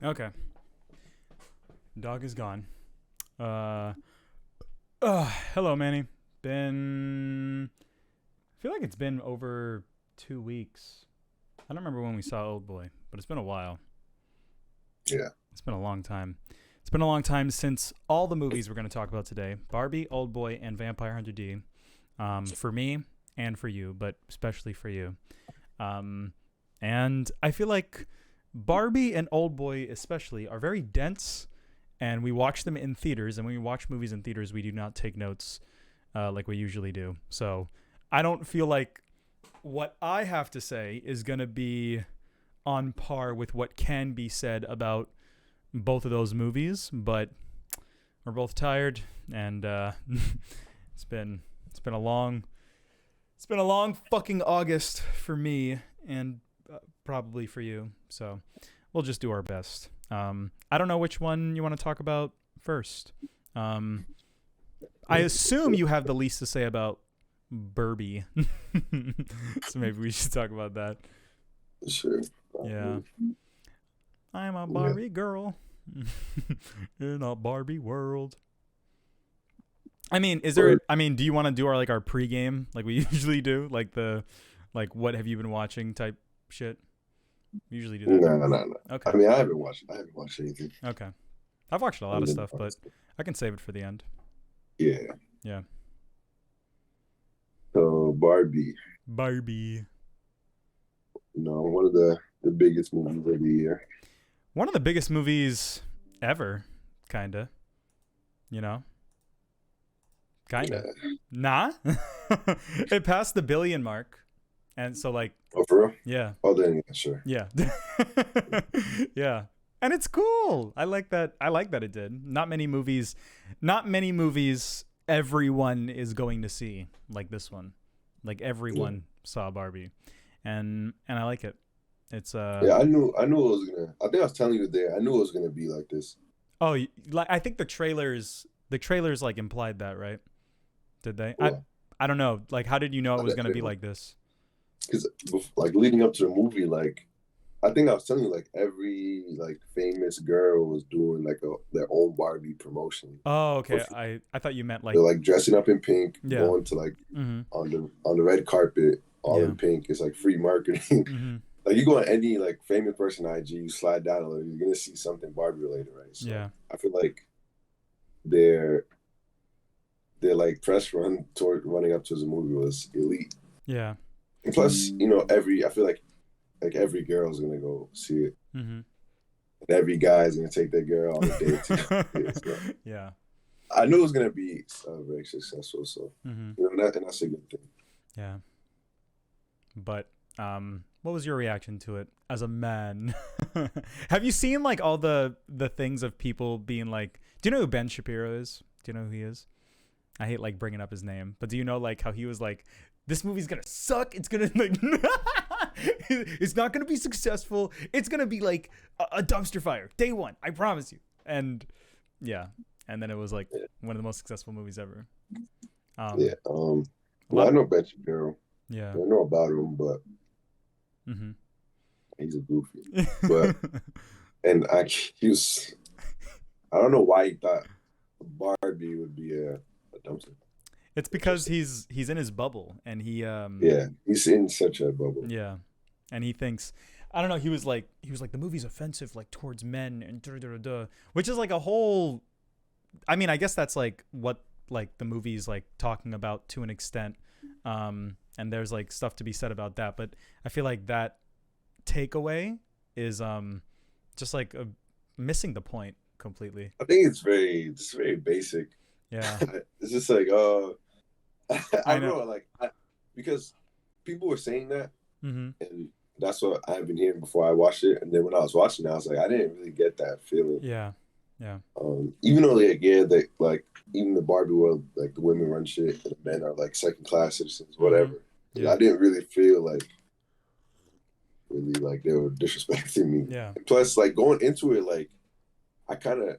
Okay. Dog is gone. Uh, Hello, Manny. Been. I feel like it's been over 2 weeks. I don't remember when we saw Oldboy, but it's been a while. Yeah. It's been a long time. It's been a long time since all the movies we're going to talk about today: Barbie, Oldboy, and Vampire Hunter D. For me and for you, but especially for you. Um, and I feel like Barbie and Oldboy, especially, are very dense, and we watch them in theaters. And when we watch movies in theaters, we do not take notes like we usually do. So I don't feel like what I have to say is going to be on par with what can be said about both of those movies, but we're both tired, and it's been a long fucking August for me, and probably for you. So we'll just do our best. I don't know which one you want to talk about first. I assume you have the least to say about Barbie, so maybe we should talk about that. Sure. Yeah. I'm a Yeah. Barbie girl in a Barbie world. I mean, do you want to do our pregame like we usually do? Like what have you been watching type shit? We usually do that. No. Okay. I mean, I haven't watched anything. Okay. I've watched a lot Other of than stuff, but I can save it for the end. yeah. Yeah. So Barbie, Barbie. one of the biggest movies of the year. One of the biggest movies ever, kinda. You know? Kinda. Yeah. Nah. It passed the billion mark. And so Oh, for real? yeah. Oh, then yeah, sure. Yeah. Yeah. And it's cool. I like that it did. Not many movies everyone is going to see like this one. Like everyone saw Barbie. And I like it. It's Yeah, I knew it was gonna. I think I was telling you there. I knew it was gonna be like this. oh, like I think the trailers like implied that, right? Did they? Well, I don't know. Like how did you know it was going to be because like this? like leading up to the movie, like I think I was telling you, like every like famous girl was doing like their own Barbie promotion. Oh, okay. With I thought you meant they're like like dressing up in pink, yeah. going to like Mhm. on the red carpet, all Yeah. in pink. It's like free marketing. Mhm. Like you go on any like famous person IG, you slide down a little, you're gonna see something Barbie related, right? So Yeah. I feel like their like press run toward running up to the movie was elite. Yeah. And plus, I feel like every girl's gonna go see it. Mhm. And every guy's gonna take their girl on a date to see it. So Yeah. I knew it was gonna be very successful. So Mhm. and that's a good thing. Yeah. But what was your reaction to it as a man? Have you seen like all the things of people being like, do you know who Ben Shapiro is? Do you know who he is? I hate like bringing up his name, but do you know like how he was like, this movie's gonna suck. It's gonna like, it's not gonna be successful. It's gonna be like a dumpster fire day one. I promise you. And yeah, and then it was like Yeah. one of the most successful movies ever. Yeah. A Well, lot I of, know Ben Shapiro. yeah. I know about him, but Mm-hmm. he's a goofy. But and he was. I don't know why he thought Barbie would be a dumpster. It's because he's in his bubble, and Yeah, he's in such a bubble. yeah, and he thinks, I don't know, he was like the movie's offensive like towards men and which is like a whole, I mean, I guess that's like what like the movie's like talking about to an extent, and there's like stuff to be said about that, but I feel like that takeaway is just like missing the point completely. I think it's very basic. Yeah. It's just like I I don't know, know. like because people were saying that, Mm-hmm. and that's what I've been hearing before I watched it. And then when I was watching it, I was like, I didn't really get that feeling. Yeah. Yeah. Even though they like even the Barbie world, like the women run shit and the men are like second class citizens, whatever. Yeah. I didn't really feel like really like they were disrespecting me. Yeah. And plus, like going into it, like I kind of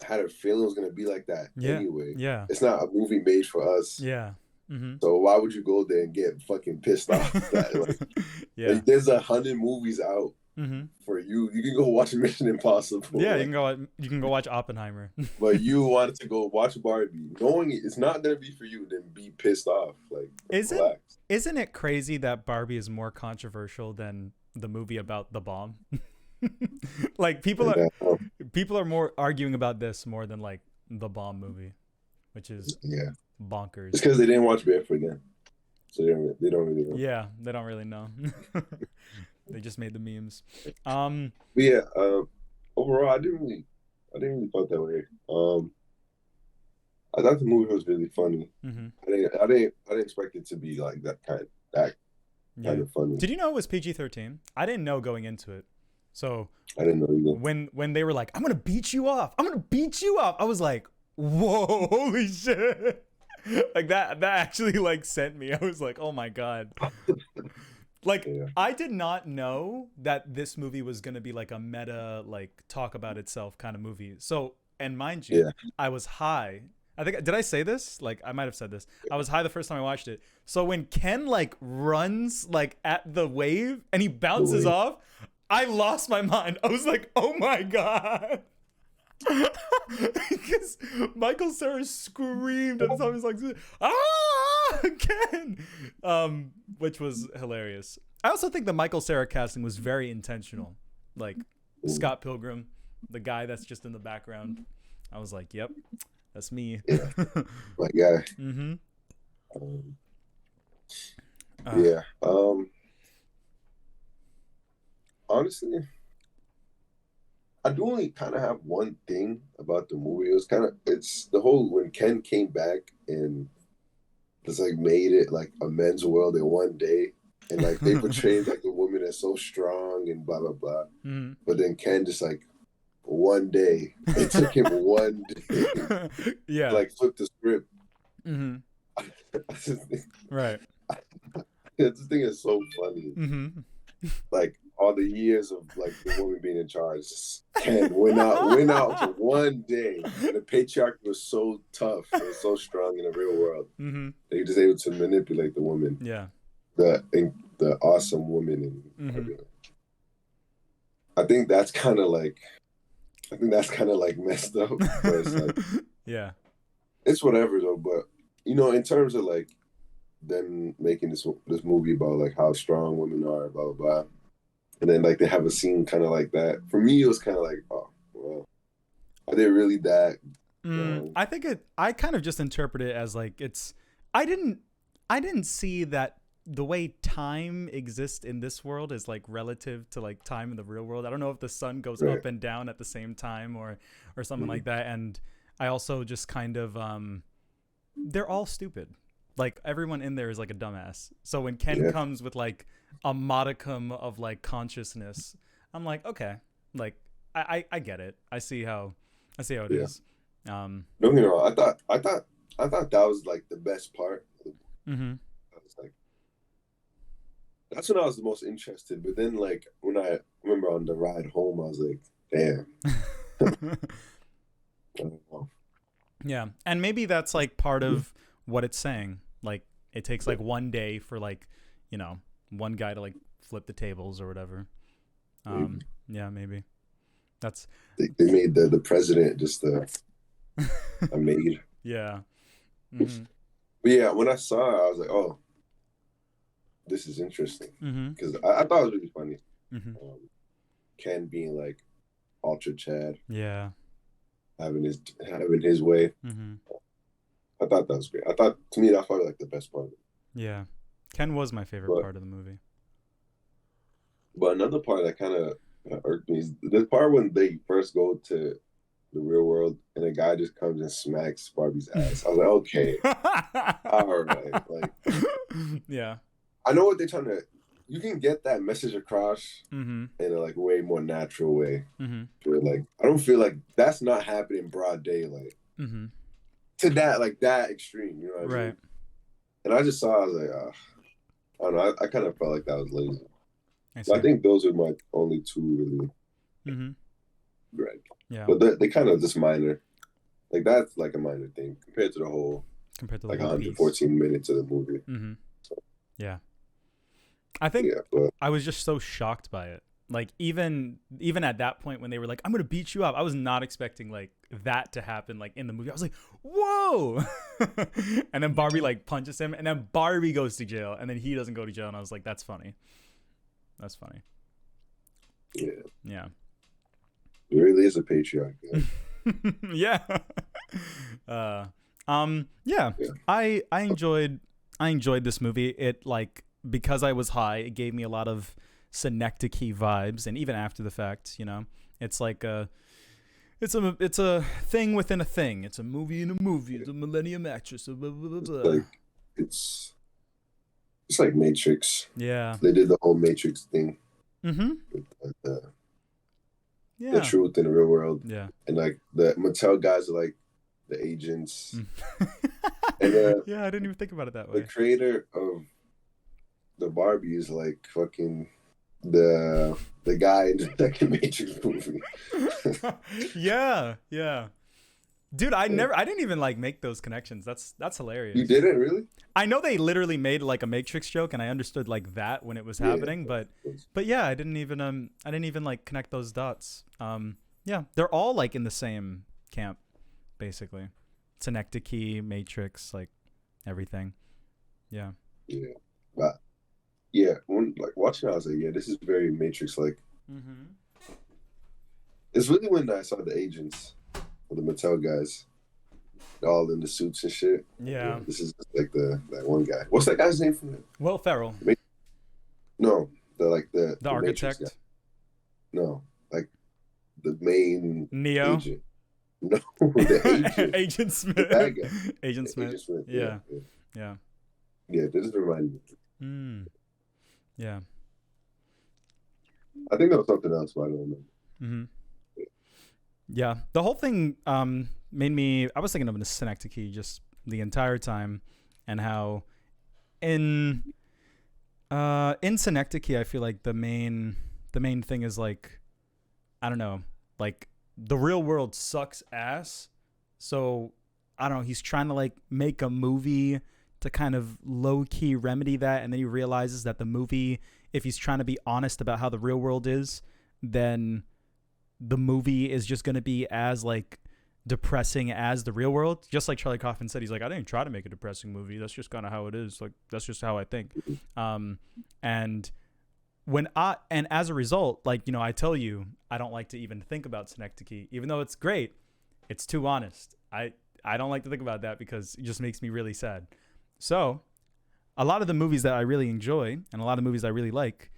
had a feeling it was gonna be like that Yeah. anyway. Yeah. It's not a movie made for us. Yeah. Mm-hmm. So why would you go there and get fucking pissed off? That, like, Yeah. there's 100 movies out Mm-hmm. For you, you can go watch Mission Impossible. Yeah, Like, you can go watch Oppenheimer. but you wanted to go watch Barbie, knowing it's not gonna be for you, then be pissed off. Like, Isn't relax. isn't it crazy that Barbie is more controversial than the movie about the bomb? Like And that, people are more arguing about this more than like the bomb movie, which is yeah, it's bonkers. because they didn't watch Barefoot again, so they don't really know. Yeah, they don't really know. They just made the memes. Um, But yeah, overall, I didn't really felt that way. I thought the movie was really funny. mm-hmm. I didn't expect it to be like that Yeah. kind of funny. Did you know it was PG-13? I didn't know going into it. So I didn't know either. when they were like, "I'm gonna beat you off," I was like, "Whoa, holy shit!" Like that actually like sent me. I was like, "Oh my god!" Like Yeah. I did not know that this movie was gonna be like a meta, like talk about itself kind of movie. So, and mind you, Yeah. I was high. I think did I say this? Like I might have said this. I was high the first time I watched it. So when Ken like runs like at the wave and he bounces wave. off, I lost my mind. I was like, "Oh my god!" Because Michael Cera screamed and so I was like, "Ah, Ken!" Which was hilarious. I also think the Michael Cera casting was very intentional. Like Scott Pilgrim, the guy that's just in the background. I was like, "Yep, that's me." Yeah. My guy. Mm-hmm. Yeah. Honestly, I do only kind of have one thing about the movie. It's the whole when Ken came back and just like made it like a men's world in one day. And like they portrayed like the woman as so strong and blah blah blah. Mm-hmm. But then Ken just like one day, it took him one day Yeah. to like flip the script. Mm-hmm. Right. I just think it's so funny. Mm-hmm. Like all the years of like the woman being in charge, Ken went out for one day. And the patriarchy was so tough, it was so strong in the real world. Mm-hmm. They were just able to manipulate the woman, Yeah. the awesome woman, and everything. I think that's kind of like messed up. But it's like, Yeah. it's whatever though. But you know, in terms of like them making this movie about like how strong women are, blah blah blah, and then like they have a scene kind of like that. For me, it was kind of like, oh well, are they really that? I think I kind of just interpret it as like I didn't see that the way time exists in this world is like relative to like time in the real world. I don't know if the sun goes Right. up and down at the same time or something like that. And I also just kind of they're all stupid. Like everyone in there is like a dumbass. So when Ken comes with like a modicum of like consciousness, I'm like, okay, like I get it. I see how it is. Don't get me wrong. I thought that was like the best part. Mm-hmm. I was like, that's when I was the most interested. But then like when I remember on the ride home, I was like, damn. I don't know. Yeah, and maybe that's like part of what it's saying. Like it takes like one day for like, you know, one guy to like flip the tables or whatever. Yeah, maybe. That's They made the president just a maid. yeah. Mm-hmm. But yeah, when I saw it, I was like, oh, this is interesting. Because I thought it was really funny. Ken being like ultra Chad, Yeah. having his way. I thought that was great. I thought, to me, that's probably like the best part of it. Yeah. Ken was my favorite part of the movie. But another part that kind of irked me is the part when they first go to the real world and a guy just comes and smacks Barbie's ass. I was like, okay, all right. Like, yeah. I know what they're trying to. You can get that message across in a like way more natural way. Mm-hmm. Like, I don't feel like that's not happening broad daylight. To that like that extreme, you know what I mean? And I just saw, I was like, I don't know. I kind of felt like that was lazy. I think those are my only two really. Right. Yeah. But they kind of just minor. Like that's like a minor thing compared to the whole. Compared to the like whole 114 piece. minutes of the movie. Yeah. I think but I was just so shocked by it. Like even at that point when they were like, I'm gonna beat you up, I was not expecting like that to happen like in the movie. I was like, whoa. And then Barbie like punches him, and then Barbie goes to jail, and then he doesn't go to jail, and I was like, that's funny. That's funny. Yeah. Yeah. It really is a patriarch. Yeah. Yeah. I enjoyed this movie. It like, because I was high, it gave me a lot of Synecdoche vibes, and even after the fact, you know, it's like it's a thing within a thing. It's a movie in a movie. It's a Millennium Actress. Blah, blah, blah. Like it's like Matrix. Yeah. They did the whole Matrix thing. Mm-hmm. With, Yeah. the truth in the real world. Yeah. And like the Mattel guys are like the agents. And yeah, I didn't even think about it that way. The creator of the Barbie is like fucking the guy in the second Matrix movie. Yeah. Dude, I didn't even like make those connections. That's hilarious. You didn't really? I know they literally made like a Matrix joke, and I understood like that when it was happening, but yeah, I didn't even like connect those dots. Yeah, they're all like in the same camp, basically. Synecdoche, Matrix, like everything. Yeah. Yeah. But yeah, when like watching it, I was like, yeah, this is very Matrix like. Mm-hmm. It's really when I saw the agents, or the Mattel guys, all in the suits and shit. Yeah. This is like that one guy. What's that guy's name from it? Will Ferrell. No, the architect. No, like the main Neo. Agent. No, the agent. Agent Smith. The bad guy. Agent Smith. Agent Smith. Yeah. Yeah, this reminds me. Yeah. I think there was something else, but I don't remember. Mm-hmm. Yeah, the whole thing made me. I was thinking of Synecdoche just the entire time, and how in Synecdoche, I feel like the main thing is like, I don't know, like the real world sucks ass. So I don't know. He's trying to like make a movie to kind of low key remedy that, and then he realizes that the movie, if he's trying to be honest about how the real world is, then the movie is just going to be as like depressing as the real world. Just like Charlie Kaufman said, he's like, I didn't try to make a depressing movie. That's just kind of how it is. Like, that's just how I think. And as a result, like, you know, I tell you, I don't like to even think about Synecdoche, even though it's great. It's too honest. I don't like to think about that because it just makes me really sad. So a lot of the movies that I really enjoy and a lot of movies I really like,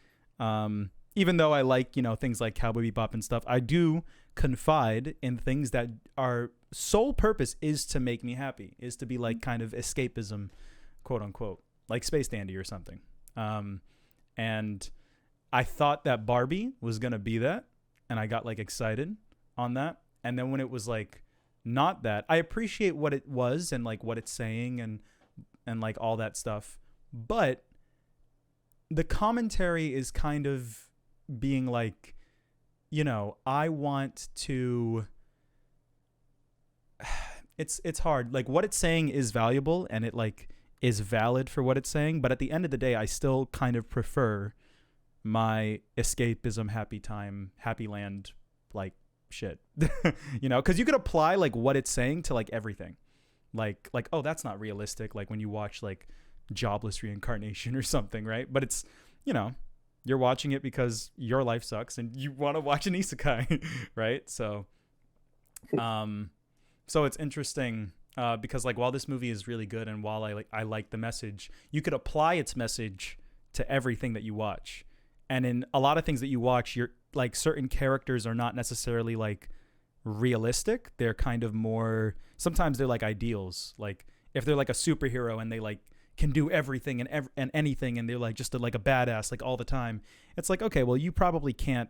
even though I like, you know, things like Cowboy Bebop and stuff, I do confide in things that our sole purpose is to make me happy, is to be like kind of escapism, quote unquote, like Space Dandy or something. And I thought that Barbie was going to be that, and I got like excited on that. And then when it was like not that, I appreciate what it was and like what it's saying and like all that stuff. But the commentary is kind of being like, you know, I want to, it's hard. Like what it's saying is valuable and it like is valid for what it's saying. But at the end of the day, I still kind of prefer my escapism, happy time, happy land, like shit, you know, cause you could apply like what it's saying to like everything. Like, oh, that's not realistic. Like when you watch like Jobless Reincarnation or something, right? But it's, you know, you're watching it because your life sucks and you want to watch an isekai, right? So it's interesting because like while this movie is really good and while I like the message, you could apply its message to everything that you watch. And in a lot of things that you watch, you're like certain characters are not necessarily like realistic. They're kind of more, sometimes they're like ideals. Like if they're like a superhero and they like can do everything and anything, and they're like just like a badass like all the time. It's like, okay, well, you probably can't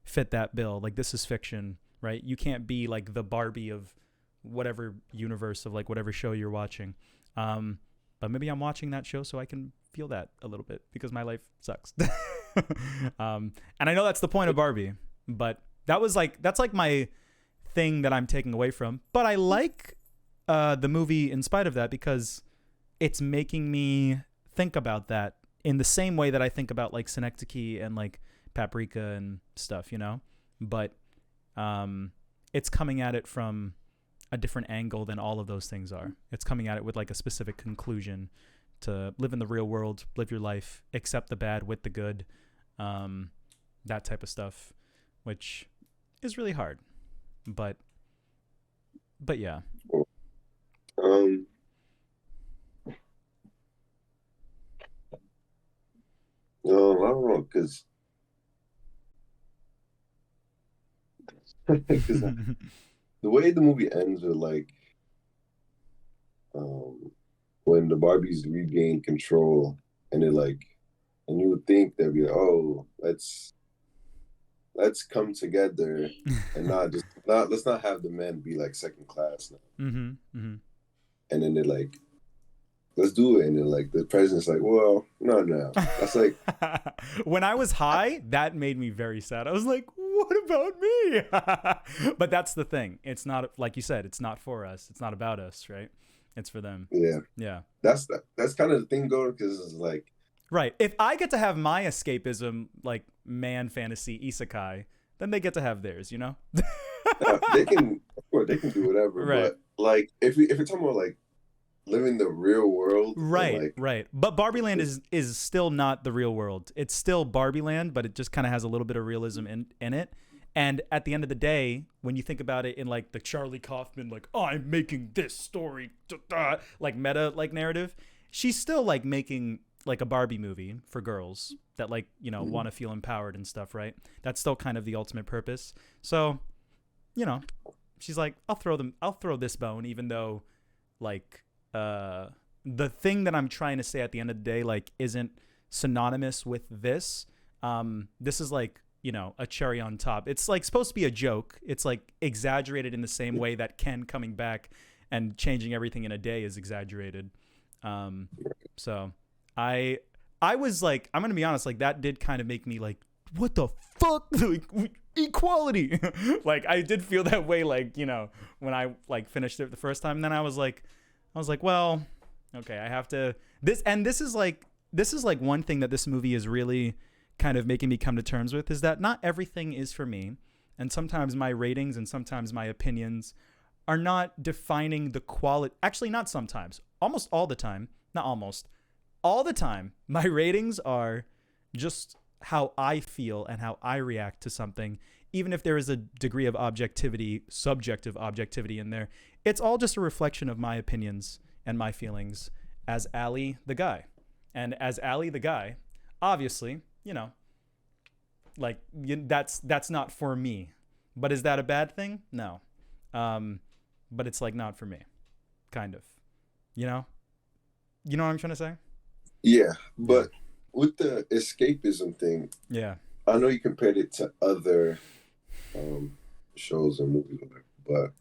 fit that bill. Like this is fiction, right? You can't be like the Barbie of whatever universe of like whatever show you're watching. But maybe I'm watching that show so I can feel that a little bit because my life sucks. And I know that's the point of Barbie, but that's like my thing that I'm taking away from. But I like the movie in spite of that because it's making me think about that in the same way that I think about like Synecdoche and like paprika and stuff, but it's coming at it from a different angle than all of those things are. It's coming at it with like a specific conclusion to live in the real world, live your life, accept the bad with the good, that type of stuff, which is really hard. But yeah. Um, no, I don't know, because the way the movie ends with like um when the Barbies regain control and it like and you would think they'd be like, oh, let's come together and not let's not have the men be like second class now. And then they're like, let's do it. And then like the president's like, well, no. That's like when I was high, that made me very sad. I was like, what about me? But that's the thing. It's not, like you said, it's not for us. It's not about us, right? It's for them. Yeah. That's kind of the thing, though, because it's like, right. If I get to have my escapism, like man fantasy isekai, then they get to have theirs, they can, of course, they can do whatever. Right. But like, if you're talking about like living the real world, right, right. But Barbie Land is still not the real world. It's still Barbie Land, but it just kind of has a little bit of realism in it. And at the end of the day, when you think about it in like the Charlie Kaufman, like I'm making this story, like meta like narrative, she's still like making like a Barbie movie for girls that like want to feel empowered and stuff, right? That's still kind of the ultimate purpose. So, she's like, I'll throw this bone, even though like the thing that I'm trying to say at the end of the day like isn't synonymous with this. This is like a cherry on top. It's like supposed to be a joke. It's like exaggerated in the same way that Ken coming back and changing everything in a day is exaggerated. So I was like, I'm gonna be honest, like that did kind of make me like, what the fuck, like, equality. Like I did feel that way, like when I like finished it the first time. And then I was like, well, okay, I have to this is like one thing that this movie is really kind of making me come to terms with, is that not everything is for me, and sometimes my ratings and sometimes my opinions are not defining the quality. Actually, not sometimes, almost all the time, not almost all the time, my ratings are just how I feel and how I react to something. Even if there is a degree of objectivity, subjective objectivity in there, it's all just a reflection of my opinions and my feelings as Ali the guy. And as Ali the guy, obviously, that's not for me. But is that a bad thing? No. But it's like not for me, kind of. You know what I'm trying to say? Yeah, but with the escapism thing, I know you compared it to other shows and movies, but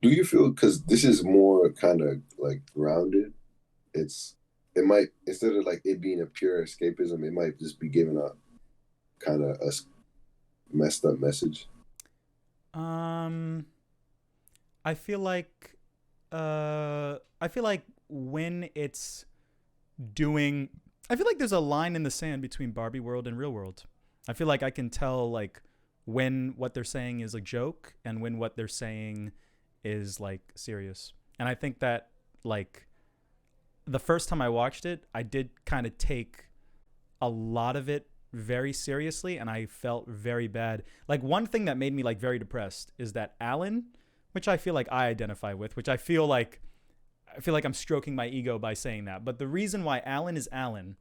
do you feel, because this is more kind of like grounded, it might, instead of like it being a pure escapism, it might just be giving a kind of a messed up message? I feel like when it's doing, I feel like there's a line in the sand between Barbie world and real world. I feel like I can tell like when what they're saying is a joke and when what they're saying is like serious. And I think that like the first time I watched it, I did kind of take a lot of it very seriously, and I felt very bad. Like one thing that made me like very depressed is that Alan, which I feel like I identify with, which I feel like I'm stroking my ego by saying that. But the reason why Alan is Alan,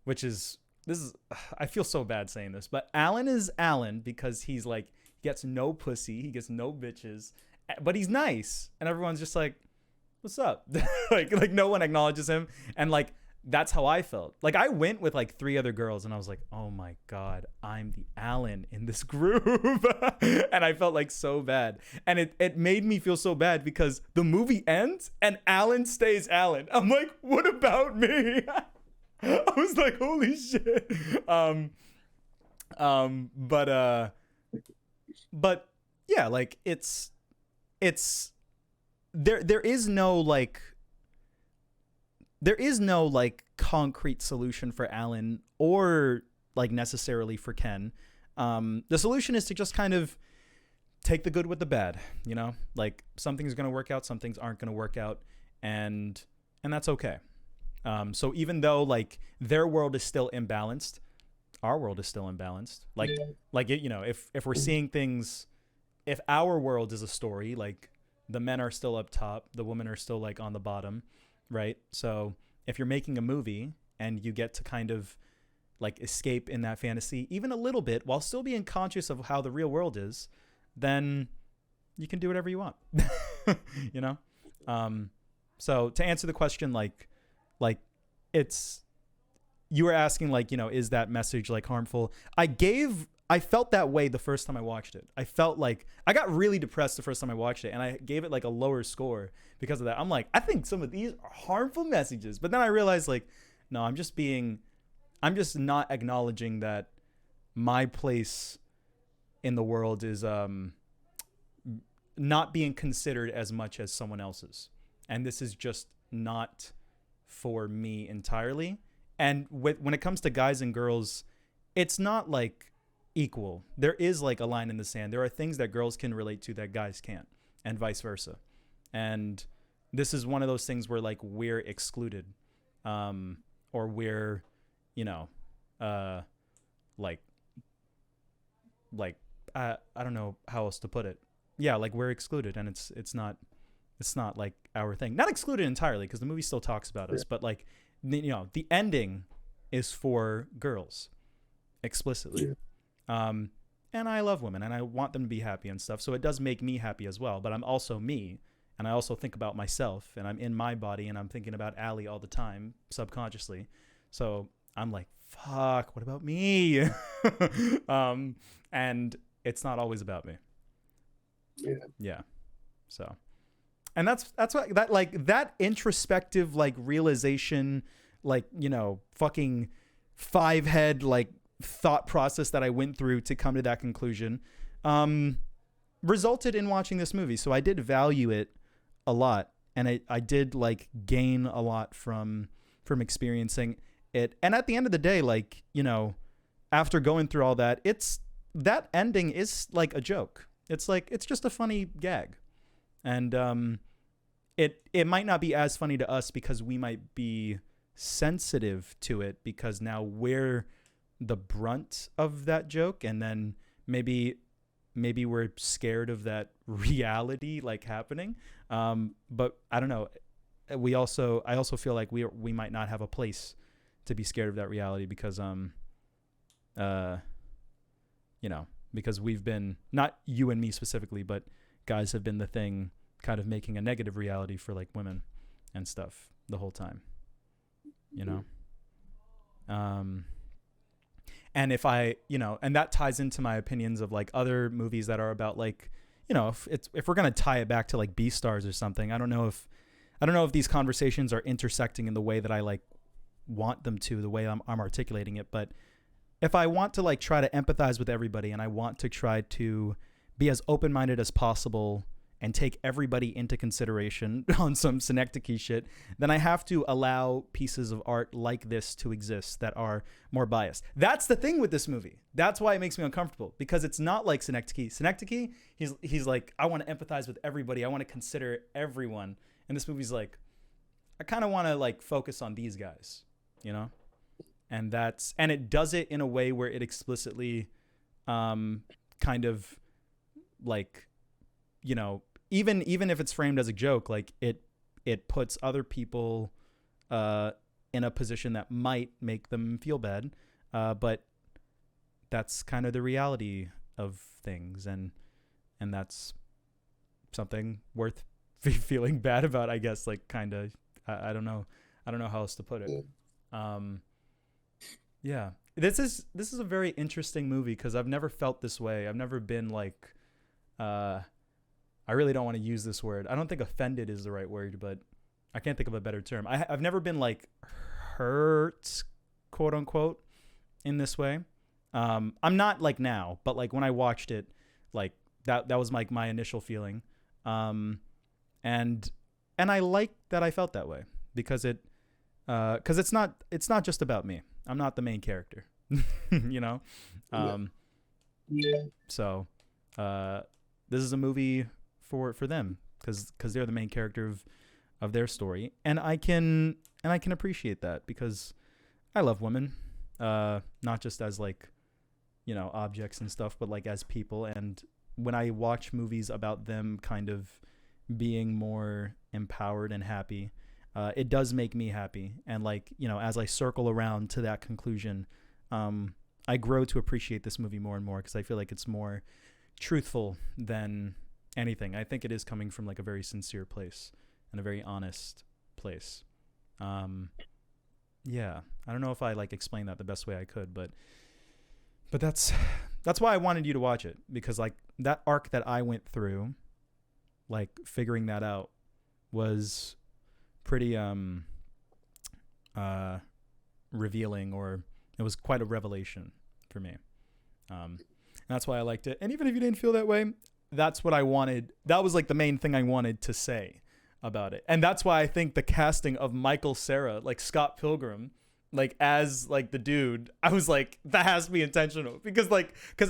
I feel so bad saying this, but Alan is Alan because he's like, gets no pussy, he gets no bitches, but he's nice. And everyone's just like, what's up? like no one acknowledges him. And like, that's how I felt. Like I went with like 3 other girls and I was like, oh my God, I'm the Alan in this group. And I felt like so bad. And it made me feel so bad because the movie ends and Alan stays Alan. I'm like, what about me? I was like, holy shit. But yeah, like it's there is no like concrete solution for Alan or like necessarily for Ken. The solution is to just kind of take the good with the bad, you know, like some things are going to work out, some things aren't going to work out, and that's okay. So even though like their world is still imbalanced, our world is still imbalanced. Like it, you know, if we're seeing things, if our world is a story, like the men are still up top, the women are still like on the bottom, right? So if you're making a movie and you get to kind of like escape in that fantasy even a little bit while still being conscious of how the real world is, then you can do whatever you want. You know? So to answer the question, like it's, you were asking like, you know, is that message like harmful? I felt that way the first time I watched it. I felt like I got really depressed the first time I watched it, and I gave it like a lower score because of that. I'm like, I think some of these are harmful messages, but then I realized like, no, I'm just not acknowledging that my place in the world is not being considered as much as someone else's, and this is just not for me entirely. And when it comes to guys and girls, it's not like equal. There is like a line in the sand. There are things that girls can relate to that guys can't, and vice versa. And this is one of those things where like we're excluded, or we're, you know, like I don't know how else to put it. Yeah, like we're excluded, and it's not like our thing. Not excluded entirely, because the movie still talks about us, but like, you know, the ending is for girls explicitly. And I love women and I want them to be happy and stuff. So it does make me happy as well, but I'm also me, and I also think about myself, and I'm in my body, and I'm thinking about Allie all the time subconsciously. So I'm like, fuck, what about me? And it's not always about me. Yeah. So, and that's what that, like, that introspective like realization, like, you know, fucking 5-head like thought process that I went through to come to that conclusion resulted in watching this movie. So I did value it a lot, and I did like gain a lot from experiencing it. And at the end of the day, like, you know, after going through all that, that ending is like a joke. It's like, it's just a funny gag. And it might not be as funny to us because we might be sensitive to it, because now we're the brunt of that joke, and then maybe we're scared of that reality like happening. But I don't know. I also feel like we might not have a place to be scared of that reality, because you know, because we've been, not you and me specifically, but guys have been the thing kind of making a negative reality for like women and stuff the whole time, you know? And if I, you know, and that ties into my opinions of like other movies that are about like, you know, if we're going to tie it back to like Beastars or something, I don't know if these conversations are intersecting in the way that I like want them to, the way I'm articulating it. But if I want to like try to empathize with everybody, and I want to try to be as open-minded as possible and take everybody into consideration on some synecdoche shit, then I have to allow pieces of art like this to exist that are more biased. That's the thing with this movie. That's why it makes me uncomfortable, because it's not like synecdoche. Synecdoche, he's like, I want to empathize with everybody. I want to consider everyone. And this movie's like, I kind of want to like focus on these guys, you know? And it does it in a way where it explicitly kind of like, you know, even if it's framed as a joke, like it puts other people in a position that might make them feel bad, but that's kind of the reality of things, and that's something worth feeling bad about, I guess. Like, kind of, I don't know how else to put it. Yeah, this is a very interesting movie, because I've never felt this way. I've never been like, I really don't want to use this word. I don't think offended is the right word, but I can't think of a better term. I've never been like hurt, quote unquote, in this way. I'm not like now, but like when I watched it, like that was like my initial feeling. And I like that I felt that way, because it's not just about me. I'm not the main character. you know. Um, so this is a movie for them because they're the main character of their story, and I can appreciate that because I love women, not just as like, you know, objects and stuff, but like as people. And when I watch movies about them kind of being more empowered and happy, it does make me happy. And like, you know, as I circle around to that conclusion, I grow to appreciate this movie more and more because I feel like it's more truthful than anything. I think it is coming from like a very sincere place and a very honest place. Um, yeah, I don't know if I like explained that the best way I could, but that's why I wanted you to watch it because like that arc that I went through, like figuring that out was pretty revealing, or it was quite a revelation for me. And that's why I liked it. And even if you didn't feel that way, that's what I wanted. That was like the main thing I wanted to say about it. And that's why I think the casting of Michael Cera, like Scott Pilgrim, like as like the dude, I was like, that has to be intentional because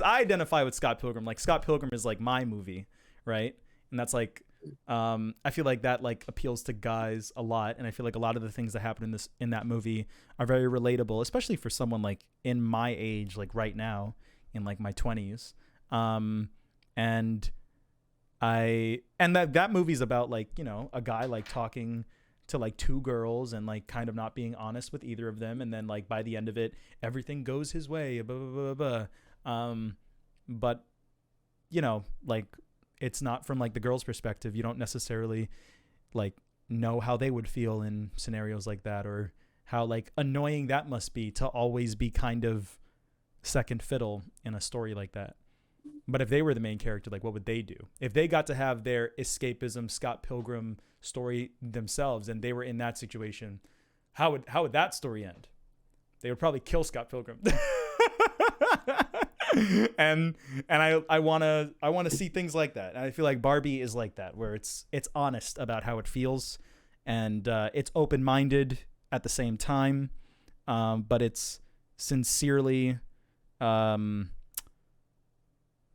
I identify with Scott Pilgrim. Like Scott Pilgrim is like my movie, right? And that's like, I feel like that like appeals to guys a lot, and I feel like a lot of the things that happen in that movie are very relatable, especially for someone like in my age, like right now, in like my 20s. And that movie's about like, you know, a guy like talking to like two girls and like kind of not being honest with either of them, and then like by the end of it everything goes his way, blah blah blah blah. But you know, like it's not from like the girl's perspective. You don't necessarily like know how they would feel in scenarios like that, or how like annoying that must be to always be kind of second fiddle in a story like that. But if they were the main character, like what would they do? If they got to have their escapism Scott Pilgrim story themselves and they were in that situation, how would that story end? They would probably kill Scott Pilgrim. and I wanna see things like that. And I feel like Barbie is like that, where it's honest about how it feels, and it's open minded at the same time, but it's sincerely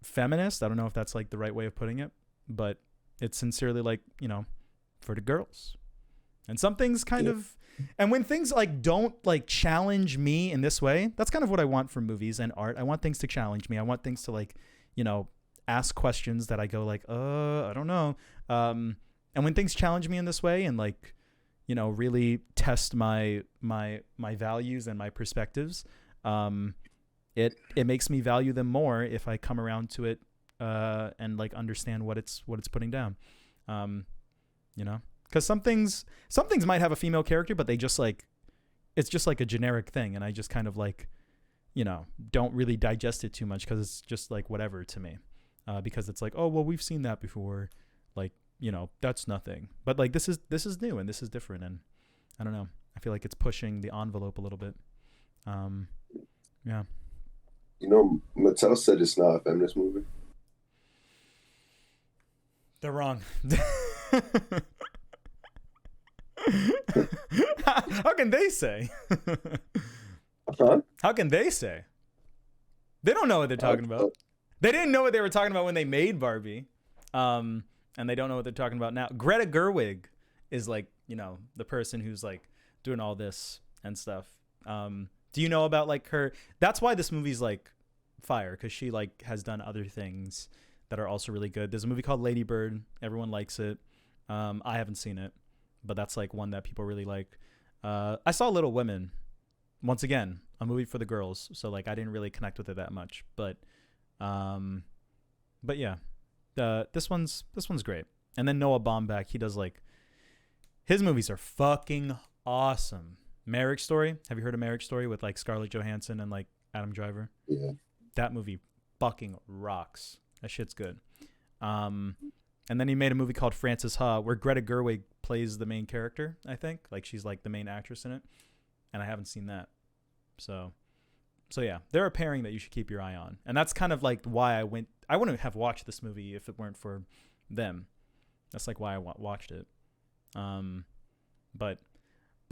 feminist. I don't know if that's like the right way of putting it, but it's sincerely like, you know, for the girls. And some things kind of, and when things like don't like challenge me in this way, that's kind of what I want from movies and art. I want things to challenge me. I want things to like, you know, ask questions that I go like, I don't know. And when things challenge me in this way and like, you know, really test my values and my perspectives, it makes me value them more if I come around to it and like understand what it's putting down. You know, because some things might have a female character, but they just like, it's just like a generic thing, and I just kind of like, you know, don't really digest it too much because it's just like whatever to me, because it's like, oh well, we've seen that before, like, you know, that's nothing. But like this is new and this is different, and I don't know, I feel like it's pushing the envelope a little bit. Yeah. You know, Mattel said it's not a feminist movie. They're wrong. How can they say? Huh? How can they say? They don't know what they're talking about. They didn't know what they were talking about when they made Barbie. And they don't know what they're talking about now. Greta Gerwig is like, you know, the person who's like doing all this and stuff. Do you know about like her? That's why this movie's like fire, because she like has done other things that are also really good. There's a movie called Lady Bird. Everyone likes it. I haven't seen it, but that's like one that people really like. I saw Little Women. Once again, a movie for the girls, so like I didn't really connect with it that much. But yeah, this one's great. And then Noah Baumbach, he does like, his movies are fucking awesome. Marriage Story. Have you heard of Marriage Story with like Scarlett Johansson and like Adam Driver? Yeah. That movie fucking rocks. That shit's good. And then he made a movie called Frances Ha, where Greta Gerwig plays the main character, I think. Like she's like the main actress in it. And I haven't seen that. So yeah, they're a pairing that you should keep your eye on. And that's kind of like why I wouldn't have watched this movie if it weren't for them. That's like why I watched it. But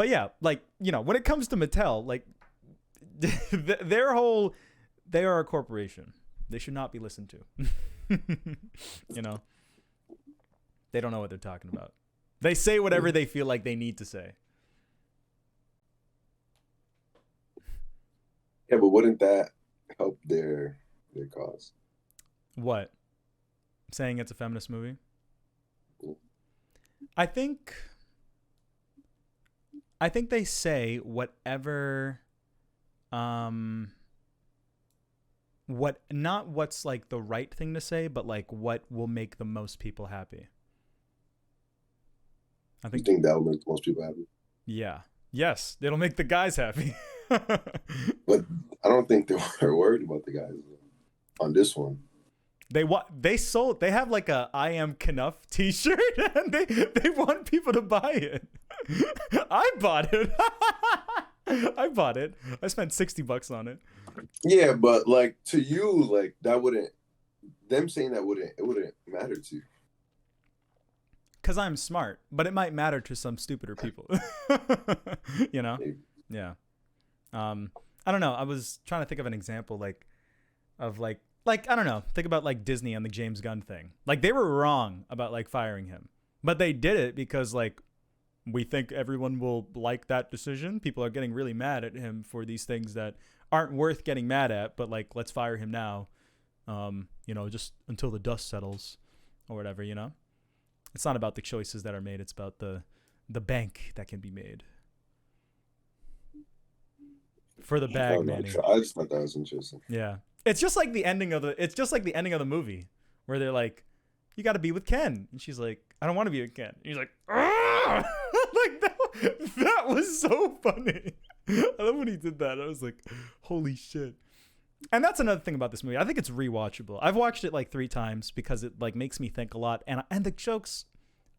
yeah, like, you know, when it comes to Mattel, like Their whole, they are a corporation. They should not be listened to. You know, they don't know what they're talking about. They say whatever they feel like they need to say. Yeah, but wouldn't that help their cause? What? Saying it's a feminist movie? Mm. I think they say whatever not what's like the right thing to say, but like what will make the most people happy. I You think that will make most people happy? Yeah. Yes, it'll make the guys happy. But I don't think they were worried about the guys on this one. They have like a I am Knuff t-shirt and they want people to buy it. I bought it. I bought it. I spent $60 on it. Yeah, but like to you, like that wouldn't, them saying that wouldn't matter to you. Cause I'm smart, but it might matter to some stupider people. You know? Maybe. Yeah. I don't know. I was trying to think of an example like I don't know. Think about like Disney and the James Gunn thing. Like they were wrong about like firing him, but they did it because like we think everyone will like that decision. People are getting really mad at him for these things that aren't worth getting mad at, but like let's fire him now. You know, just until the dust settles or whatever, you know? It's not about the choices that are made, it's about the bank that can be made. For the bag, man. I just thought that was interesting. Yeah. It's just like the ending of the movie where they're like, you got to be with Ken. And she's like, I don't want to be with Ken. And he's like, ah! Like that was so funny. I love when he did that. I was like, holy shit. And that's another thing about this movie. I think it's rewatchable. I've watched it like 3 times because it like makes me think a lot. And the jokes,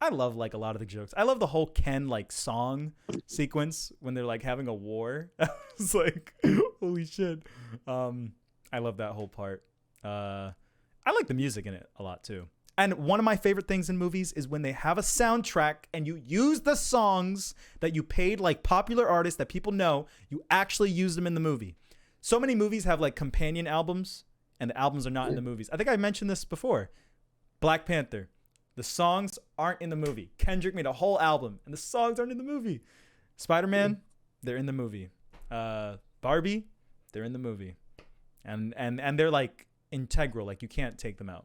I love like a lot of the jokes. I love the whole Ken like song sequence when they're like having a war. It's like, holy shit. I love that whole part. I like the music in it a lot too. And one of my favorite things in movies is when they have a soundtrack and you use the songs that you paid like popular artists that people know, you actually use them in the movie. So many movies have like companion albums and the albums are not in the movies. I think I mentioned this before. Black Panther. The songs aren't in the movie. Kendrick made a whole album and the songs aren't in the movie. Spider-Man, they're in the movie. Barbie, they're in the movie. And they're like integral, like you can't take them out.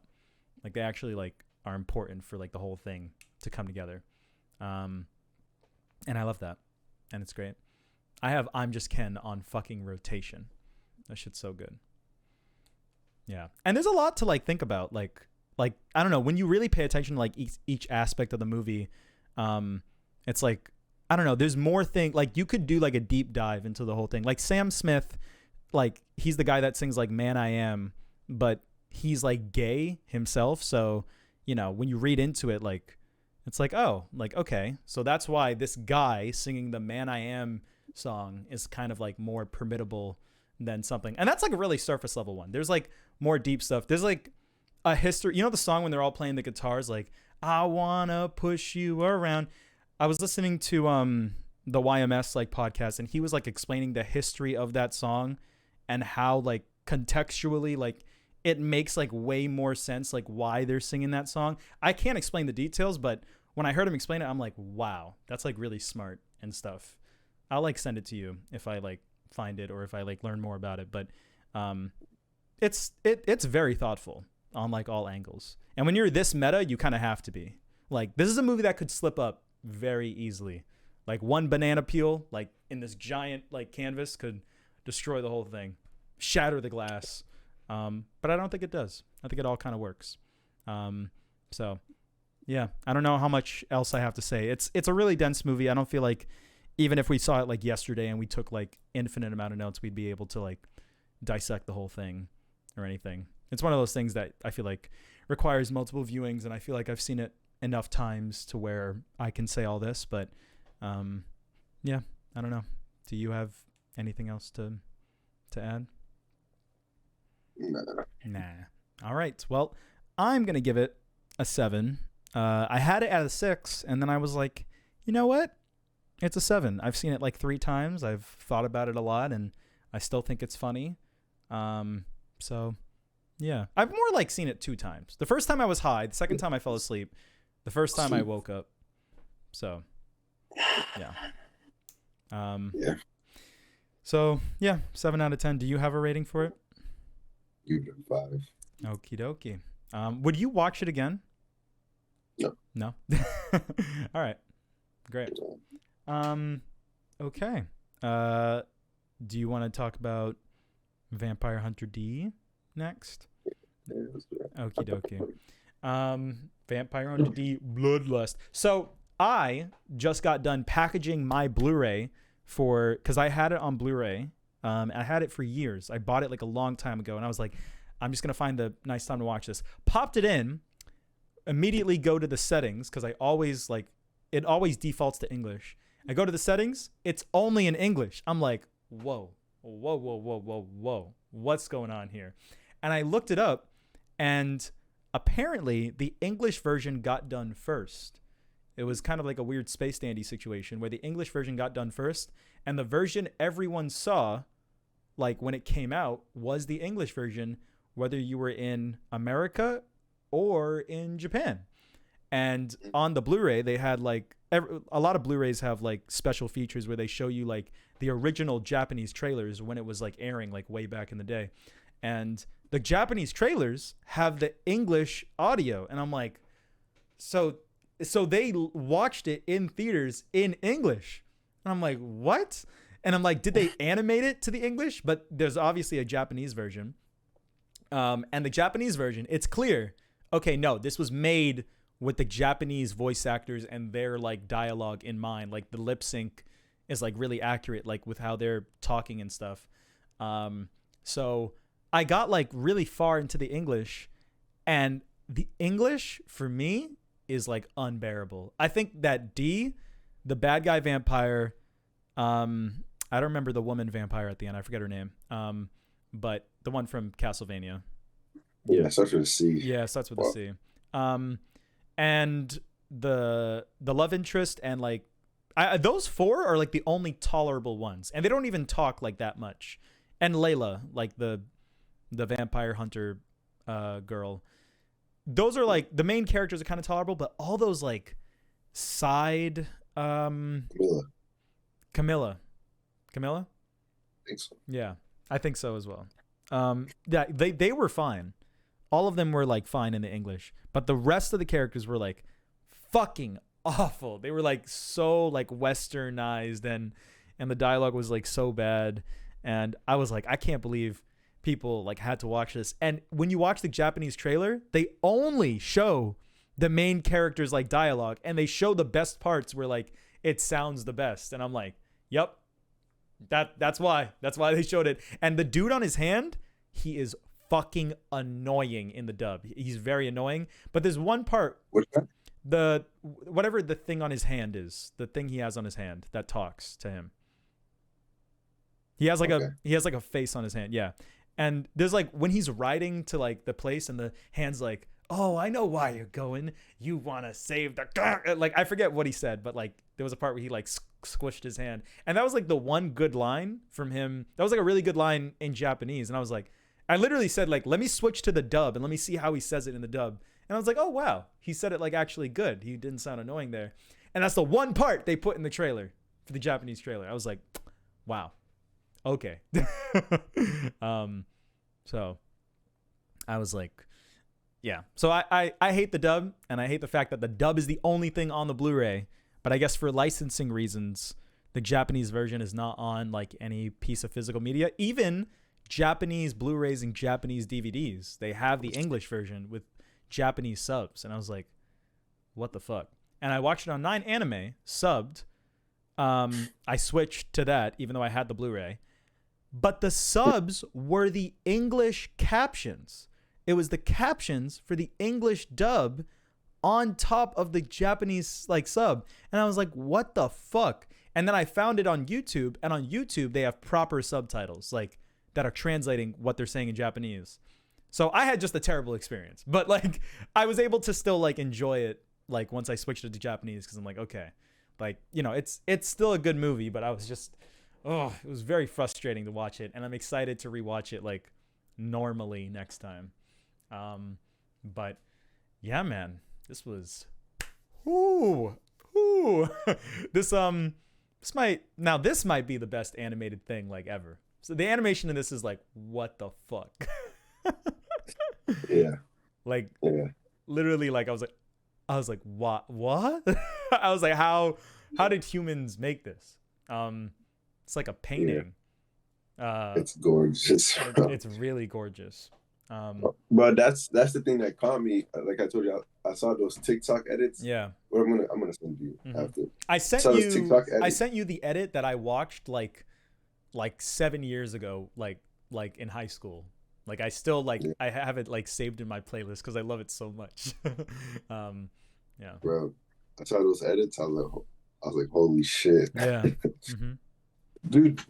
Like they actually like are important for like the whole thing to come together. And I love that. And it's great. I have I'm Just Ken on fucking rotation. That shit's so good. Yeah. And there's a lot to like think about. Like I don't know, when you really pay attention to like each aspect of the movie, it's like, I don't know, there's more thing, like you could do like a deep dive into the whole thing. Like Sam Smith, like he's the guy that sings like Man I Am, but he's like gay himself. So, you know, when you read into it, like it's like, oh, like, okay. So that's why this guy singing the Man I Am song is kind of like more permittable than something. And that's like a really surface level one. There's like more deep stuff. There's like a history, you know, the song when they're all playing the guitars, like I wanna push you around. I was listening to the YMS like podcast and he was like explaining the history of that song and how like contextually like it makes like way more sense like why they're singing that song. I can't explain the details, but when I heard him explain it, I'm like, wow, that's like really smart and stuff. I'll like send it to you if I like find it or if I like learn more about it. But it's very thoughtful on like all angles. And when you're this meta, you kind of have to be. Like this is a movie that could slip up very easily. Like one banana peel, like in this giant like canvas could destroy the whole thing, shatter the glass. But I don't think it does. I think it all kind of works. So yeah, I don't know how much else I have to say. It's a really dense movie. I don't feel like even if we saw it like yesterday and we took like infinite amount of notes, we'd be able to like dissect the whole thing or anything. It's one of those things that I feel like requires multiple viewings, and I feel like I've seen it enough times to where I can say all this, but yeah, I don't know. Do you have anything else to add? Nah. All right. Well, I'm going to give it a 7. I had it at a 6, and then I was like, you know what? It's a 7. I've seen it like 3 times. I've thought about it a lot, and I still think it's funny. So yeah, I've more like seen it 2 times. The first time I was high, the second time I fell asleep, the first time I woke up. So yeah. Yeah. So yeah, 7 out of 10. Do you have a rating for it? Give it a 5. Okie dokie. Would you watch it again? No. No. All right. Great. Okay. Do you want to talk about Vampire Hunter D next? Yeah, let's do that. Okie dokie. Vampire Hunter D Bloodlust. So I just got done packaging my Blu-ray because I had it on Blu-ray. I had it for years. I bought it like a long time ago, and I was like, I'm just gonna find the nice time to watch this. Popped it in, immediately go to the settings because I always it always defaults to English. I go to the settings, it's only in English. I'm like, whoa, what's going on here? And I looked it up, and apparently the English version got done first. It was kind of like a weird Space Dandy situation where the English version got done first, and the version everyone saw, like when it came out, was the English version, whether you were in America or in Japan. And on the Blu-ray, they had like a lot of Blu-rays have like special features where they show you like the original Japanese trailers when it was like airing like way back in the day. And the Japanese trailers have the English audio. And I'm like, so they watched it in theaters in English. And I'm like, what? And I'm like, did they animate it to the English? But there's obviously a Japanese version. And the Japanese version, it's clear. Okay, no, this was made with the Japanese voice actors and their like dialogue in mind. Like the lip sync is like really accurate, like with how they're talking and stuff. So I got like really far into the English, and the English for me is like unbearable. I think that D, the bad guy vampire, I don't remember the woman vampire at the end. I forget her name. But the one from Castlevania. Yeah, it starts with a C. Yeah, it starts with a C. And the love interest and like those 4 are like the only tolerable ones, and they don't even talk like that much. And Layla, like the vampire hunter girl, those are like the main characters are kind of tolerable, but all those like side Camilla. I think so. Yeah, I think so as well. Yeah, they were fine. All of them were like fine in the English, but the rest of the characters were like fucking awful. They were like so like westernized, and the dialogue was like so bad. And I was like, I can't believe people like had to watch this. And when you watch the Japanese trailer, they only show the main characters like dialogue, and they show the best parts where like it sounds the best. And I'm like, yep, that's why they showed it. And the dude on his hand, he is fucking annoying in the dub. He's very annoying. But there's one part, What's that? Whatever the thing on his hand is, the thing he has on his hand that talks to him. He has like a face on his hand, yeah. And there's like when he's riding to like the place, and the hand's like, "Oh, I know why you're going. You want to save the..." Like I forget what he said, but like there was a part where he like squished his hand, and that was like the one good line from him. That was like a really good line in Japanese, and I was like, I literally said like, let me switch to the dub and let me see how he says it in the dub. And I was like, oh wow, he said it like actually good. He didn't sound annoying there. And that's the one part they put in the trailer for the Japanese trailer. I was like, wow, okay. So I was like, yeah. So I hate the dub, and I hate the fact that the dub is the only thing on the Blu-ray. But I guess for licensing reasons, the Japanese version is not on like any piece of physical media. Even Japanese Blu-rays and Japanese DVDs, they have the English version with Japanese subs. And I was like, what the fuck? And I watched it on 9 Anime subbed. I switched to that even though I had the Blu-ray, but the subs were the English captions. It was the captions for the English dub on top of the Japanese like sub. And I was like, what the fuck? And then I found it on YouTube, and on YouTube they have proper subtitles like that are translating what they're saying in Japanese. So I had just a terrible experience, but like I was able to still like enjoy it like once I switched it to Japanese, because I'm like, okay, like, you know, it's still a good movie, but I was just oh, it was very frustrating to watch it, and I'm excited to rewatch it like normally next time. Um, but yeah, man, this was ooh ooh this might be the best animated thing like ever. So the animation in this is like what the fuck, Yeah, like yeah, literally like I was like what I was like how did humans make this? It's like a yeah. painting. Uh, It's gorgeous. it's really gorgeous. But that's the thing that caught me. Like I told you, I saw those TikTok edits. Yeah. Or I'm gonna send you after. I I saw those TikTok edits. sent you the edit that I watched like 7 years ago, like in high school. Like I still like Yeah, I have it like saved in my playlist because I love it so much. um, yeah. bro. I saw those edits. I was like, holy shit, Yeah. Mm-hmm. dude.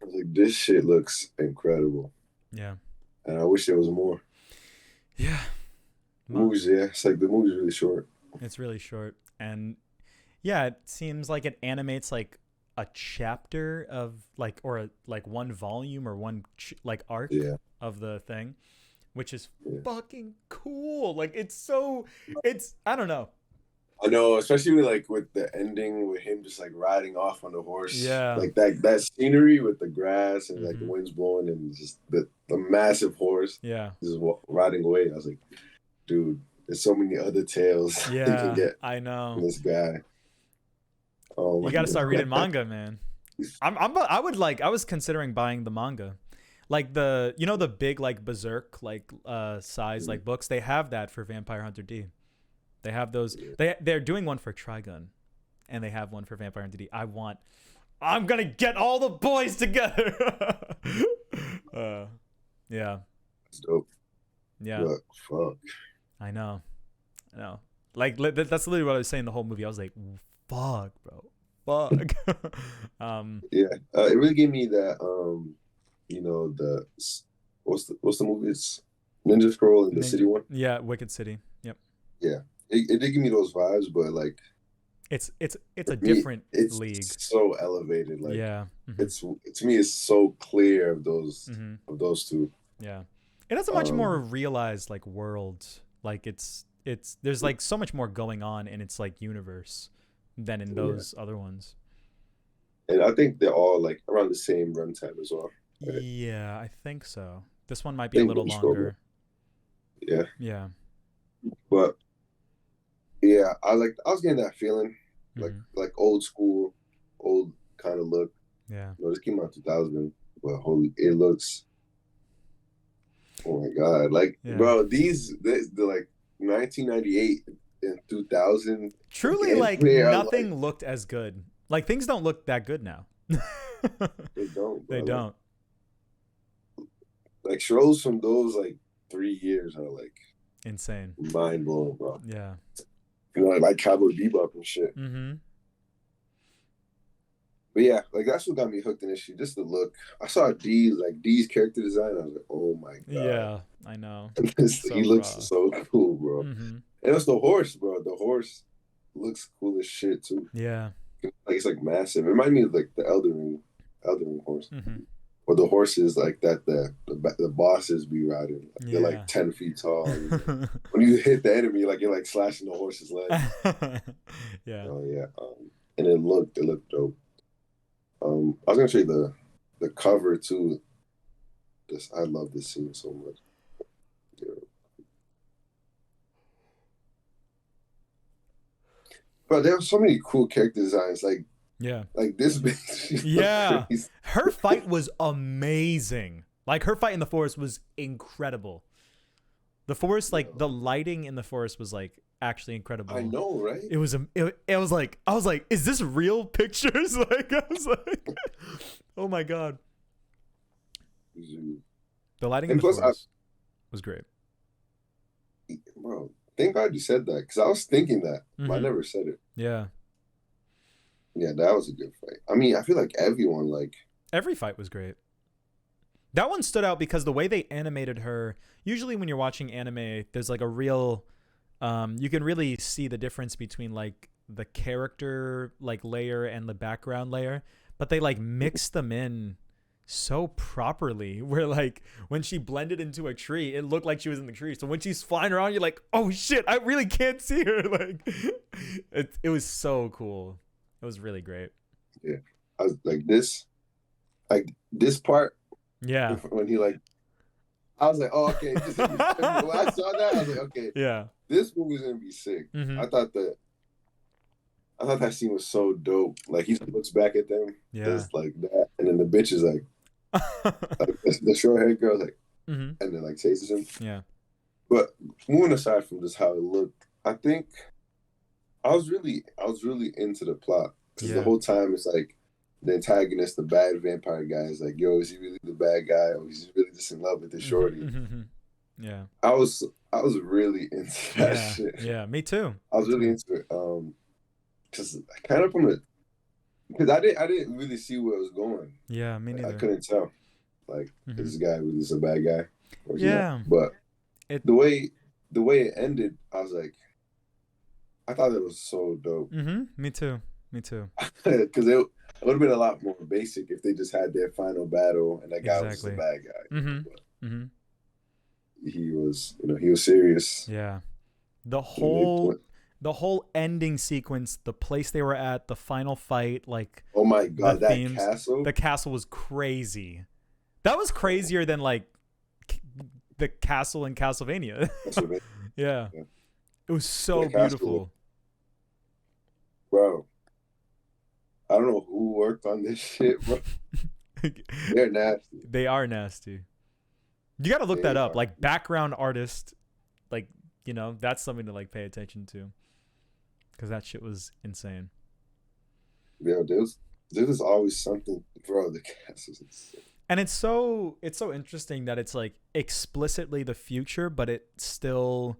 I was like, this shit looks incredible, Yeah. and I wish there was more. Yeah. Movies, yeah. It's like the movie's really short. It's really short, and yeah, it seems like it animates like a chapter of like or like one volume or one like arc Yeah, of the thing, which is yeah. fucking cool. Like it's I don't know. I know, especially with the ending with him just like riding off on the horse, Yeah. like that scenery with the grass and like the Mm-hmm. wind's blowing and just the massive horse Yeah. just riding away. I was like, dude, there's so many other tales you can Yeah. get I from know. this guy. Oh You my got to start reading god. manga, man. I was considering buying the manga. Like the big like Berserk like size like books, they have that for Vampire Hunter D. They have those. They're doing one for Trigun, and they have one for Vampire Hunter D. I'm gonna get all the boys together. Yeah, It's dope. yeah. But fuck. I know. Like that's literally what I was saying the whole movie. I was like, fuck, bro, fuck. Yeah. It really gave me that the what's the movie? It's Ninja Scroll and the City Ninja. one. Yeah, Wicked City. Yep. Yeah. It did give me those vibes, but like It's for a me, different it's league. so elevated. Like Yeah. Mm-hmm. it's to me, it's so clear of Mm-hmm. those two. Yeah. It has a much more realized like world. Like it's there's like so much more going on in its like universe than in those other ones. And I think they're all like around the same runtime as well. Right? Yeah, I think so. This one might I be a think little Ninja Scroll, longer. yeah. Yeah. But yeah, I was getting that feeling, like Mm-hmm. like old school, old kind of look. Yeah. This came out 2000, but holy, it looks. Oh my god! Like, Yeah. bro, the like 1998 and 2000. Truly, like Like, nothing looked as good. Like things don't look that good now. they don't. Bro. They don't. Like shows from those like 3 years are like Insane. mind blowing, bro. Yeah. Like Cowboy Bebop and shit. Mm-hmm. But yeah, like that's what got me hooked in this shit. Just the look. I saw D's character design. I was like, oh my god. Yeah, I know. So He looks raw. so cool, bro. Mm-hmm. And it's the horse, bro. The horse looks cool as shit too. Yeah. Like it's like massive. It reminded me of like the Elden Ring horse. Mm-hmm. Or the horses like that the bosses be riding. Like, they're like 10 feet tall. When you hit the enemy, like you're like slashing the horse's leg. Yeah. Oh yeah. And it looked dope. I was gonna show you the cover too. I love this scene so much. Yeah. But there were so many cool character designs. Like this bitch. Yeah. Her fight was amazing. Like her fight in the forest was incredible. The forest, like the lighting in the forest was like actually incredible. I know, right? It was like I was like, is this real pictures? Like I was like, oh my god. The lighting in the forest was great. Bro, thank God you said that because I was thinking that, but I never said it. Yeah. Yeah, that was a good fight. I mean, I feel like everyone every fight was great. That one stood out because the way they animated her. Usually, when you're watching anime, there's like a real, you can really see the difference between like the character like layer and the background layer. but they like mixed them in so properly where like when she blended into a tree, it looked like she was in the tree. So when she's flying around, you're like, oh shit, I really can't see her. Like it was so cool. It was really great. Yeah. I was like this part. Yeah. When he like, I was like, oh, okay. When I saw that, I was like, okay, yeah, this movie's gonna be sick. mm-hmm. I thought that scene was so dope. Like he looks back at them, just like that, and then the bitch is like the short haired girl, like, mm-hmm. and then like chases him. Yeah. But moving aside from just how it looked, I think I was really into the plot because the whole time it's like the antagonist, the bad vampire guy, is like, yo, is he really the bad guy, or is he really just in love with the shorty? Mm-hmm. Yeah. I was really into that shit. Yeah, me too. I was really into it. Because kind of because I didn't really see where it was going. Yeah, me neither. I couldn't tell. Like, this guy was just a bad guy. Yeah. But the way it ended, I was like, I thought it was so dope. Mm-hmm. Me too. Because it would have been a lot more basic if they just had their final battle and that guy was the bad guy. Mm-hmm. Mm-hmm. He was serious. Yeah. The whole ending sequence, the place they were at, the final fight, like, oh my god, that themes, castle. The castle was crazy. That was crazier than like the castle in Castlevania. yeah. It was so beautiful. Bro. I don't know who worked on this shit, bro. They're nasty. They are nasty. You got to look that up. Like, background artist, like, you know, that's something to like pay attention to. Because that shit was insane. Yeah, there's always something, bro. The castle's insane. And it's so interesting that it's like explicitly the future, but it still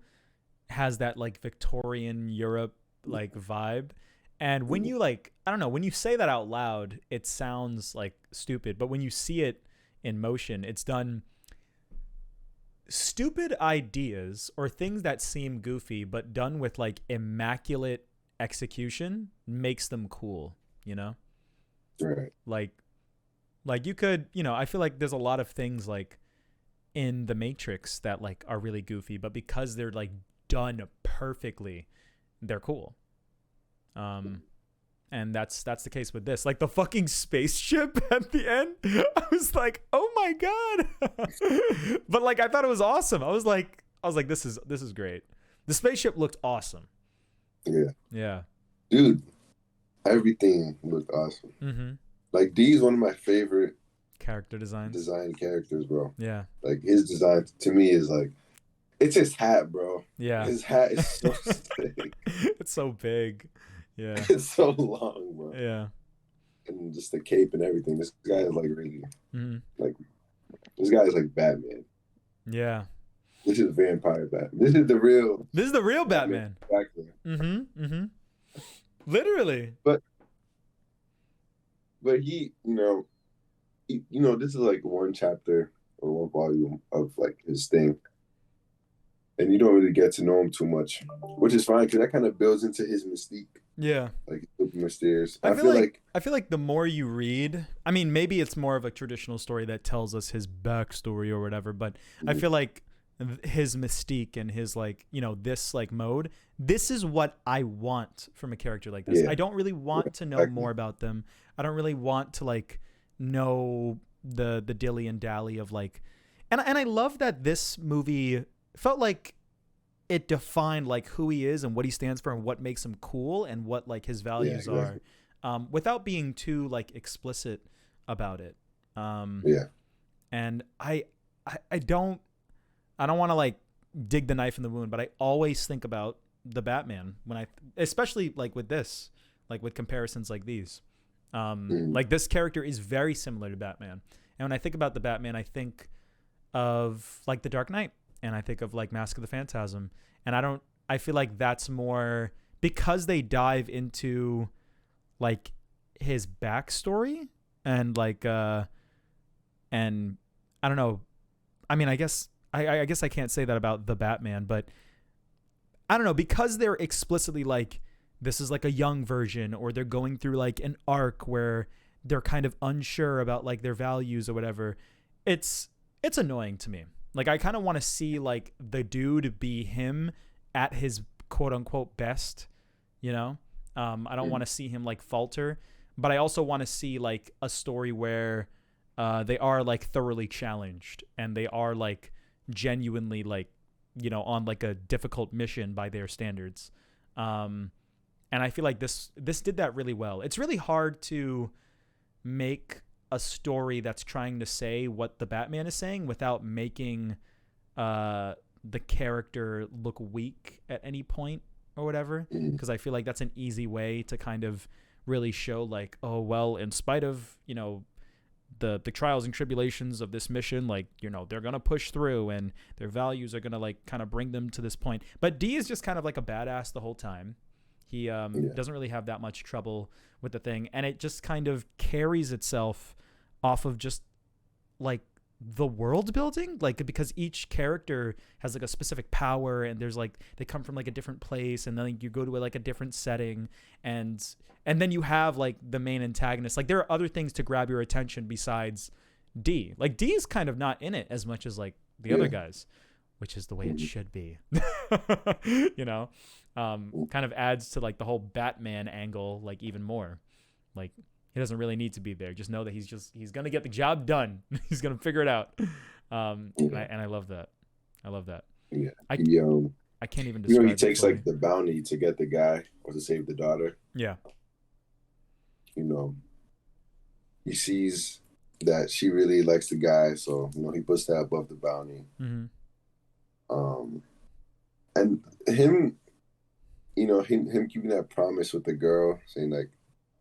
has that like Victorian Europe like vibe. And when you like, I don't know, when you say that out loud, it sounds like stupid. But when you see it in motion, it's done. Stupid ideas or things that seem goofy, but done with like immaculate execution makes them cool, you know? Right. Like you could, you know, I feel like there's a lot of things like in The Matrix that like are really goofy, but because they're like done perfectly, they're cool. And that's the case with this. Like the fucking spaceship at the end, I was like, oh my god. But like I thought it was awesome. I was like this is great. The spaceship looked awesome. Yeah. Yeah. Dude, everything looked awesome. Mm-hmm. Like D's one of my favorite character designs. Design characters, bro. Yeah. Like his design to me is like, it's his hat, bro. Yeah. His hat is so sick. It's so big. Yeah. It's so long, bro. Yeah. And just the cape and everything. This guy is like really, like, this guy is like Batman. Yeah. This is vampire Batman. This is the real Batman. Exactly. Mm-hmm. Mm-hmm. Literally. But he, you know, this is like one chapter or one volume of like his thing. And you don't really get to know him too much, which is fine because that kind of builds into his mystique. Yeah. Like super mysterious. I feel like the more you read, I mean, maybe it's more of a traditional story that tells us his backstory or whatever, but I feel like his mystique and his like, you know, this like mode, this is what I want from a character like this. Yeah. I don't really want to know more about them. I don't really want to like know the dilly and dally of like, and I love that this movie felt like it defined like who he is and what he stands for and what makes him cool and what like his values are, without being too like explicit about it. And I don't want to like dig the knife in the wound, but I always think about the Batman when especially like with this, like with comparisons like these, like this character is very similar to Batman. And when I think about the Batman, I think of like The Dark Knight. And I think of like Mask of the Phantasm. And I feel like that's more because they dive into like his backstory and like, and I don't know. I mean, I guess I can't say that about the Batman, but I don't know, because they're explicitly like, this is like a young version, or they're going through like an arc where they're kind of unsure about like their values or whatever. It's annoying to me. Like I kind of want to see like the dude be him at his quote unquote best, you know? I don't want to see him like falter, but I also want to see like a story where they are like thoroughly challenged and they are like genuinely like, you know, on like a difficult mission by their standards. And I feel like this did that really well. It's really hard to make a story that's trying to say what the Batman is saying without making the character look weak at any point or whatever, because I feel like that's an easy way to kind of really show like, oh well, in spite of, you know, the trials and tribulations of this mission, like, you know, they're gonna push through and their values are gonna like kind of bring them to this point. But D is just kind of like a badass the whole time. He doesn't really have that much trouble with the thing, and it just kind of carries itself off of just like the world building, like because each character has like a specific power and there's like they come from like a different place and then you go to like a different setting and then you have like the main antagonist. Like there are other things to grab your attention besides D. Like D is kind of not in it as much as like the other guys, which is the way it should be. You know, kind of adds to like the whole Batman angle like even more. Like he doesn't really need to be there. Just know that he's gonna get the job done. He's gonna figure it out. And I love that. I love that. Yeah. I can't even describe. You know, he takes like the bounty to get the guy or to save the daughter. Yeah. You know, he sees that she really likes the guy, so you know he puts that above the bounty. And him, you know, him keeping that promise with the girl, saying like,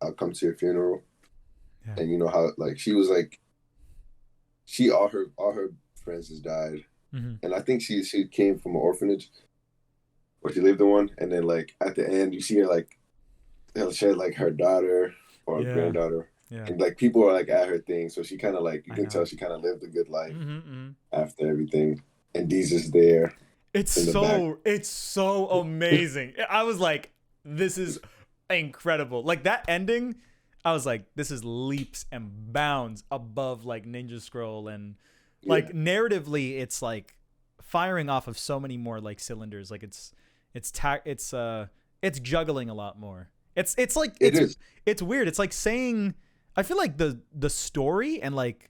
"I'll come to your funeral," and you know how like she was like, all her friends has died, and I think she came from an orphanage, or she lived in one, and then like at the end you see her like, she had like her daughter or granddaughter, and like people are like at her thing, so she kind of like you can tell she kind of lived a good life after everything, and Dee's just there. It's so amazing. I was like, this is incredible. Like that ending, I was like, this is leaps and bounds above like Ninja Scroll, and like narratively it's like firing off of so many more like cylinders. Like it's juggling a lot more. It's weird. It's like saying, I feel like the story and like,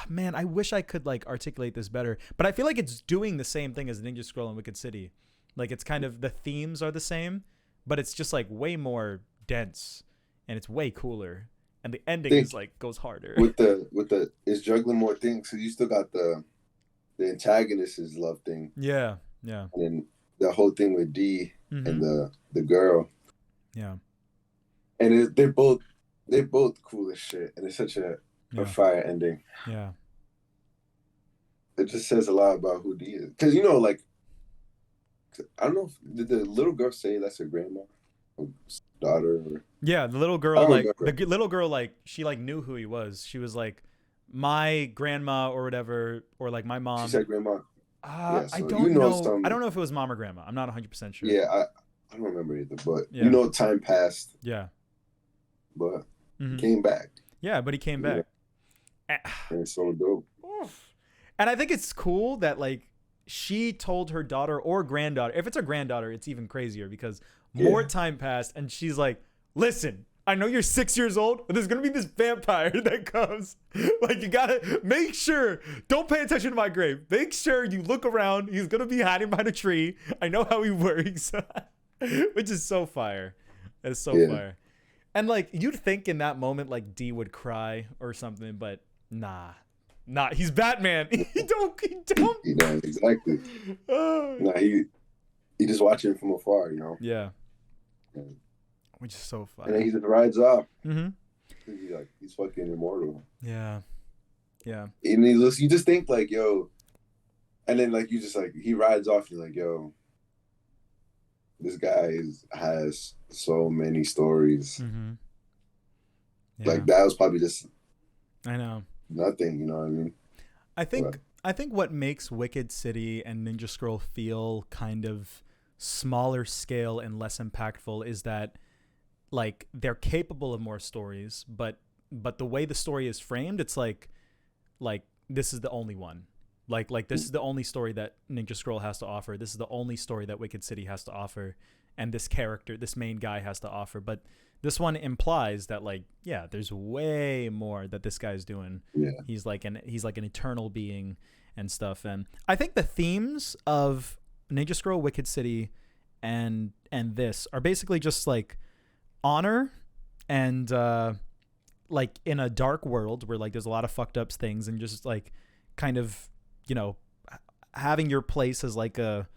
man, I wish I could like articulate this better, but I feel like it's doing the same thing as Ninja Scroll and Wicked City. Like it's kind of, the themes are the same, but it's just like way more dense and it's way cooler. And the ending is like goes harder. With the it's juggling more things. So you still got the antagonist's love thing. Yeah. And then the whole thing with D and the girl. Yeah. And they're both cool as shit. And it's such a fire ending. Yeah. It just says a lot about who D is. Because, you know, like, I don't know, did the little girl say that's her grandma or daughter? Or... Yeah, the little girl, like, the little girl, like, she, like, knew who he was. She was like, my grandma or whatever, or, like, my mom. She said grandma. So I don't know. I don't know if it was mom or grandma. I'm not 100% sure. Yeah, I don't remember either. But, you know, time passed. Yeah. But he came back. Yeah, but he came back. And it's so dope. And I think it's cool that like she told her daughter or granddaughter, if it's her granddaughter, it's even crazier because more time passed and she's like, listen, I know you're 6 years old, but there's going to be this vampire that comes. Like you got to make sure, don't pay attention to my grave. Make sure you look around. He's going to be hiding behind a tree. I know how he works, which is so fire. It's so fire. And like you'd think in that moment like D would cry or something, but nah, he's Batman. He don't. He does, exactly. Nah, he just watching from afar, you know. Yeah. Which is so fun. And then he just rides off. He's fucking immortal. Yeah. And you just think like, yo, and then like you just like he rides off. You're like, yo, this guy has so many stories. Like that was probably just. I know. Nothing, you know what I mean? I think what makes Wicked City and Ninja Scroll feel kind of smaller scale and less impactful is that like they're capable of more stories, but the way the story is framed, it's like this is the only one. Like this is the only story that Ninja Scroll has to offer. This is the only story that Wicked City has to offer, and this character, this main guy, has to offer. But this one implies that, like, yeah, there's way more that this guy's doing. Yeah. He's like an eternal being and stuff. And I think the themes of Ninja Scroll, Wicked City, and this are basically just like honor and like in a dark world where like there's a lot of fucked up things, and just like kind of, you know, having your place as like a,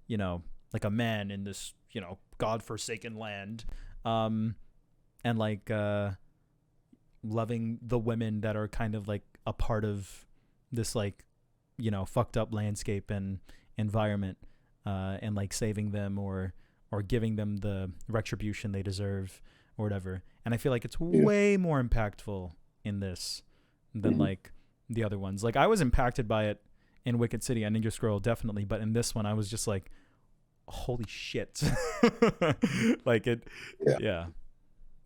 you know, like a man in this, you know, godforsaken land, and like loving the women that are kind of like a part of this, like, you know, fucked up landscape and environment, and like saving them or giving them the retribution they deserve or whatever. And I feel like it's way more impactful in this than like the other ones. Like I was impacted by it in Wicked City and Ninja Scroll, definitely, but in this one I was just like, holy shit. Like it. Yeah.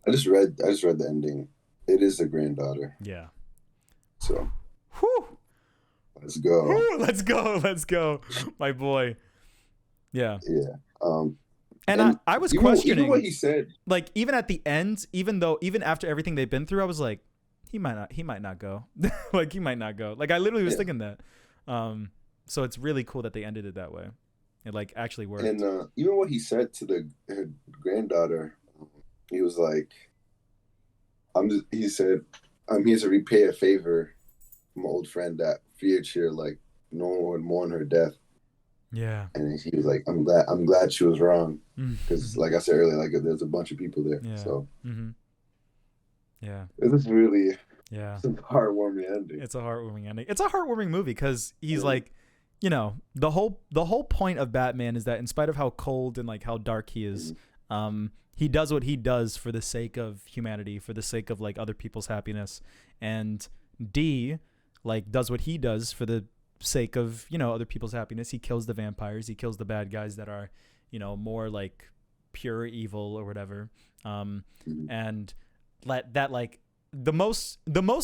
I just read the ending. It is the granddaughter. Yeah. So whew. Let's go. Whew, let's go, my boy. Yeah. And I was questioning even what he said. Like even at the end, even after everything they've been through, I was like, he might not go. Like he might not go. Like I literally was thinking that. So it's really cool that they ended it that way. It like actually worked. And even what he said to the granddaughter, he was like, he said, I'm here to repay a favor from an old friend that feared here, like no one would mourn her death. Yeah. And he was like, I'm glad she was wrong, because like I said earlier, like there's a bunch of people there. Yeah. So yeah, this is really it's a heartwarming ending. It's a heartwarming ending. It's a heartwarming movie because he's like, you know, the whole point of Batman is that in spite of how cold and like how dark he is, he does what he does for the sake of humanity, for the sake of like other people's happiness, and D like does what he does for the sake of, you know, other people's happiness. He kills the vampires, he kills the bad guys that are, you know, more like pure evil or whatever, and let that like the most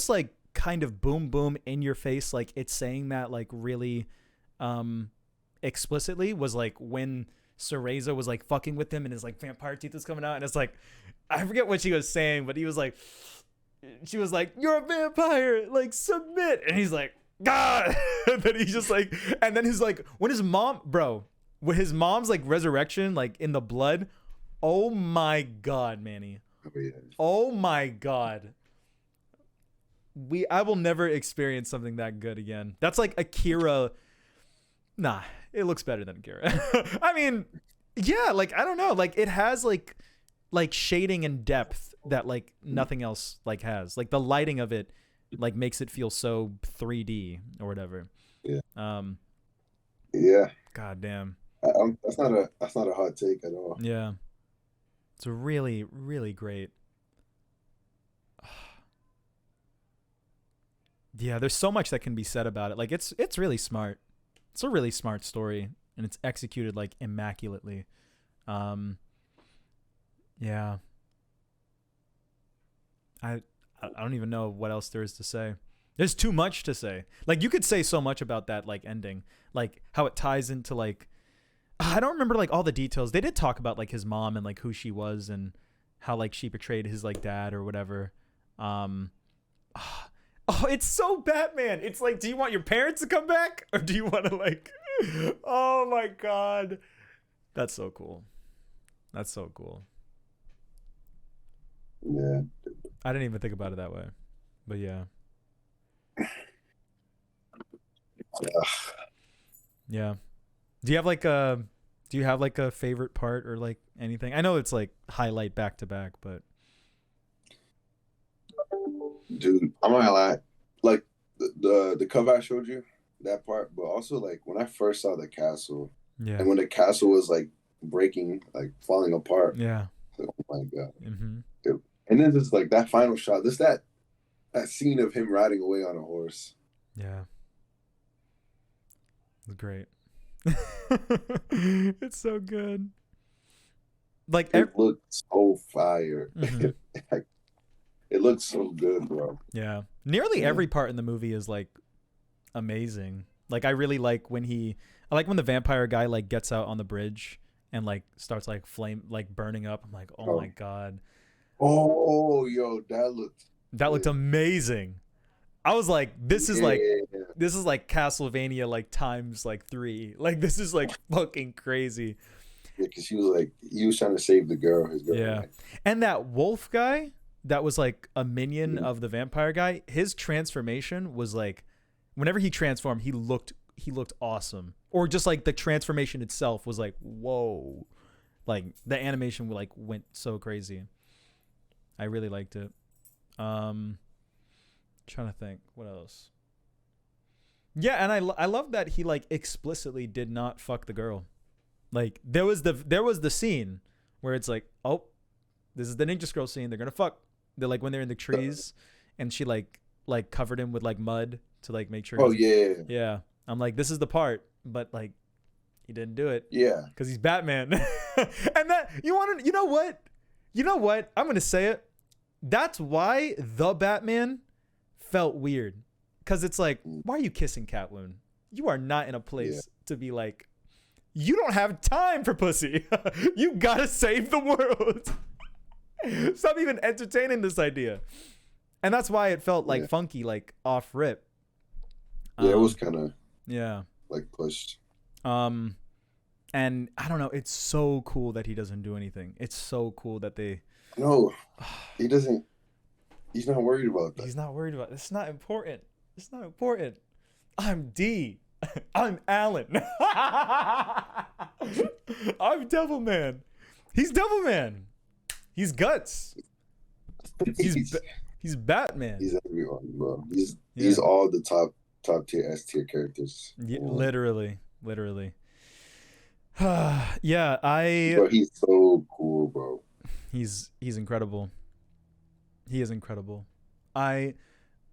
like kind of boom in your face, like it's saying that like really explicitly was like when Cereza was like fucking with him and his like vampire teeth was coming out, and it's like, I forget what she was saying, but she was like, you're a vampire, like submit, and he's like, God. And then he's just like, and then he's like, when his mom's like resurrection, like in the blood, oh my God, Manny. Oh my God. I will never experience something that good again. That's like Akira. Nah, it looks better than Akira. I mean, yeah, like I don't know, like it has like shading and depth that like nothing else like has. Like the lighting of it like makes it feel so 3D or whatever. Yeah. Yeah. God damn. That's not a hot take at all. Yeah. It's really, really great. Yeah, there's so much that can be said about it. Like it's really smart. It's a really smart story, and it's executed like immaculately. Yeah. I don't even know what else there is to say. There's too much to say. Like you could say so much about that like ending, like how it ties into like, I don't remember like all the details. They did talk about like his mom and like who she was and how like she portrayed his like dad or whatever. Oh, it's so Batman. It's like, do you want your parents to come back or do you want to like, oh my God. That's so cool. That's so cool. Yeah. I didn't even think about it that way, but yeah. Yeah. Do you have like a favorite part or like anything? I know it's like highlight back to back, but dude, I'm not gonna lie. Like the cover I showed you, that part, but also like when I first saw the castle, and when the castle was like breaking, like falling apart. Yeah. Like, oh my God. Mm-hmm. And then just like that final shot, just that scene of him riding away on a horse. Yeah. It's great. It's so good. Like, It looked so fire. mhm. It looks so good, bro. Yeah. Nearly Yeah. every part in the movie is like amazing. Like I really like when I like when the vampire guy like gets out on the bridge and like starts like flame like burning up. I'm like, oh my Oh, god, yo, that looks that looked good. amazing. I was like, Yeah, this is like Castlevania like times like 3. Like this is like fucking crazy. yeah, because he was trying to save the girl, his Yeah. girlfriend. And that wolf guy that was like a minion Mhm. of the vampire guy, his transformation was like whenever he transformed, he looked awesome. Or just like the transformation itself was like, whoa. Like the animation like went so crazy. I really liked it. Trying to think what else. Yeah, and I love that he like explicitly did not fuck the girl. Like there was the scene where it's like, oh, this is the ninja scroll scene. They're gonna fuck. They're like when they're in the trees, and she like covered him with like mud to like make sure. Oh He's, yeah, yeah. I'm like, this is the part, but like he didn't do it yeah. because he's Batman. And that you know what? I'm gonna say it. That's why the Batman felt weird, because it's like, why are you kissing Catwoman? You are not in a place to be like, you don't have time for pussy. You gotta save the world. Stop even entertaining this idea. And that's why it felt like funky, like off rip. Yeah, it was kind of Yeah. like pushed. And I don't know, it's so cool that he doesn't do anything. It's so cool that they No, he doesn't. He's not worried about that. he's not worried about it. It's not important. It's not important. I'm D. I'm Alan. I'm Devilman. He's Devilman. He's Guts. He's Batman. He's everyone, bro. He's all the top tier S tier characters. Yeah, literally. Yeah, Bro, he's so cool, bro. He's incredible. He is incredible. I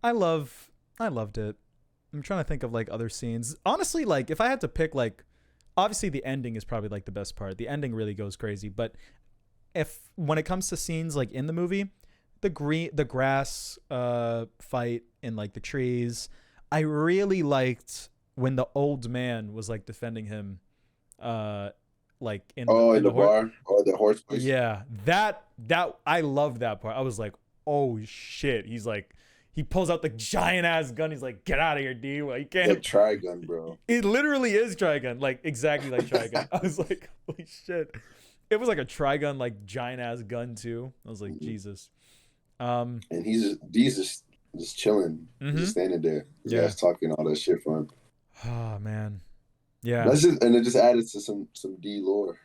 loved it. I'm trying to think of like other scenes. Honestly, like if I had to pick, like obviously the ending is probably like the best part. The ending really goes crazy, but if when it comes to scenes like in the movie, the grass fight in like the trees, I really liked when the old man was like defending him like in the bar or the horse place. Yeah, that I love that part. I was like, oh shit. He's like, he pulls out the giant ass gun. He's like, get out of here, D. Well, you can't. Like Trigun, bro. It literally is Trigun, like exactly like Trigun. I was like, holy shit. It was like a Trigun, like giant ass gun too. I was like, Jesus. And he's just chilling, just standing there. His ass talking all that shit for him. Oh man, yeah. And it just added to some D lore.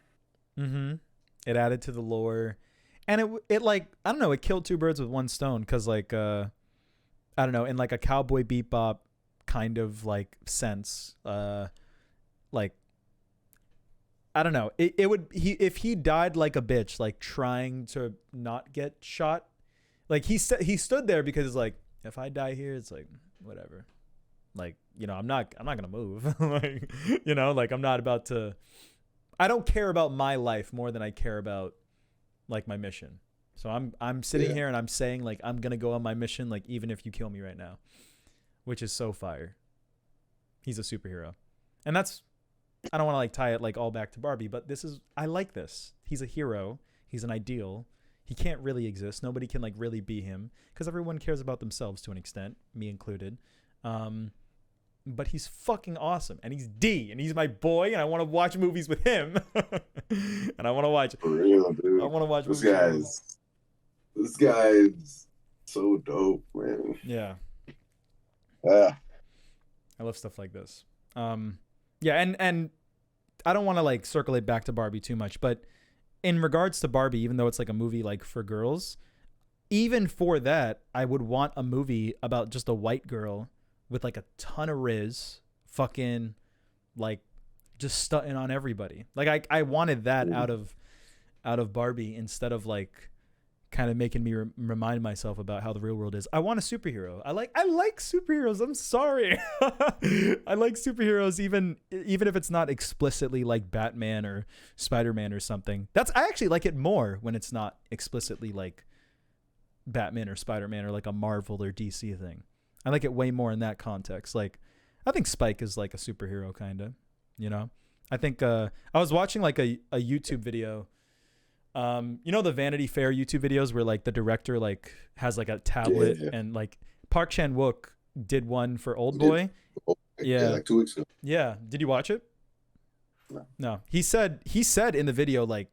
It added to the lore, and it like I don't know. It killed two birds with one stone because like I don't know, in like a Cowboy Bebop kind of like sense, like I don't know. It would if he died like a bitch, like trying to not get shot. Like he stood there because it's like, if I die here, it's like whatever. Like, you know, I'm not gonna move. Like, you know, like I'm not about to. I don't care about my life more than I care about like my mission. So I'm sitting here and I'm saying like I'm gonna go on my mission, like even if you kill me right now, which is so fire. He's a superhero, and that's I don't want to like tie it like all back to Barbie, but I like this. He's a hero. He's an ideal. He can't really exist. Nobody can like really be him because everyone cares about themselves to an extent, me included. But he's fucking awesome, and he's D, and he's my boy, and I want to watch movies with him. And I want to watch. For real, dude. I want to watch. This guy's so dope, man. Yeah. I love stuff like this. Yeah, and I don't want to like circulate back to Barbie too much, but in regards to Barbie, even though it's like a movie like for girls, even for that, I would want a movie about just a white girl with like a ton of riz, fucking like just stunting on everybody. Like I wanted that out of Barbie instead of like kind of making me remind myself about how the real world is. I want a superhero. I like superheroes. I'm sorry. I like superheroes even if it's not explicitly like Batman or Spider-Man or something. I actually like it more when it's not explicitly like Batman or Spider-Man or like a Marvel or DC thing. I like it way more in that context. Like, I think Spike is like a superhero kind of, you know? I think I was watching like a YouTube video. You know the Vanity Fair YouTube videos where like the director like has like a tablet and like Park Chan-wook did one for Oldboy. Yeah, like 2 weeks ago. Yeah, did you watch it? No. He said in the video like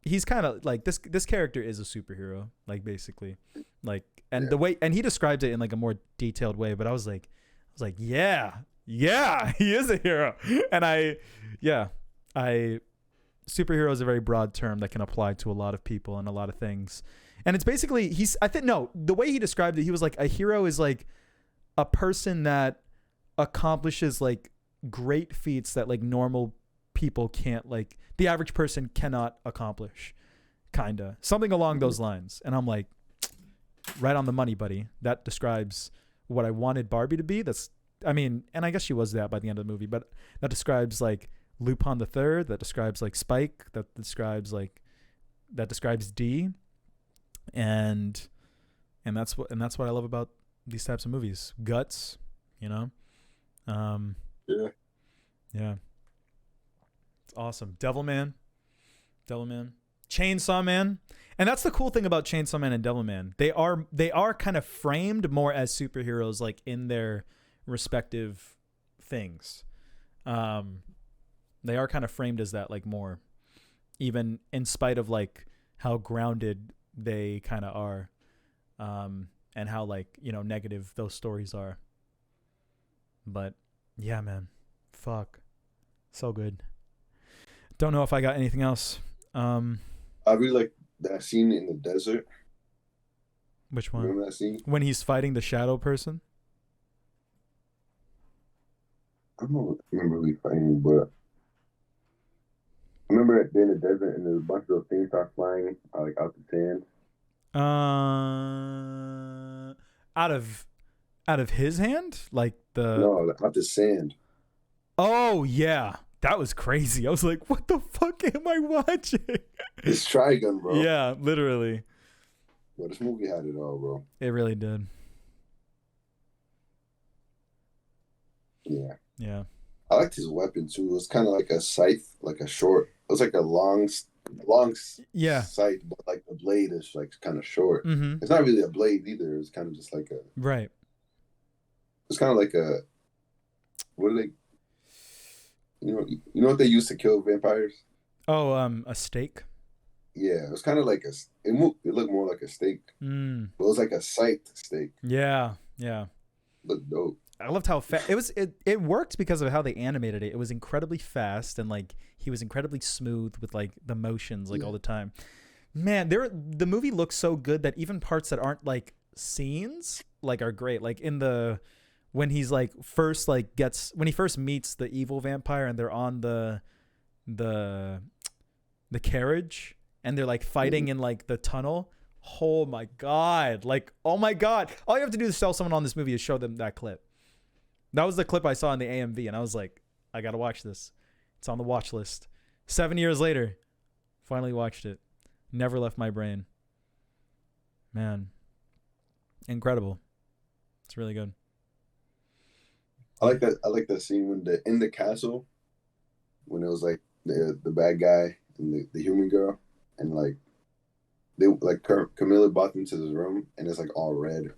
he's kind of like this character is a superhero, like basically, like, and the way, and he described it in like a more detailed way. But I was like yeah, he is a hero. And superhero is a very broad term that can apply to a lot of people and a lot of things. And it's basically, the way he described it, he was like, a hero is like a person that accomplishes like great feats that like normal people can't, like the average person cannot accomplish, kinda something along those lines. And I'm like, right on the money, buddy. That describes what I wanted Barbie to be. And I guess she was that by the end of the movie, but that describes like Lupin the Third, that describes like Spike, that describes D, and that's what I love about these types of movies. Guts, you know. Yeah. It's awesome. Devilman, Chainsaw Man. And that's the cool thing about Chainsaw Man and Devilman. They are kind of framed more as superheroes, like in their respective things. They are kind of framed as that, like more, even in spite of like how grounded they kind of are, and how like, you know, negative those stories are. But yeah, man, fuck, so good. Don't know if I got anything else. I really like that scene in the desert. Which one? Remember that scene? When he's fighting the shadow person? I don't remember who he's fighting, but I remember they're in the desert and there's a bunch of things start flying like out the sand. Out of his hand? Like No, out the sand. Oh yeah. That was crazy. I was like, what the fuck am I watching? It's Trigun, bro. Yeah, literally. Well, this movie had it all, bro. It really did. Yeah. Yeah. I liked his weapon too. It was kind of like a scythe, like a short. It was like a long scythe, but like the blade is like kind of short. Mm-hmm. It's not really a blade either. It's kind of just like a. Right. It's kind of like a. What do they? You know what they use to kill vampires? Oh, a steak. Yeah, it was kind of like it looked more like a steak. Mm. But it was like a scythe steak. Yeah. Looked dope. I loved how fast it was. It worked because of how they animated it. It was incredibly fast, and like he was incredibly smooth with like the motions, like all the time. Man, the movie looks so good that even parts that aren't like scenes like are great. Like when he's like when he first meets the evil vampire and they're on the carriage and they're like fighting in like the tunnel. Oh my god. Like, oh my god. All you have to do to sell someone on this movie is show them that clip. That was the clip I saw in the AMV and I was like, I got to watch this. It's on the watch list. 7 years later, finally watched it. Never left my brain. Man. Incredible. It's really good. I like that scene when in the castle, when it was like the bad guy and the human girl, and like they like Camilla brought them to this room and it's like all red. You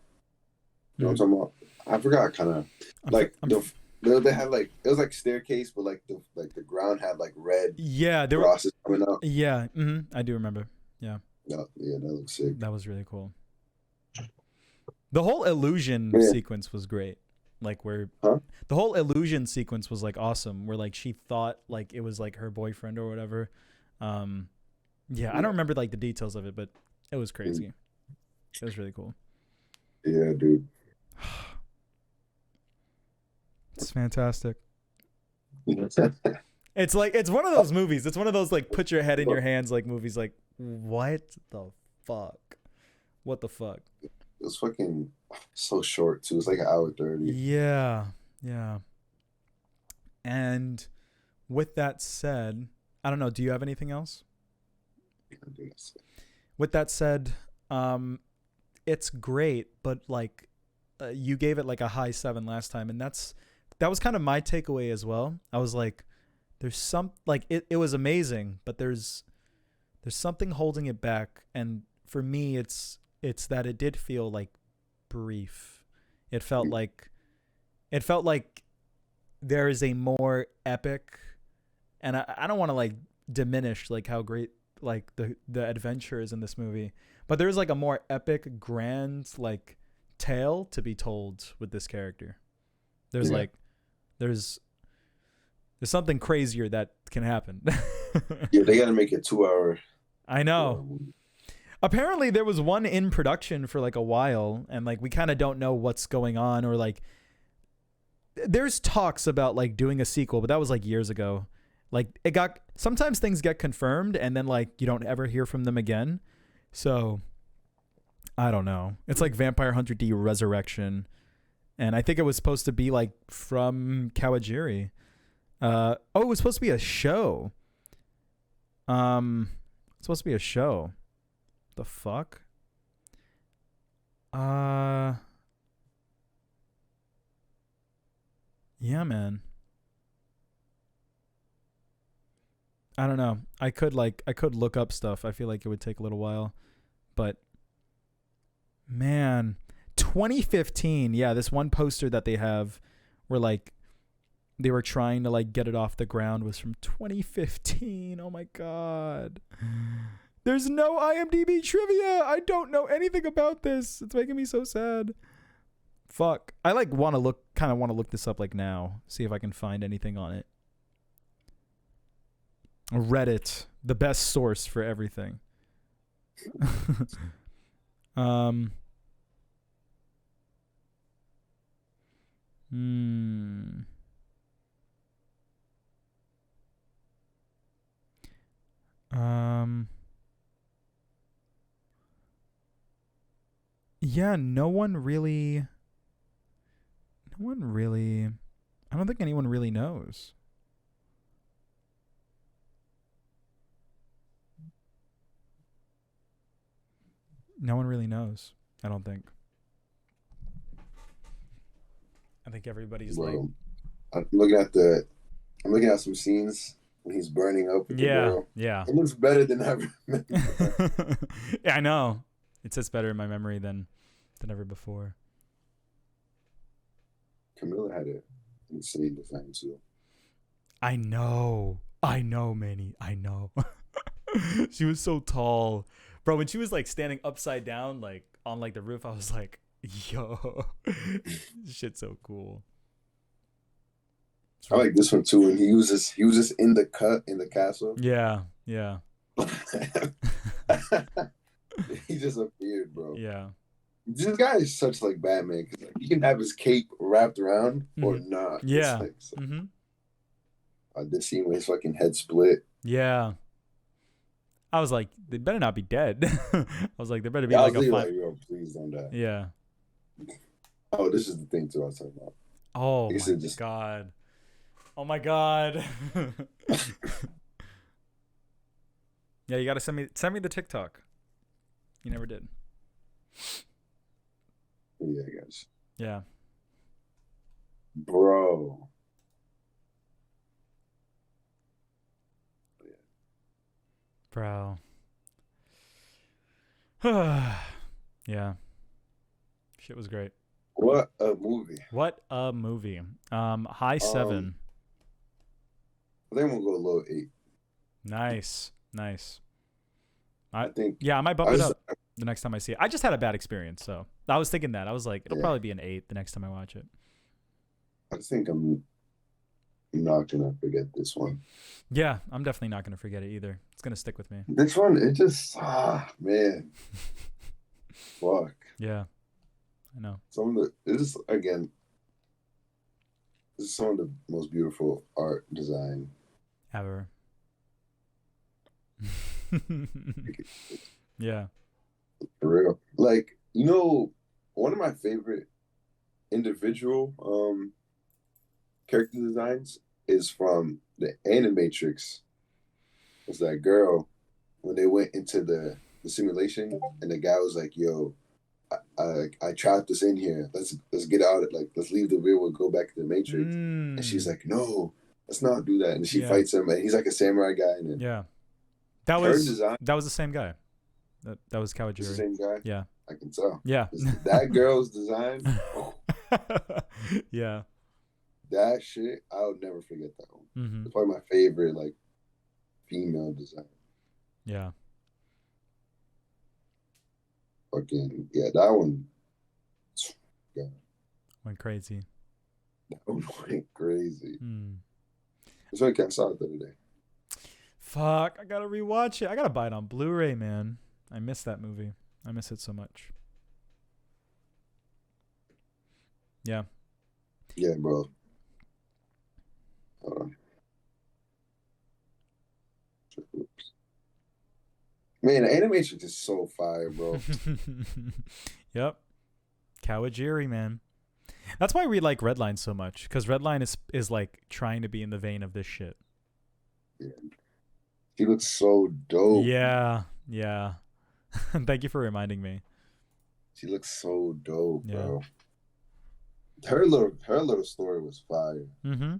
know what I'm talking about? I forgot kind of like they had like it was like staircase, but like the ground had like red. Yeah, there crosses coming up. Yeah, I do remember. Yeah. Yeah, that looks sick. That was really cool. The whole illusion sequence was great. Like the whole illusion sequence was like awesome. Where like she thought like it was like her boyfriend or whatever. Yeah, I don't remember like the details of it, but it was crazy. It was really cool. Yeah, dude. It's fantastic. It's like it's one of those movies. It's one of those like put your head in your hands like movies. Like what the fuck? What the fuck? It was fucking so short too. It's like an hour 30. Yeah, yeah. And with that said, I don't know. Do you have anything else? With that said, it's great, but like you gave it like a high 7 last time, and that was kind of my takeaway as well. I was like, there's some like it was amazing, but there's something holding it back, and for me, it's that it did feel like brief. It felt like there is a more epic, and I don't want to like diminish like how great like the adventure is in this movie, but there's like a more epic, grand like tale to be told with this character. There's like there's something crazier that can happen. Yeah, they got to make it 2 hour. I know. Apparently there was one in production for like a while, and like we kind of don't know what's going on, or like there's talks about like doing a sequel, but that was like years ago. Like sometimes things get confirmed and then like you don't ever hear from them again. So I don't know. It's like Vampire Hunter D Resurrection, and I think it was supposed to be like from Kawajiri. It was supposed to be a show. It's supposed to be a show. The fuck? Yeah, man. I don't know. I could look up stuff. I feel like it would take a little while. But man, 2015. Yeah, this one poster that they have where like they were trying to like get it off the ground was from 2015. Oh my god. There's no IMDb trivia. I don't know anything about this. It's making me so sad. Fuck. I like want to look this up like now. See if I can find anything on it. Reddit, the best source for everything. Hmm. Yeah, no one really, I don't think anyone really knows. No one really knows, I don't think. I think everybody's like, I'm looking at some scenes when he's burning up with the girl. Yeah. It looks better than ever. Yeah, I know. It sits better in my memory than ever before. Camilla had an insane design too. I know, Manny. I know. She was so tall, bro. When she was like standing upside down, like on like the roof, I was like, "Yo, this shit's so cool." I like this one too. And he was just in the castle. Yeah. He just appeared, bro. Yeah. This guy is such like Batman. Cause, like, he can have his cape wrapped around or not. Yeah. Like, so. This scene where his fucking head split. Yeah. I was like, they better not be dead. I was like, there better be like a like, yo, please don't die. Yeah. Oh, this is the thing too I was talking about. Oh my god. Oh my god. Yeah, you gotta send me the TikTok. You never did. Yeah, I guess. Yeah. Bro. Bro. Yeah. Shit was great. What a movie. High 7. I think we'll go low 8. Nice. I think. Yeah, I might bump it up the next time I see it. I just had a bad experience, so I was thinking that. I was like, it'll probably be an 8 the next time I watch it. I think I'm not gonna forget this one. Yeah, I'm definitely not gonna forget it either. It's gonna stick with me. This one, it just man. Fuck. Yeah. I know. This is some of the most beautiful art design ever. Yeah. For real. Like, you know, one of my favorite individual character designs is from the Animatrix. Was that girl when they went into the simulation and the guy was like, "Yo, I trapped us in here. Let's get out. Like let's leave the real world, go back to the Matrix." And she's Mm. like, "No, let's not do that." And she Yeah. fights him, and he's like a samurai guy. And then Yeah. That her was design that was the same guy. That was is the Kawajiri. same guy. Yeah. I can tell. Yeah. That girl's design. Oh, Yeah. that shit, I'll never forget that one. Mm-hmm. It's probably my favorite like female design. Yeah. Fucking yeah, that one. Yeah, Went crazy. that one went crazy. Mm. It's like I saw it the other day. Fuck, I gotta rewatch it. I gotta buy it on Blu-ray, man. I miss that movie. I miss it so much. Yeah. Yeah, bro. Uh, man, the animation is so fire, bro. Yep. Kawajiri, man. That's why we like Redline so much, because Redline is like trying to be in the vein of this shit. Yeah. He looks so dope. Yeah. Yeah. Thank you for reminding me. She looks so dope, Yeah. bro. Her little story was fire. Mm-hmm.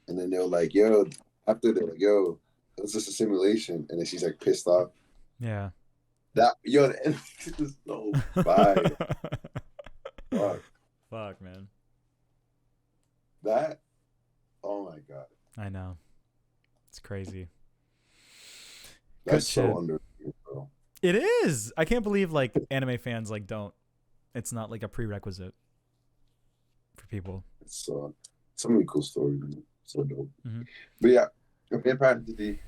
And then they were like, yo, after they're like, yo, it was just a simulation. And then she's like pissed off. Yeah. That yo, the animation is so fire. Fuck. Fuck, man. That, oh my god. I know. It's crazy. That's Good so shit. underrated, bro. It is. I can't believe like anime fans like don't. It's not like a prerequisite for people. It's so many cool stories, man. So dope. Mm-hmm. But yeah, Vampire Entity.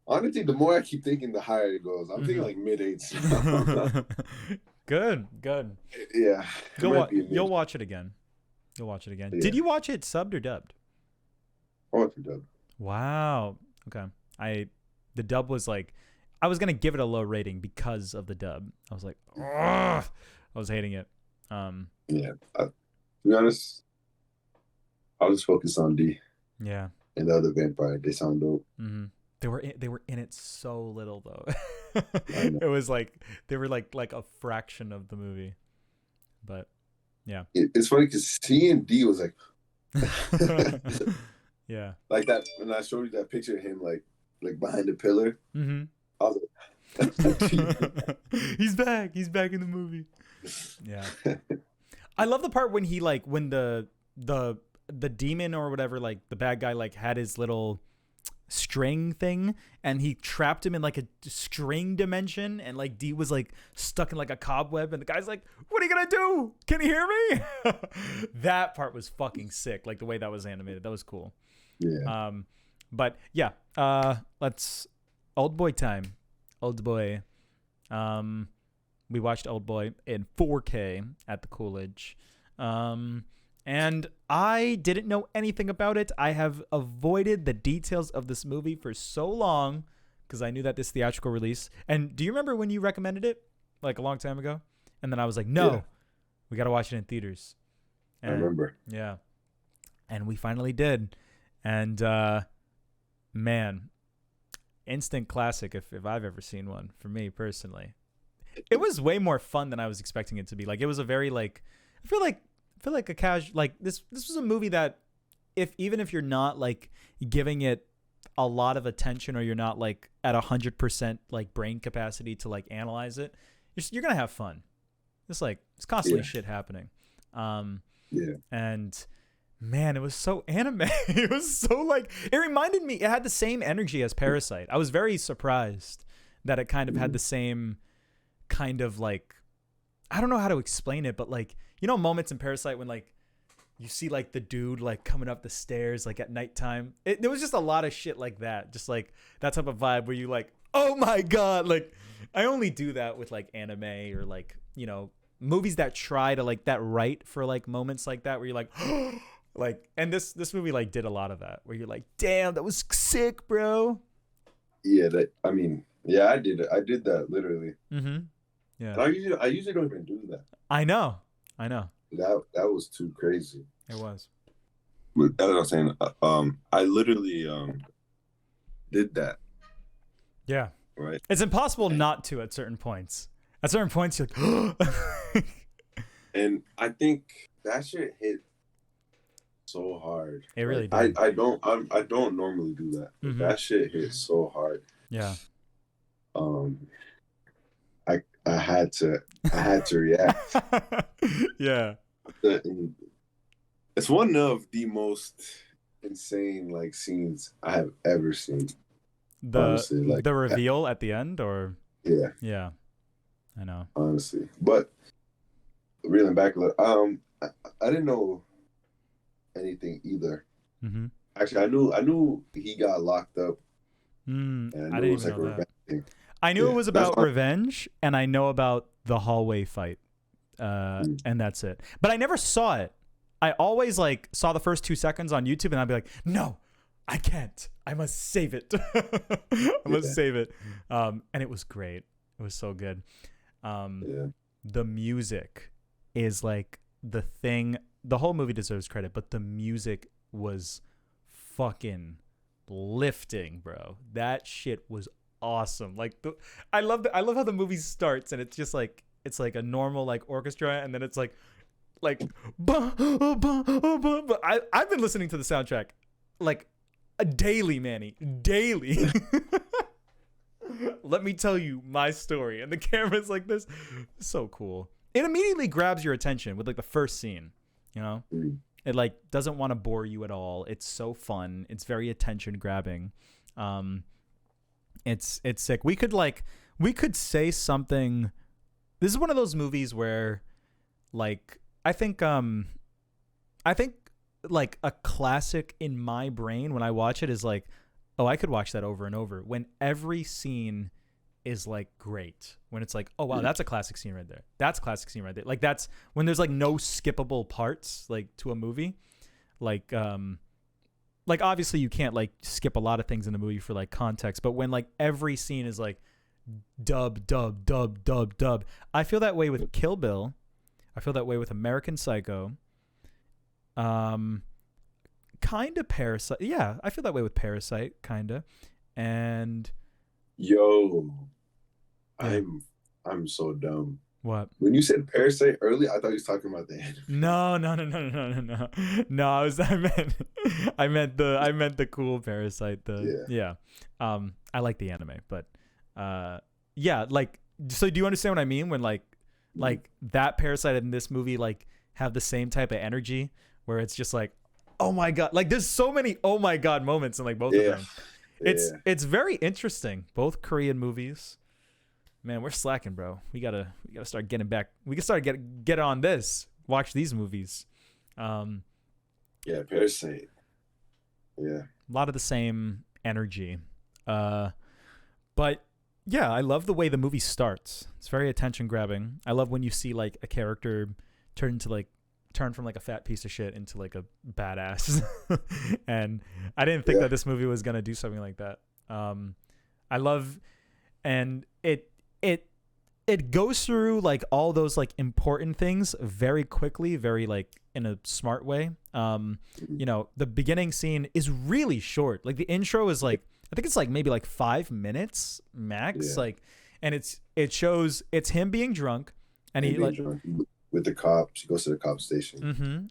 Honestly, the more I keep thinking, the higher it goes. I'm thinking like mid-eights. Good. Good. Yeah. You'll watch it again. You'll watch it again. Yeah. Did you watch it subbed or dubbed? Oh, it's done. Wow. Okay. The dub was like, I was gonna give it a low rating because of the dub. I was like, ugh. I was hating it. Yeah. To be honest, I'll just focus on D Yeah. and the other vampire. They sound dope. Mm-hmm. They were in it so little though. I know. It was like they were like a fraction of the movie. But yeah. It's funny because C and D was like, Yeah. like that. When I showed you that picture of him, like behind the pillar, Mm-hmm. I was like, He's back. He's back in the movie. Yeah. I love the part when he like when the demon or whatever, like the bad guy, like had his little string thing and he trapped him in like a string dimension, and like D was like stuck in like a cobweb, and the guy's like, what are you gonna do, can you hear me? That part was fucking sick, like the way that was animated. That was cool. yeah. But yeah, let's Oldboy time. Oldboy. We watched Oldboy in 4K at the Coolidge. And I didn't know anything about it. I have avoided the details of this movie for so long because I knew that this theatrical release. And do you remember when you recommended it like a long time ago? And then I was like, no, Yeah. we got to watch it in theaters. I remember. Yeah. And we finally did. And man, instant classic if I've ever seen one, for me personally. It was way more fun than I was expecting it to be. Like it was a very like I feel like a casual, like this was a movie that even if you're not like giving it a lot of attention, or you're not like at 100% like brain capacity to like analyze it, you're gonna have fun. It's like it's constantly shit happening. Yeah. And man, it was so anime. It was so like, it reminded me, it had the same energy as Parasite. I was very surprised that it kind of had the same kind of like, I don't know how to explain it, but like, you know, moments in Parasite when like you see like the dude like coming up the stairs like at nighttime. There was just a lot of shit like that, just like that type of vibe where you like, oh my god, like I only do that with like anime or like, you know, movies that try to like that right for like moments like that where you're like like, and this movie like did a lot of that where you're like, damn, that was sick, bro. Yeah, that I mean, yeah, I did it. I did that literally. Mm-hmm. Yeah. And I usually don't even do that. I know. I know. That was too crazy. It was. But that's what I'm saying. I literally did that, Yeah. right? It's impossible not to at certain points. At certain points, you're like, And I think that shit hit so hard. it really Like did. I don't normally do that. But Mm-hmm. that shit hit so hard. Yeah. Um, I had to react. Yeah. And it's one of the most insane like scenes I have ever seen. Honestly, like The reveal at the end, or yeah, yeah, I know. honestly. But reeling back a little, I didn't know anything either. Mm-hmm. Actually, I knew he got locked up, and I I knew it didn't was even like a know that. revenge thing. I knew Yeah, it was that's about revenge, and I know about the hallway fight, and that's it. But I never saw it. I always like saw the first 2 seconds on YouTube, and I'd be like, "No, I can't. I must save it. I must save it." And it was great. It was so good. yeah. The music is like the thing. The whole movie deserves credit, but the music was fucking lifting, bro. That shit was awesome. Like I love how the movie starts, and it's just like it's like a normal like orchestra, and then it's like bah, bah, bah, bah. I've been listening to the soundtrack like a daily, Manny, daily. Let me tell you my story, and the camera's like this. So cool. It immediately grabs your attention with like the first scene, you know. It like doesn't want to bore you at all. It's so fun. It's very attention grabbing. It's sick. We could say something. This is one of those movies where like I think like a classic in my brain when I watch it is like, oh, I could watch that over and over. When every scene is like great. When it's like, oh wow, that's a classic scene right there. That's a classic scene right there. Like that's when there's like no skippable parts like to a movie. Like obviously you can't like skip a lot of things in the movie for like context, but when like every scene is like dub dub dub dub dub. I feel that way with Kill Bill. I feel that way with American Psycho. Kind of Parasite. Yeah, I feel that way with Parasite, kind of. And Yo, yeah. I'm so dumb. What? When you said Parasite earlier, I thought you was talking about the anime. No. No, I meant the cool Parasite. Yeah. I like the anime, but yeah, like, so do you understand what I mean when like that Parasite and this movie like have the same type of energy where it's just like, oh my god, like there's so many oh my god moments in like both of them. It's very interesting. Both Korean movies. Man, we're slacking, bro. We gotta start getting back. We can start get on this. Watch these movies. Yeah, Parasite. Yeah. A lot of the same energy. But yeah, I love the way the movie starts. It's very attention grabbing. I love when you see like a character turn from like a fat piece of shit into like a badass. And I didn't think that this movie was gonna do something like that. I love, and it goes through like all those like important things very quickly, very like in a smart way. You know, the beginning scene is really short. Like the intro is like, I think it's like maybe like 5 minutes max. Like, and it shows it's him being drunk, and he like drunk with the cops. He goes to the cop station. Mm-hmm.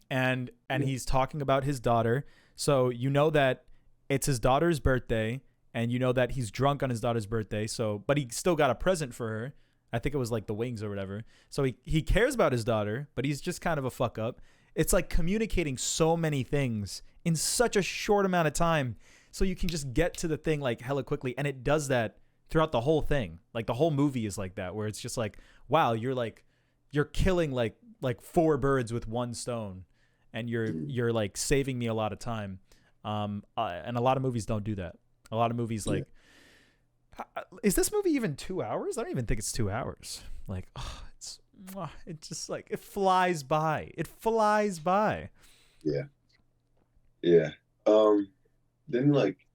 And he's talking about his daughter. So you know that it's his daughter's birthday, and you know that he's drunk on his daughter's birthday. So, but he still got a present for her. I think it was like the wings or whatever. So he cares about his daughter, but he's just kind of a fuck up. It's like communicating so many things in such a short amount of time, so you can just get to the thing like hella quickly. And it does that throughout the whole thing. Like the whole movie is like that, where it's just like, wow, you're killing like 4 birds with one stone, and you're like saving me a lot of time. And a lot of movies don't do that. A lot of movies like, is this movie even 2 hours? I don't even think it's 2 hours. Like, it's just like, it flies by. It flies by. Yeah. Then like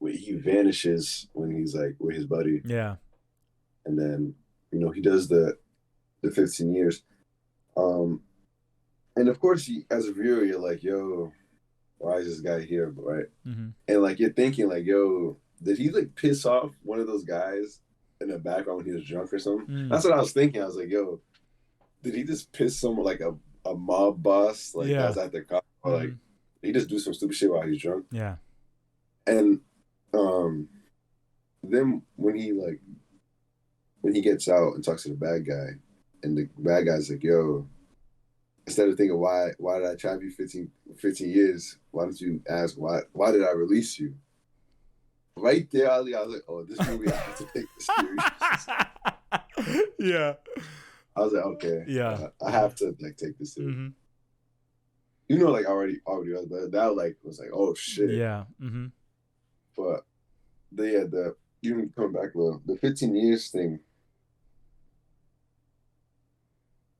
when he vanishes when he's like with his buddy, Yeah. and then he does the 15 years. Um, and of course, as a viewer, you're like, yo, why is this guy here, right? Mm-hmm. And like you're thinking, like, yo, did he like piss off one of those guys in the background when he was drunk or something? That's what I was thinking. I was like, yo, did he just piss someone like a mob boss like that was at their car, or like he just do some stupid shit while he's drunk? Yeah. And then when he gets out and talks to the bad guy, and the bad guy's like, yo, instead of thinking why did I trap you 15 years, why don't you ask why did I release you? Right there, Ali, I was like, oh, this movie I have to take this serious. Yeah. I was like, okay, yeah, I have to like take this serious. Like already was, but that like was like, oh shit. Yeah. But the even coming back the 15 years thing,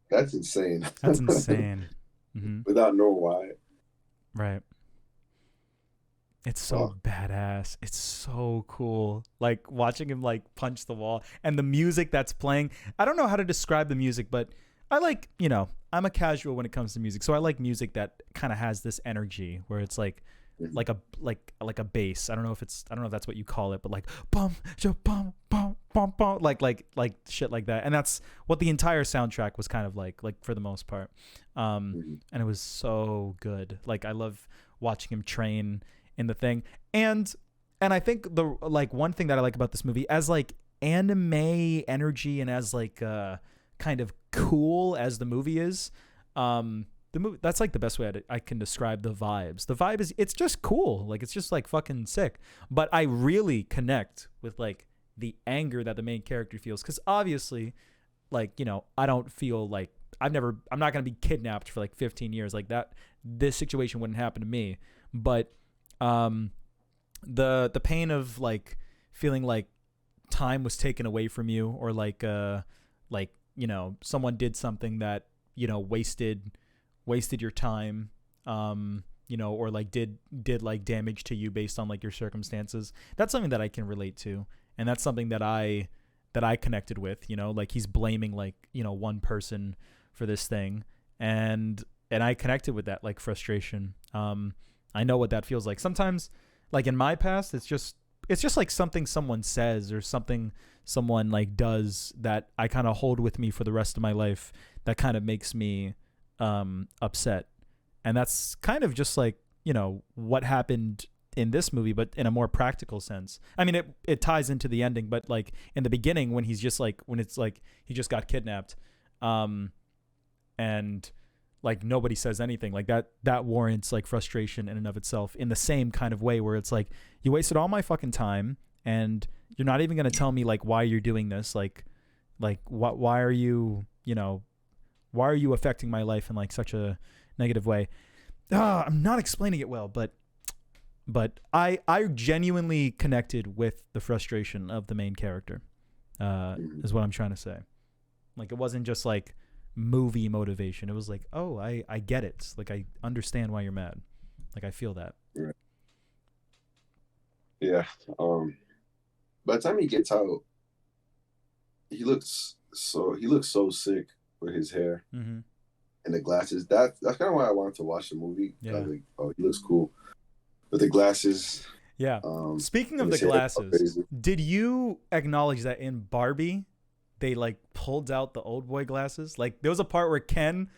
that's insane. That's insane. Without knowing why. Right. It's so badass. It's so cool. Like watching him like punch the wall and the music that's playing. I don't know how to describe the music, but I like, I'm a casual when it comes to music. So I like music that kind of has this energy where it's like a bass. I don't know if that's what you call it, but like bum bum bum bum bum, like shit like that. And that's what the entire soundtrack was kind of like for the most part. And it was so good. Like I love watching him train in the thing. And I think the like one thing that I like about this movie, as like anime energy and as like kind of cool as the movie is, the movie, that's like the best way I can describe the vibes. The vibe is, it's just cool. Like it's just like fucking sick. But I really connect with like the anger that the main character feels, because obviously like, I don't feel like I'm not going to be kidnapped for like 15 years like that. This situation wouldn't happen to me. But the pain of like feeling like time was taken away from you, or like someone did something that wasted your time, or like did like damage to you based on like your circumstances. That's something that I can relate to, and that's something that I connected with. Like he's blaming like one person for this thing, and I connected with that like frustration. I know what that feels like. Sometimes, like in my past, it's just like something someone says or something someone like does that I kind of hold with me for the rest of my life, that kind of makes me upset. And that's kind of just like, what happened in this movie, but in a more practical sense. I mean, it ties into the ending, but like in the beginning when he's just like, when it's like he just got kidnapped, and like nobody says anything, like that warrants like frustration in and of itself, in the same kind of way where it's like, you wasted all my fucking time and you're not even going to tell me like why you're doing this. Like why are you, why are you affecting my life in like such a negative way? I'm not explaining it well, but I genuinely connected with the frustration of the main character, is what I'm trying to say. Like it wasn't just like movie motivation. It was like, oh, I get it. Like I understand why you're mad. Like I feel that. Right. Yeah. By the time he gets out, he looks so sick with his hair and the glasses. That's kind of why I wanted to watch the movie. Yeah. Like, oh, he looks cool with the glasses. Yeah. Speaking of the glasses, did you acknowledge that in Barbie they like pulled out the Oldboy glasses? Like there was a part where Ken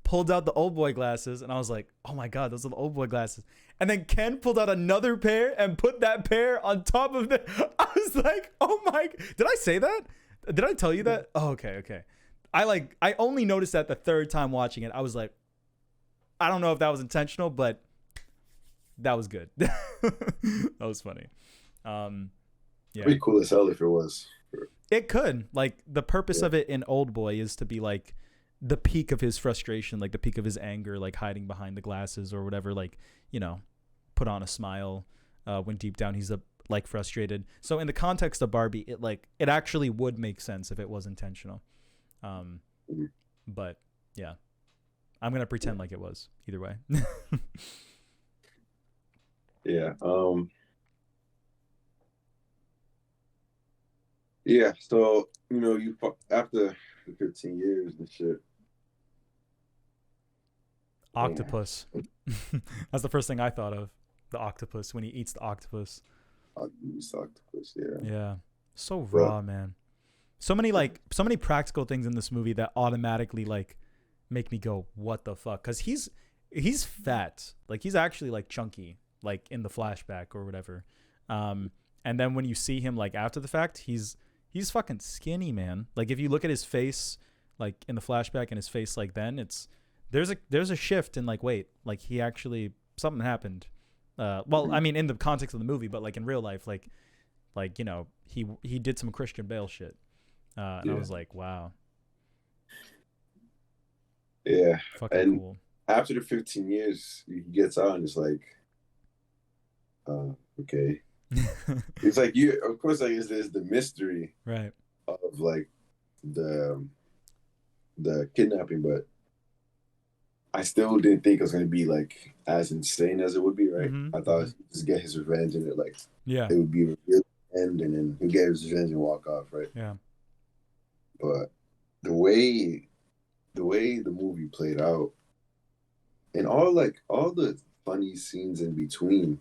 pulled out the Oldboy glasses and I was like, oh my God, those are the Oldboy glasses. And then Ken pulled out another pair and put that pair on top of the, I was like, oh my, did I say that? Did I tell you that? Oh, okay. I only noticed that the third time watching it. I was like, I don't know if that was intentional, but that was good. That was funny. Yeah. Pretty cool as hell if it was. It could. Like the purpose of it in Oldboy is to be like the peak of his frustration, like the peak of his anger, like hiding behind the glasses or whatever, like, put on a smile when deep down he's like frustrated. So in the context of Barbie, it actually would make sense if it was intentional. But yeah, I'm going to pretend like it was either way. Yeah. Yeah, so after the 15 years and shit. Yeah, Octopus. That's the first thing I thought of. The octopus when he eats the octopus. I'll use octopus. Yeah, Yeah. So but raw, man. So many practical things in this movie that automatically like make me go, what the fuck? Because he's fat. Like he's actually like chunky, like in the flashback or whatever. And then when you see him like after the fact, he's fucking skinny, man. Like if you look at his face, like in the flashback and his face like then, it's there's a shift in like weight. Like he actually something happened. Well, I mean in the context of the movie, but like in real life, like he did some Christian Bale shit. And I yeah, was like, wow, yeah. fucking And cool. after the 15 years, he gets out and it's like, okay. It's like you, of course, like there's the mystery Right. of like the the kidnapping, but I still didn't think it was gonna be like as insane as it would be, right? Mm-hmm. I thought Mm-hmm. he'd just get his revenge and Yeah. it would be a real end and then he get his revenge and walk off, right? Yeah. But the way the movie played out and all the funny scenes in between,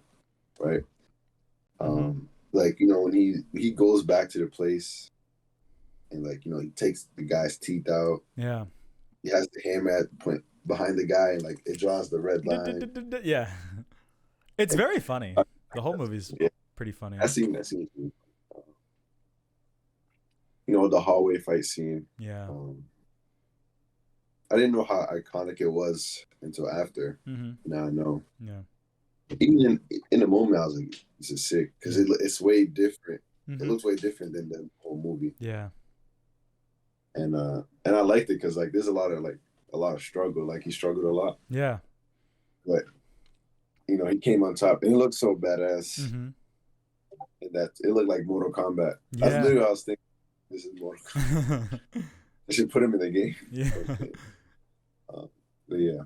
right? Mm-hmm. Like when he goes back to the place and like he takes the guy's teeth out. Yeah. He has the hammer at the point behind the guy and like it draws the red line. Yeah. It's Like, very funny. I, The whole movie's yeah, pretty funny. that scene, the hallway fight scene. Yeah. Um, I didn't know how iconic it was until after. Mm-hmm. Now I know. Yeah. Even in the moment, I was like, "This is sick" because it's way different. It Mm-hmm. looks way different than the whole movie, Yeah. and I liked it because like there's a lot of struggle. Like he struggled a lot, Yeah. but he came on top, and it looked so badass. Mm-hmm. And that it looked like Mortal Kombat. That's Yeah. literally what I was thinking. This is Mortal Kombat. I should put him in the game. Yeah. But yeah,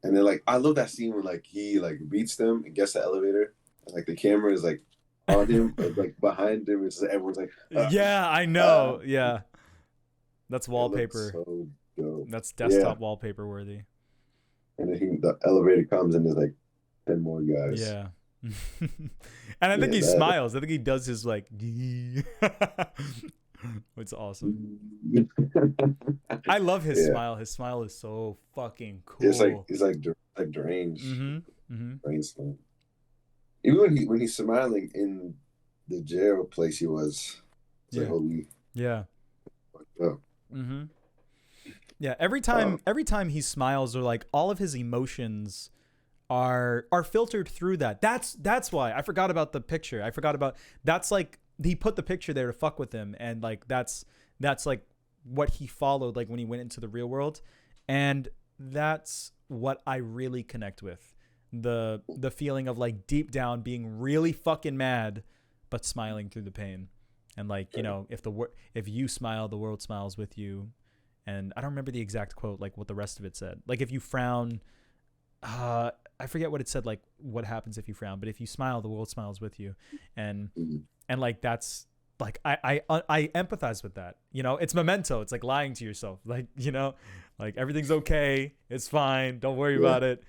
and then like I love that scene when like he like beats them and gets the elevator, and like the camera is like on him, but like behind him, it's everyone's like, Yeah, I know. Yeah. That's it looks wallpaper. so dope. That's Yeah, desktop wallpaper worthy. and then the elevator comes and there's like 10 more guys. Yeah. And I think Yeah, he that. smiles. I think he does his like it's awesome. I love his Yeah, smile. His smile is so fucking it's like cool. like deranged, Mm-hmm. Mm-hmm. brainstorm. Even when he's smiling in the jail place he was, it's like Yeah. holy Yeah. fucked up. Mm-hmm. Yeah. Um, Every time he smiles, or like all of his emotions are filtered through that. That's why I forgot about the picture. I forgot about that's like he put the picture there to fuck with him, and like that's like what he followed like when he went into the real world, and that's what I really connect with. The feeling of like deep down being really fucking mad but smiling through the pain. And like, if you smile, the world smiles with you. And I don't remember the exact quote, like what the rest of it said. Like if you frown, I forget what it said, like what happens if you frown, but if you smile, the world smiles with you. And mhm. and like that's like I empathize with that. It's Memento. It's like lying to yourself. Like, like everything's okay. It's fine. Don't worry Yeah, about it.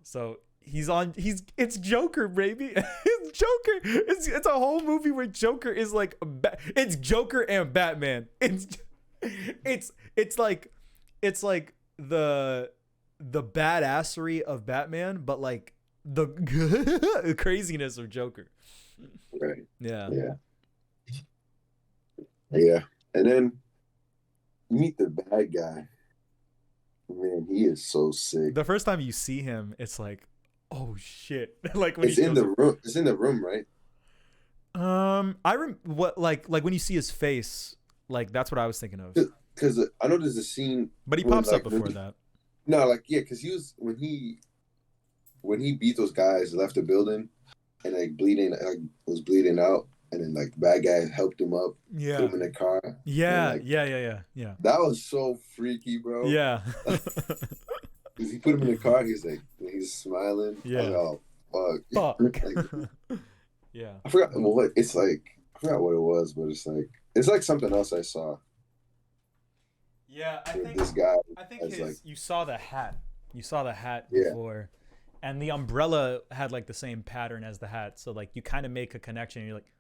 So it's Joker, baby. It's Joker. It's a whole movie where Joker is like it's Joker and Batman. It's like the badassery of Batman, but like the craziness of Joker. right. Yeah. Yeah, yeah. And then you meet the bad guy. Man, he is so sick. The first time you see him, it's like, oh shit. Like when he It's in shows the up. room. It's in the room, right? What like when you see his face, like that's what I was thinking of. Because I know there's a scene But he when pops up like before that. no, like yeah, because he was when he beat those guys, left the building, and like was bleeding out, and then like bad guy helped him up, put Yeah. him in the car, and Yeah. like Yeah. that was so freaky, bro. Yeah. Because he put him in the car, he's smiling. I was Yeah. like, oh fuck. Fuck. Like, Yeah. I forgot what it's like. I forgot what it was, but it's like something else I saw. Yeah, With this guy I think as like, you saw the hat. You saw the hat yeah, before. And the umbrella had like the same pattern as the hat. So like you kind of make a connection and you're like,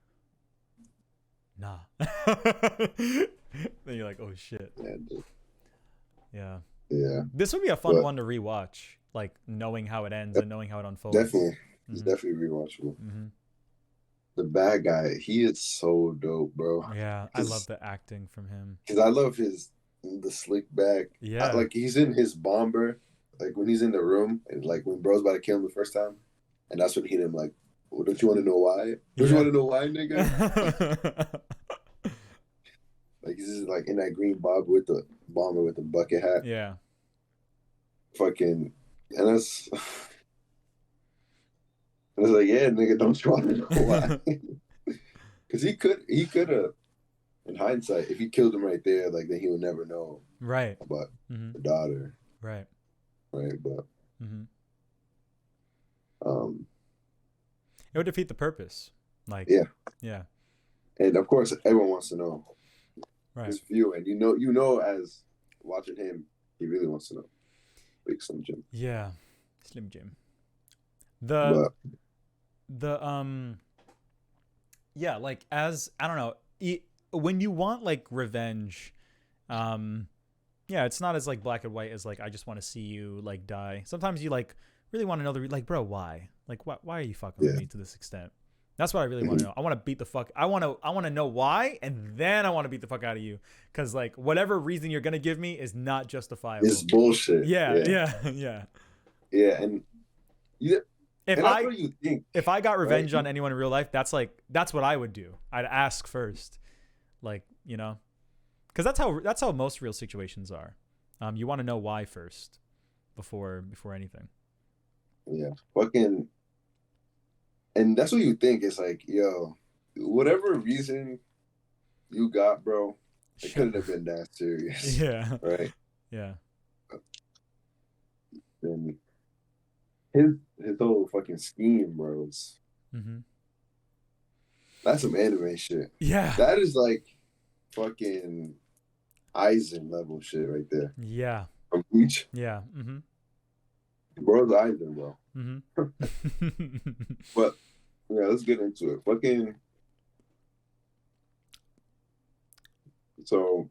nah. Then you're like, oh shit. yeah, dude. Yeah. Yeah. This would be a fun But one to rewatch, like knowing how it ends and knowing how it unfolds. definitely, it's Hmm. definitely rewatchable. Hmm. The bad guy, he is so dope, bro. Yeah, I love the acting from him. Because I love the slick back. Yeah. Like he's in his bomber, like when he's in the room and like when bro's about to kill him the first time, and that's when he hit him like, well, don't you want to know why? Don't you Yeah. want to know why, nigga? Like he's just like in that green bob with the bomber with the bucket hat, Yeah. fucking, and that's. I was like, yeah, nigga, don't you want to know why? Because he could have, in hindsight, if he killed him right there, like then he would never know Right. about Hmm. the daughter, Right. right? But Hmm. um, It would defeat the purpose. Like, yeah, yeah. and of course, everyone wants to know Right. his view, and as watching him, he really wants to know. Big Slim Jim. Yeah. Slim Jim. The But the yeah, like as I don't know, when you want like revenge, um yeah, it's not as like black and white as like I just want to see you like die. Sometimes you like really want to know like bro, why? Like why are you fucking with yeah, me to this extent? That's what I really want to mhm. know. I want to beat the fuck. I want to know why, and then I want to beat the fuck out of you, because like whatever reason you're gonna give me is not It's justifiable. bullshit. Yeah, Yeah, yeah, yeah. yeah, and yeah, If and that's I what you think, if I got right? revenge on anyone in real life, that's what I would do. I'd ask first, like because that's how most real situations are. You want to know why first before anything. Yeah, fucking, and that's what you think. It's like, yo, whatever reason you got, bro, it Shut. couldn't have been that serious, Yeah, right? yeah. And his whole fucking scheme, bro. Hmm. That's some anime shit. Yeah, That is like fucking Eisen level shit right there. yeah, From Bleach, yeah. Hmm. bro's Eisen, bro. Hmm. But yeah, let's get into it. Fucking so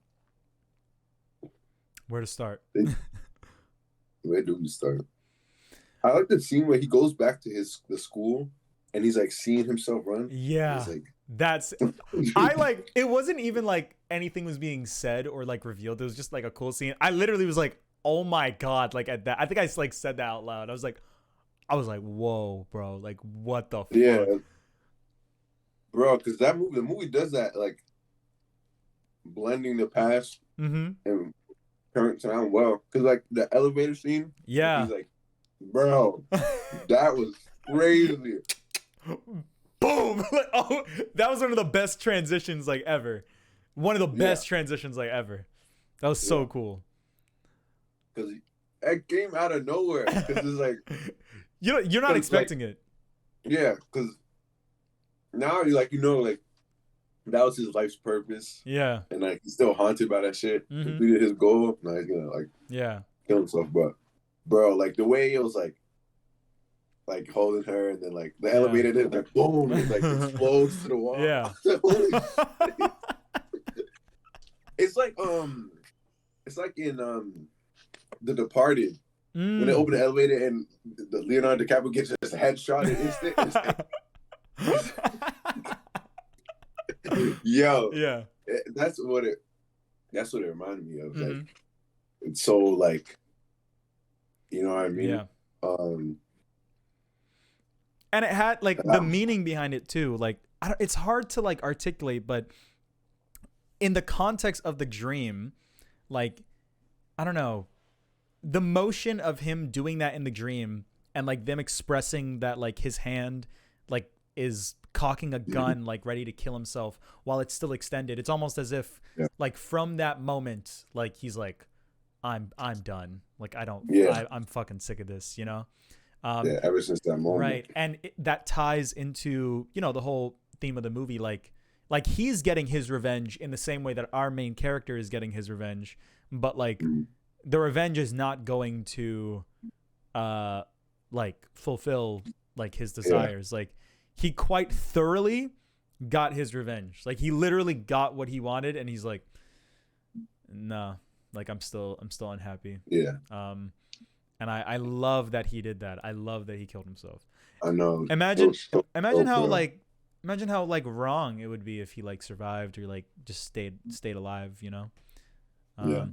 Where to start? where do we start? I like the scene where he goes back to the school and he's like seeing himself run. Yeah, He's like, that's I like it wasn't even like anything was being said or like revealed. It was just like a cool scene. I literally was like, oh my god, like at that I think I like said that out loud. I was like, whoa, bro, like what the yeah, fuck? bro, because the movie does that, like blending the past Mm-hmm. and current time well. Because like the elevator scene, like, Yeah. he's like, bro, that was crazy. Boom. Like, oh, that was one of the best transitions like ever. One of the Yeah, best transitions like ever. That was so yeah, cool. because it came out of nowhere. Because it's like, You're not because like, expecting it. yeah, because now you like like that was his life's purpose, Yeah. and like he's still haunted by that shit. Mm-hmm. Completed his goal. Now he's gonna like Yeah. kill himself. But bro, like the way it was like holding her, and then like the Yeah. elevator, then like boom, and it like explodes to the wall. Yeah. Holy shit. It's like in The Departed when they Mm. open the elevator and the Leonardo DiCaprio gets his headshot in instant. Yo, Yeah. that's what it reminded me of. Mm-hmm. Like it's so like, you know what I mean? Yeah. Um, And it had like the meaning behind it too. Like it's hard to like articulate, but in the context of the dream, like I don't know, the motion of him doing that in the dream and like them expressing that like his hand like is cocking a gun like ready to kill himself while it's still extended. It's almost as if yeah, like from that moment like he's like I'm done. Like yeah, I'm fucking sick of this, yeah. Ever since that moment, Right. And that ties into, the whole theme of the movie. Like like he's getting his revenge in the same way that our main character is getting his revenge, but like the revenge is not going to like fulfill like his desires. Like he quite thoroughly got his revenge. Like he literally got what he wanted, and he's like, nah, like I'm still unhappy. Yeah. And I love that he did that. I love that he killed himself. I know. Imagine So how bro. like imagine how like wrong it would be if he like survived or like just stayed alive, you know? Yeah.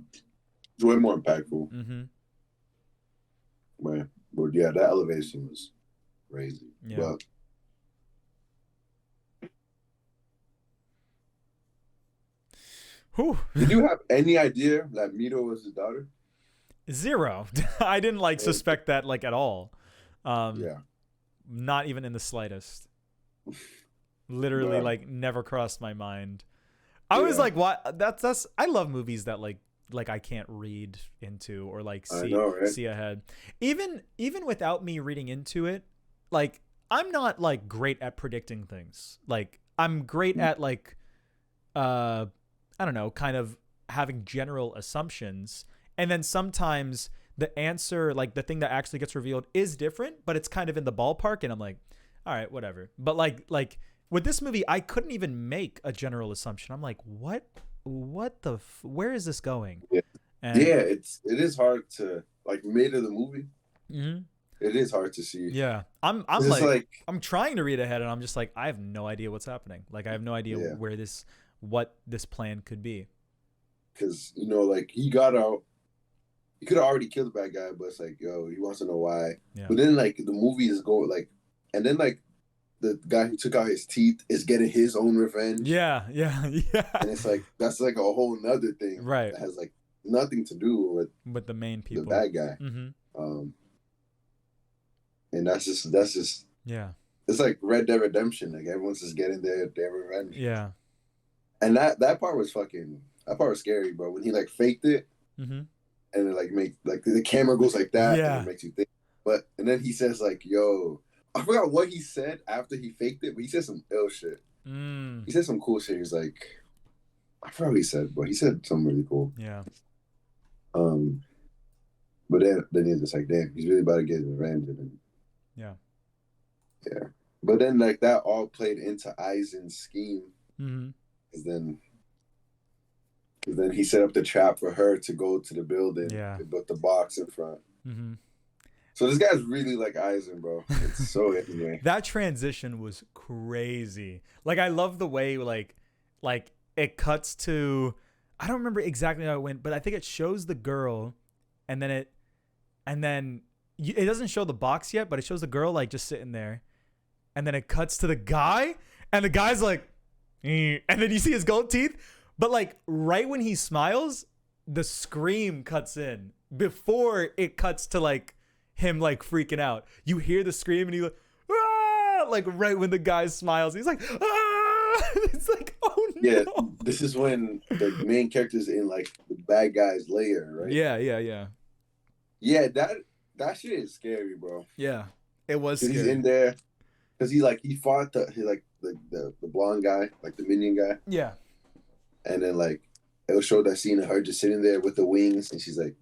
It's way more impactful. Mm-hmm. Man. But yeah, that elevation was crazy. Yeah. But whew. did you have any idea that Mito was his daughter? Zero. I didn't like suspect that like at all. Yeah. Not even in the slightest. Literally, Yeah. like never crossed my mind. I was like, what? That's. I love movies that like I can't read into or like see ahead. Even without me reading into it, like I'm not like great at predicting things. Like I'm great at like, I don't know, kind of having general assumptions, and then sometimes the answer, like the thing that actually gets revealed, is different, but it's kind of in the ballpark, and I'm like, all right, whatever. But like with this movie, I couldn't even make a general assumption. I'm like, what the where is this going? Yeah. And, yeah, it is hard to like mid of the movie. Mm-hmm. It is hard to see. Yeah, I'm like I'm trying to read ahead, and I'm just like I have no idea what's happening. Like I have no idea what this plan could be. Because you know, like he got out. He could have already killed the bad guy, but it's like, yo, he wants to know why. Yeah. But then like the movie is going like, and then like the guy who took out his teeth is getting his own revenge. Yeah. And it's like that's like a whole nother thing, right? That has like nothing to do with the main people, the bad guy. Mm-hmm. And that's just yeah. It's like Red Dead Redemption. Like everyone's just getting their revenge. Yeah. And that part was scary, bro. When he like faked it, mm-hmm. and it like make like the camera goes like that, yeah. and it makes you think. And then he says like, "Yo," I forgot what he said after he faked it, but he said some ill shit. He said some cool shit. He's like, I forgot what he said, but he said something really cool. Yeah. But then he's just like, damn, he's really about to get his revenge. And yeah. Yeah. But then like that all played into Eisen's scheme. Mm-hmm. Because then he set up the trap for her to go to the building. Yeah. And put the box in front. Mm-hmm. So this guy's really like Eisen, bro. It's so interesting. That transition was crazy. Like I love the way like it cuts to, I don't remember exactly how it went, but I think it shows the girl, and then it doesn't show the box yet, but it shows the girl like just sitting there, and then it cuts to the guy, and the guy's like, and then you see his gold teeth, but like right when he smiles, the scream cuts in before it cuts to like him like freaking out. You hear the scream, and he like right when the guy smiles, he's like, ah! It's like, oh no. Yeah, this is when the main character's in like the bad guy's lair, right? Yeah. Yeah, that shit is scary, bro. Yeah, it was scary. He's in there because he fought the blonde guy, like the minion guy. Yeah. And then like it'll show that scene of her just sitting there with the wings, and she's like,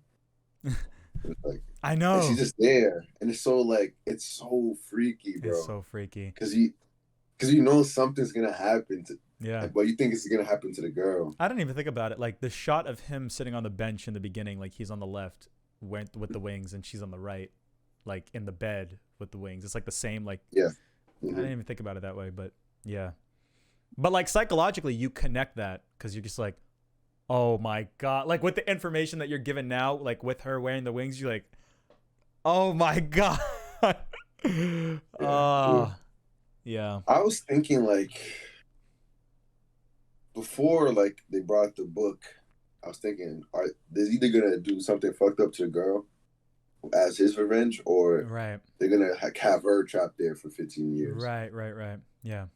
I know. And she's just there, and it's so freaky, bro. It's so freaky because you know something's gonna happen to. Yeah. But you think it's gonna happen to the girl. I didn't even think about it. Like the shot of him sitting on the bench in the beginning, like he's on the left with the wings, and she's on the right, like in the bed with the wings. It's like the same. Like yeah. I didn't even think about it that way, but yeah. But like psychologically, you connect that because you're just like, oh my god! Like with the information that you're given now, like with her wearing the wings, you're like, oh my god. Yeah. I was thinking like before like they brought the book, I was thinking, they're either gonna do something fucked up to the girl as his revenge, or right. they're gonna have her trapped there for 15 years. Right. Yeah.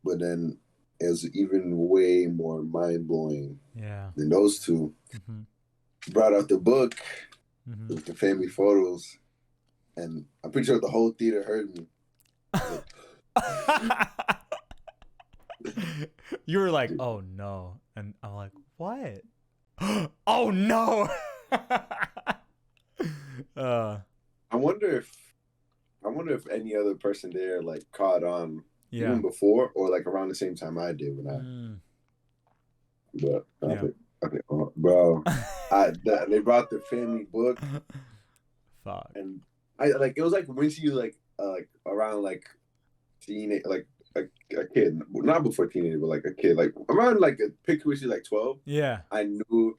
But then it was even way more mind blowing. Yeah. Than those two. Mm-hmm. Brought out the book with the family photos, and I'm pretty sure the whole theater heard me. You were like, oh no, and I'm like, what? Oh no. uh, I wonder if any other person there like caught on yeah. even before or like around the same time I did when I. Mm, But yeah. bro, they brought the family book Fuck. and I like it was like when she like around like teenage like a kid, not before teenager, but like a kid, like around like a picture when she's like 12. Yeah. I knew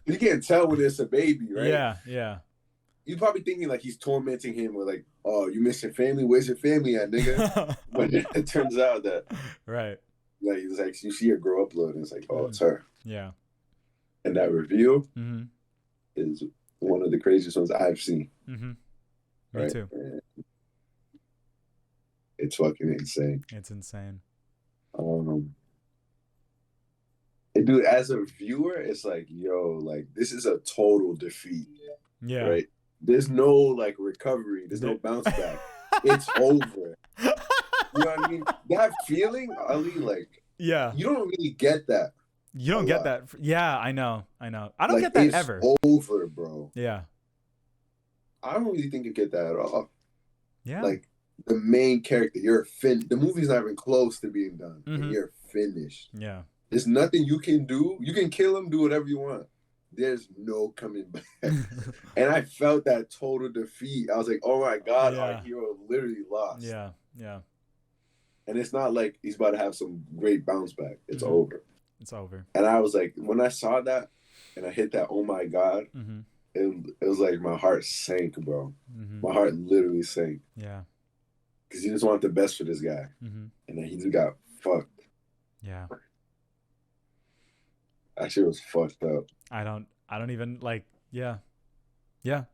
you can't tell when it's a baby, right? Yeah. Yeah. You're probably thinking like he's tormenting him with like, oh, you missing family? Where's your family at, nigga? But it turns out that right. like it's like you see her grow up a little, and it's like, oh, it's her. Yeah. And that reveal Mm-hmm. is one of the craziest ones I've seen. Mm-hmm. Me Right? too. And it's fucking insane. It's insane. Dude, as a viewer, it's like, yo, like this is a total defeat. Yeah. Right? There's no like recovery. There's no bounce back. It's over. You know what I mean? That feeling, Ali, like, yeah, you don't really get that. You don't get that. Yeah, I know. I don't like, get that ever. Over, bro. Yeah. I don't really think you get that at all. Yeah. Like the main character, the movie's not even close to being done. And you're finished. Yeah. There's nothing you can do. You can kill him, do whatever you want. There's no coming back. And I felt that total defeat. I was like, oh my God, our hero literally lost. Yeah. Yeah. And it's not like he's about to have some great bounce back. It's over. It's over. And I was like, when I saw that and I hit that, oh my God, it was like my heart sank, bro. My heart literally sank. Yeah. Because you just want the best for this guy. And then he just got fucked. Yeah. That shit was fucked up. I don't even like, yeah. Yeah.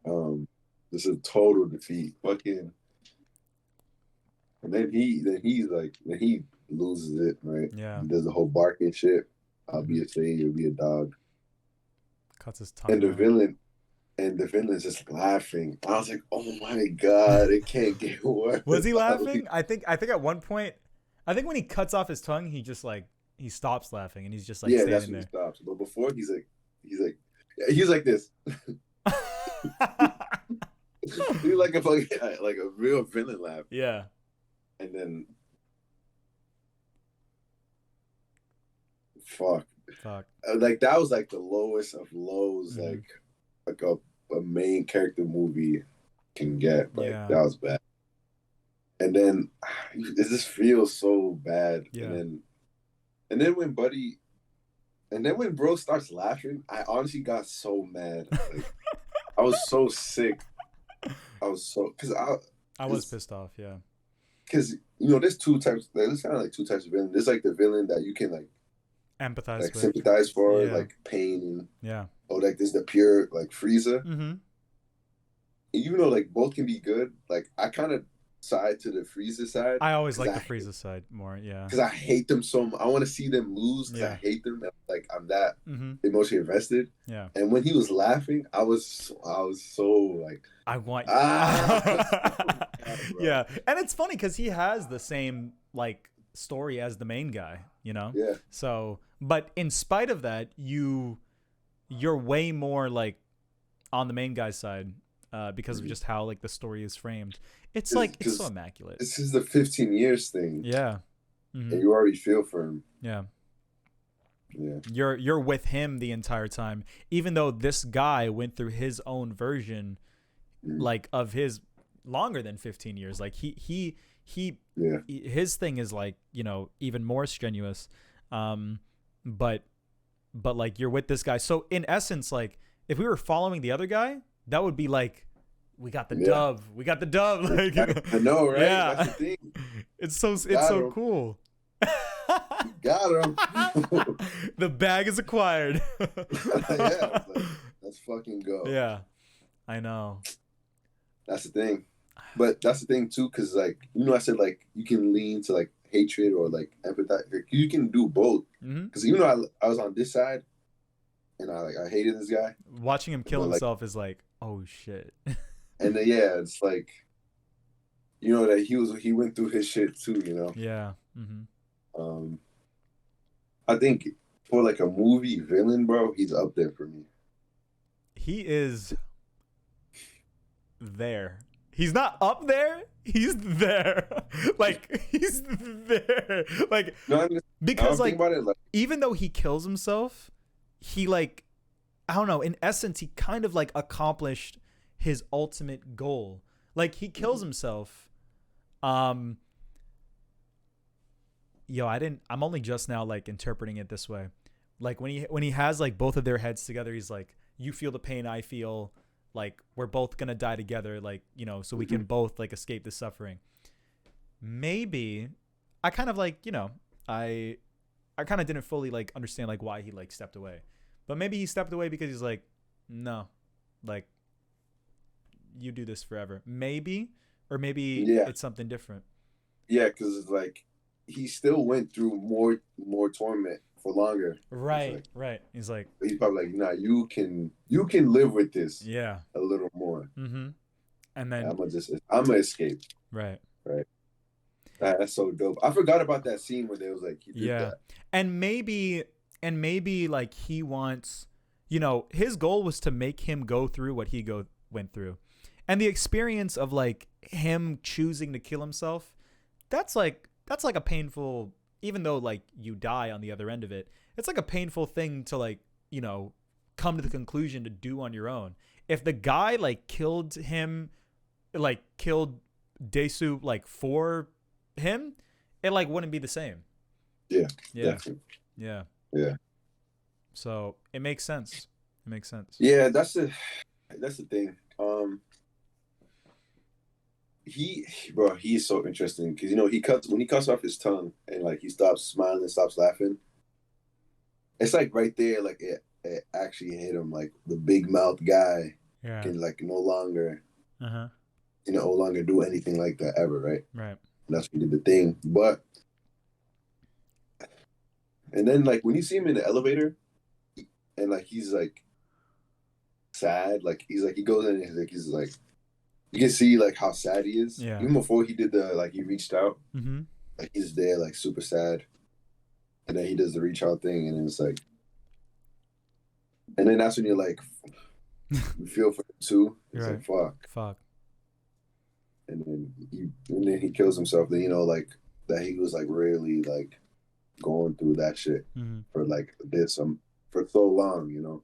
This is a total defeat. Fucking. And then he loses it, right? Yeah. He does the whole barking shit. I'll be a slave, you'll be a dog. Cuts his tongue. And the villain's just laughing. I was like, oh my God, it can't get worse. Was he laughing? I think at one point, I think when he cuts off his tongue, he just like he stops laughing and he's just like standing that's when there. He stops. But before he's like this. He's like a fucking like a real villain laugh. Yeah. And then fuck. Like that was like the lowest of lows, like a main character movie can get. Like that was bad. And then it just feels so bad. Yeah. And then when bro starts laughing, I honestly got so mad. Like I was so sick. I was pissed off, yeah. Because there's two types. There's kind of like two types of villain. There's like the villain that you can like empathize, like with. sympathize for, like pain. Yeah. Or like there's the pure like Frieza. And even though like both can be good, like I kind of side to the Frieza side. I always like the Frieza side more, yeah. Because I hate them so much. I want to see them lose because I hate them. Like I'm that emotionally invested. Yeah. And when he was laughing, I was so like I want yeah. And it's funny because he has the same like story as the main guy, Yeah. So, but in spite of that, you're way more like on the main guy's side because of just how like the story is framed. It's like it's so immaculate. This is the 15 years thing. Yeah. And you already feel for him. Yeah. Yeah. You're with him the entire time, even though this guy went through his own version, like of his longer than 15 years. Like he his thing is like even more strenuous, but like you're with this guy. So in essence, like if we were following the other guy, that would be like we got the dub. We got the dub. Like I know, right? Yeah. That's the thing. It's so cool. You got him. The bag is acquired. Yeah, let's fucking go. Yeah, I know. That's the thing, but that's the thing too, because like I said, like you can lean to like hatred or like empathize. Like, you can do both. Because even though I was on this side, and I hated this guy. Watching him kill himself is like, oh shit. And then it's like, that he went through his shit too. Yeah. Um, I think for like a movie villain, bro, he's up there for me. He is there. He's not up there. He's there. Like he's there. Like No, I'm just, I because don't think like about it like even though he kills himself, he like I don't know, in essence he kind of like accomplished his ultimate goal. Like he kills himself. Um I'm only just now like interpreting it this way. Like when he has like both of their heads together, he's like, you feel the pain I feel, like we're both gonna die together, like, you know, so we can both like escape the suffering. Maybe I kind of like, you know, I I kind of didn't fully like understand like why he like stepped away. But maybe he stepped away because he's like, no, like you do this forever. Maybe, or maybe yeah, it's something different. yeah, because it's like he still went through more torment for longer. It's Right, like right. He's like, he's probably like, nah, you can live with this yeah. a little more. Mm-hmm. And then I'm gonna escape. right. Right. That's so dope. I forgot about that scene where they was like he did Yeah. that. And maybe like he wants, you know, his goal was to make him go through what he go went through. And the experience of like him choosing to kill himself, that's like a painful, even though like you die on the other end of it, it's like a painful thing to like, you know, come to the conclusion to do on your own. If the guy like killed him, like killed Desu like for him, it like wouldn't be the same. Yeah, Yeah. definitely. Yeah. Yeah. So it makes sense. It makes sense. Yeah, that's the thing. He bro, he's so interesting because you know he cuts off his tongue and like he stops smiling and stops laughing. It's like right there, like it actually hit him. Like the big mouth guy Yeah. can like no longer Uh huh. no longer do anything like that ever, right? Right. And that's what he did the thing. But and then like when you see him in the elevator and like he's like sad, like he's like he goes in and he's like you can see like how sad he is. Yeah. Even before he did the like he reached out, Mm-hmm. like he's there like super sad. And then he does the reach out thing and then it's like and then that's when you're like you feel for him too. It's Right. like fuck. Fuck. And then he kills himself. Then you know like that he was like really like going through that shit Mm-hmm. for like this for so long, you know.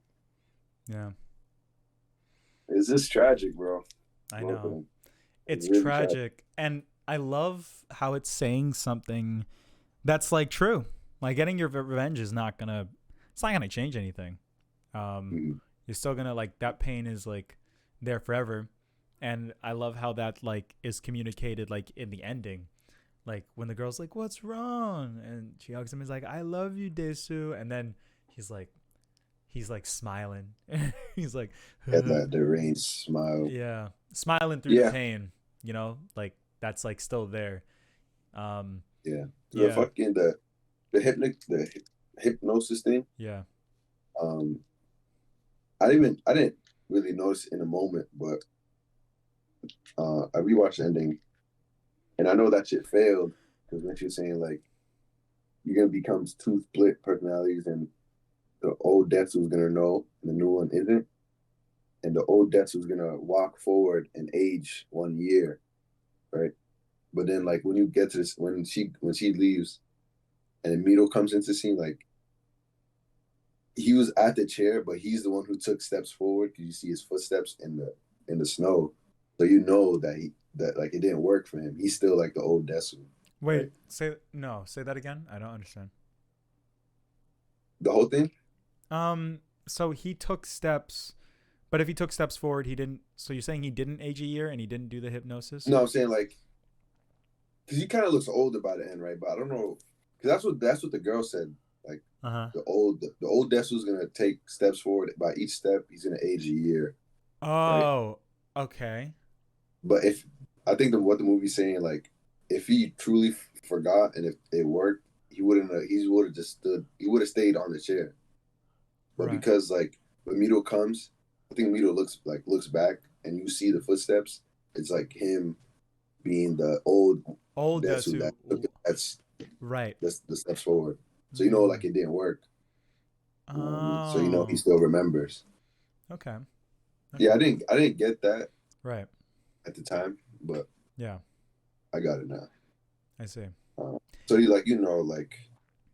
Yeah. It's just tragic, bro. I Both of know. them. It's It's really tragic. tragic. And I love how it's saying something that's like true. Like getting your revenge is not gonna, it's not gonna change anything. Um, Mhm. you're still gonna like that pain is like there forever. And I love how that like is communicated like in the ending. Like when the girl's like, "What's wrong?" and she hugs him, is like, "I love you, Desu," and then he's like, smiling. He's like, Yeah, that the rain smile. yeah, smiling through the Yeah, pain. You know, like that's like still there. Um, yeah. The yeah, fucking the hypnosis thing. yeah, Um, I didn't really notice in a moment, but I rewatched the ending, and I know that shit failed because when she was saying like you're gonna become two split personalities, and the old Detsu's gonna know, and the new one isn't, and the old Detsu's gonna walk forward and age 1 year, right? But then like when you get to this, when she leaves, and Mito comes into the scene, like he was at the chair, but he's the one who took steps forward because you see his footsteps in the snow, so you know that that like it didn't work for him. He's still like the old Desu, wait, right? say that again. I don't understand. The whole thing. So he took steps, but if he took steps forward, he didn't. So you're saying he didn't age a year and he didn't do the hypnosis? No, I'm saying like because he kind of looks older by the end, right? But I don't know because that's what the girl said. Like Uh huh. the old Desu's gonna take steps forward. By each step, he's gonna age a year, right? Oh, okay. But if I think what the movie's saying, like if he truly forgot and if it worked, he wouldn't. He would have just stood. He would have stayed on the chair. But Right. because like when Mito comes, I think Mito looks back and you see the footsteps. It's like him being the old Old Desu Desu. that's Right. the steps forward. So you know, like it didn't work. So you know he Oh. still remembers. Okay. Yeah, Okay. I didn't get that Right. at the time, but Yeah. I got it now. I see. So you like, like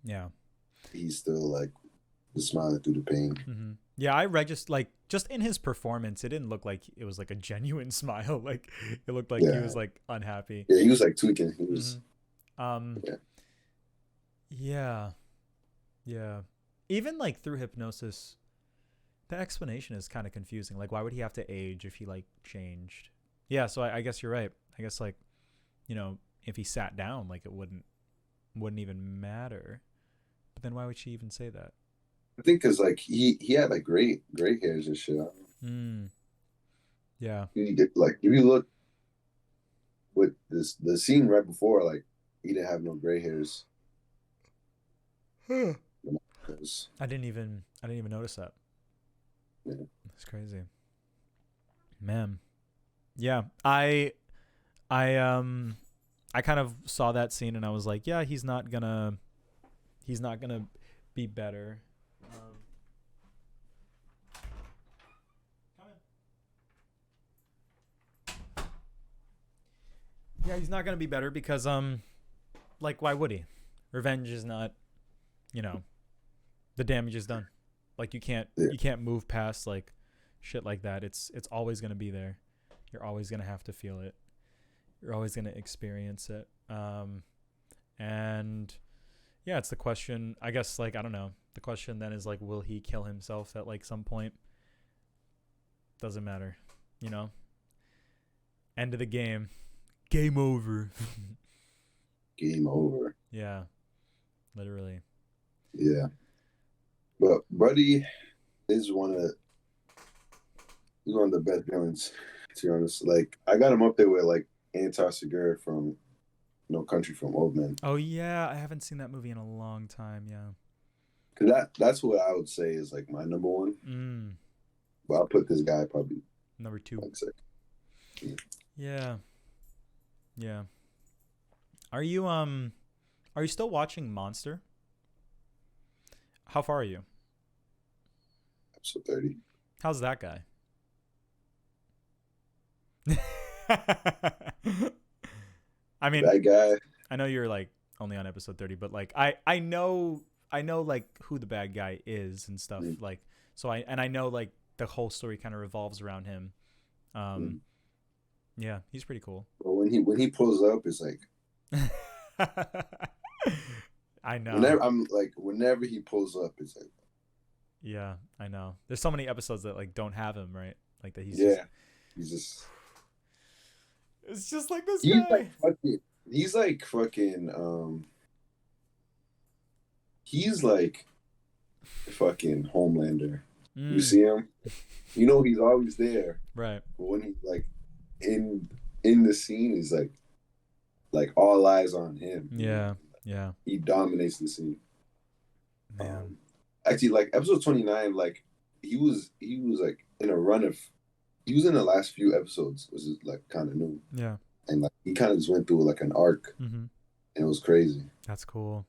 Yeah. he's still like smiling through the pain. Yeah, I read just in his performance, it didn't look like it was like a genuine smile. Like it looked like he Yeah, was like unhappy. yeah, he was like tweaking. He was, Yeah. Yeah. Yeah. Even like through hypnosis, the explanation is kind of confusing. Like, why would he have to age if he like changed? Yeah. So I guess you're right. I guess like, if he sat down, like it wouldn't even matter. But then why would she even say that? I think because like he had like gray hairs and shit. Yeah. You get like if you look with the scene right before, like he didn't have no gray hairs. I didn't even notice that. Yeah. That's crazy. Man. Yeah. I kind of saw that scene and I was like, yeah, he's not gonna be better. Yeah, he's not gonna be better because like why would he? Revenge is not, the damage is done. Like you can't move past like shit like that. It's always gonna be there. You're always gonna have to feel it. You're always gonna experience it. And yeah, it's the question. I guess like I don't know. The question then is like, will he kill himself at like some point? Doesn't matter, End of the game. Game over. Game over. Yeah, literally. Yeah, but Buddy is one of the best villains. To be honest, like I got him up there with like Antar Segura from No Country for Old Men. Oh yeah, I haven't seen that movie in a long time. Yeah, because that's what I would say is like my number one. But I'll put this guy probably number 2. like second. Yeah. Yeah. Are you still watching Monster? How far are you? Episode 30. How's that guy? I mean, that guy. I know you're like only on episode 30, but like I know like who the bad guy is and stuff. Like so I know like the whole story kind of revolves around him. Yeah, he's pretty cool. But when he pulls up, it's like I know. Whenever he pulls up, it's like yeah, I know. There's so many episodes that like don't have him, right? Like that he's just it's just like this guy. He's like fucking he's like fucking Homelander. You see him? You know he's always there. Right. But when he's like in the scene, he's like all eyes on him. Yeah. Yeah. He dominates the scene. Man. Actually, like episode 29, like he was like in a run of he was in the last few episodes, which is like kind of new. Yeah. And like he kind of just went through like an arc, and it was crazy. That's cool.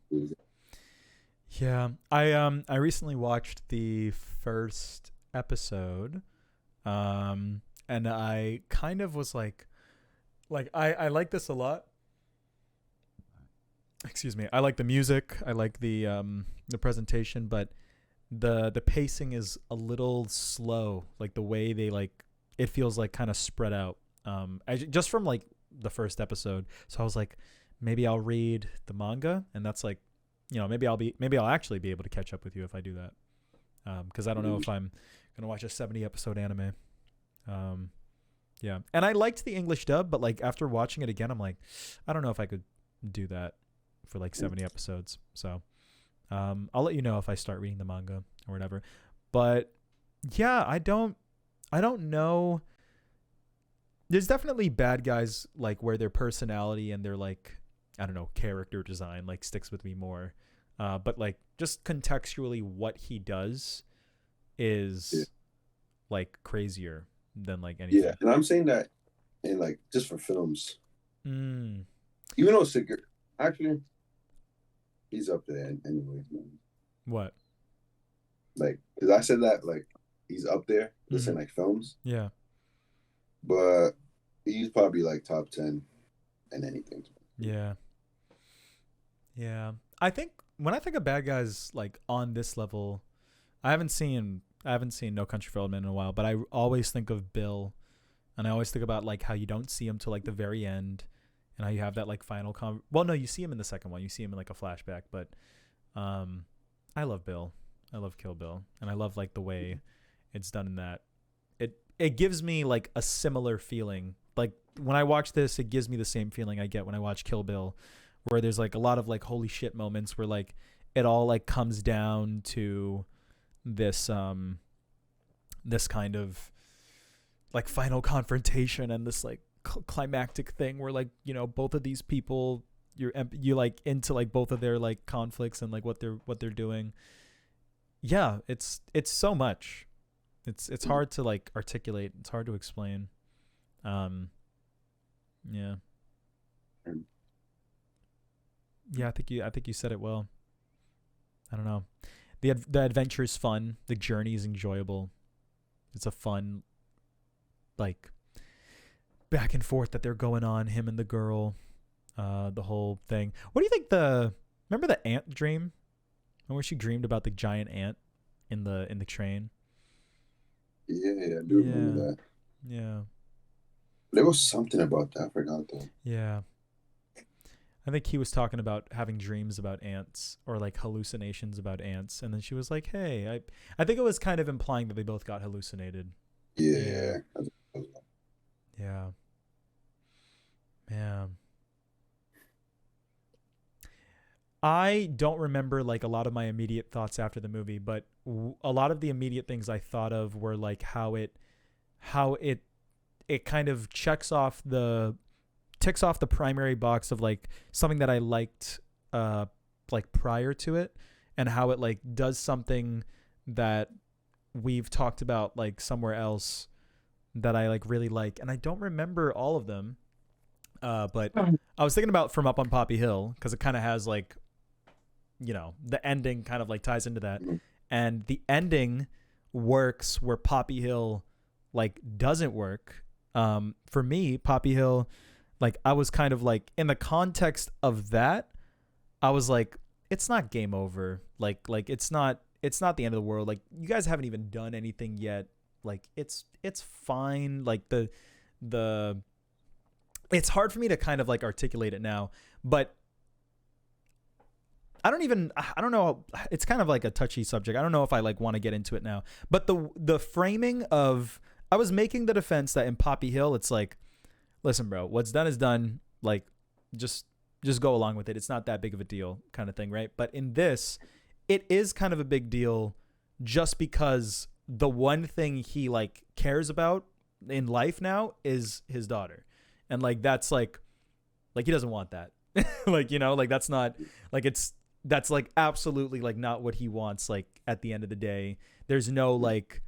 Yeah, I recently watched the first episode, and I kind of was like I like this a lot. Excuse me. I like the music. I like the presentation, but the pacing is a little slow. Like the way they like it feels like kind of spread out. Just from like the first episode. So I was like, maybe I'll read the manga, and that's like, maybe I'll actually be able to catch up with you if I do that. Because I don't know if I'm gonna watch a 70 episode anime. Yeah, and I liked the English dub, but like after watching it again, I'm like, I don't know if I could do that for like 70 episodes. So I'll let you know if I start reading the manga or whatever. But yeah, I don't know. There's definitely bad guys like where their personality and their like, I don't know, character design like sticks with me more. But like just contextually what he does is like crazier than like anything. Yeah, and I'm saying that in like just for films. Mm. Even though Segura, actually, He's up there anyways, man. What? Like, because I said that, like, he's up there, just in Mm-hmm. like films, Yeah. but he's probably like top 10 in anything. Yeah. Yeah. I think when I think of bad guys like on this level, I haven't seen No Country for Old Men in a while, but I always think of Bill, and I always think about like how you don't see him till like the very end, and how you have that like final well, no, you see him in the second one. You see him in like a flashback, but um, I love Bill. I love Kill Bill, and I love like the way it's done in that. It gives me like a similar feeling. Like when I watch this, it gives me the same feeling I get when I watch Kill Bill, where there's like a lot of like holy shit moments where like it all like comes down to this kind of like final confrontation and this like climactic thing where like both of these people you like into like both of their like conflicts and like what they're doing. Yeah, it's so much. It's hard to like articulate. It's hard to explain. um yeah. Yeah, I think you said it well. I don't know. The adventure is fun. The journey is enjoyable. It's a fun like back and forth that they're going on, him and the girl, the whole thing. What do you think remember the ant dream? Remember where she dreamed about the giant ant in the train? Yeah, I do remember Yeah. that. Yeah. There was something about that. I forgot though. Yeah. I think he was talking about having dreams about ants or like hallucinations about ants, and then she was like, "Hey, I think it was kind of implying that they both got hallucinated." Yeah. Yeah. Yeah. Yeah. I don't remember like a lot of my immediate thoughts after the movie, but a lot of the immediate things I thought of were like how it kind of ticks off the primary box of like something that I liked like prior to it, and how it like does something that we've talked about like somewhere else that I like really like, and I don't remember all of them. But I was thinking about From Up on Poppy Hill because it kind of has like the ending kind of like ties into that, Mhm. and the ending works where Poppy Hill like doesn't work. For me, Poppy Hill, like I was kind of like in the context of that, I was like, it's not game over. Like it's not the end of the world. Like you guys haven't even done anything yet. Like it's fine. Like the it's hard for me to kind of like articulate it now, but I don't know. It's kind of like a touchy subject. I don't know if I like want to get into it now. But the framing of I was making the defense that in Poppy Hill, it's like, listen, bro, what's done is done. Like, just just go along with it. It's not that big of a deal, kind of thing, right? But in this, it is kind of a big deal, just because the one thing he like cares about in life now is his daughter, and like that's like he doesn't want that. Like like that's not like that's like absolutely like not what he wants. Like at the end of the day, there's no like,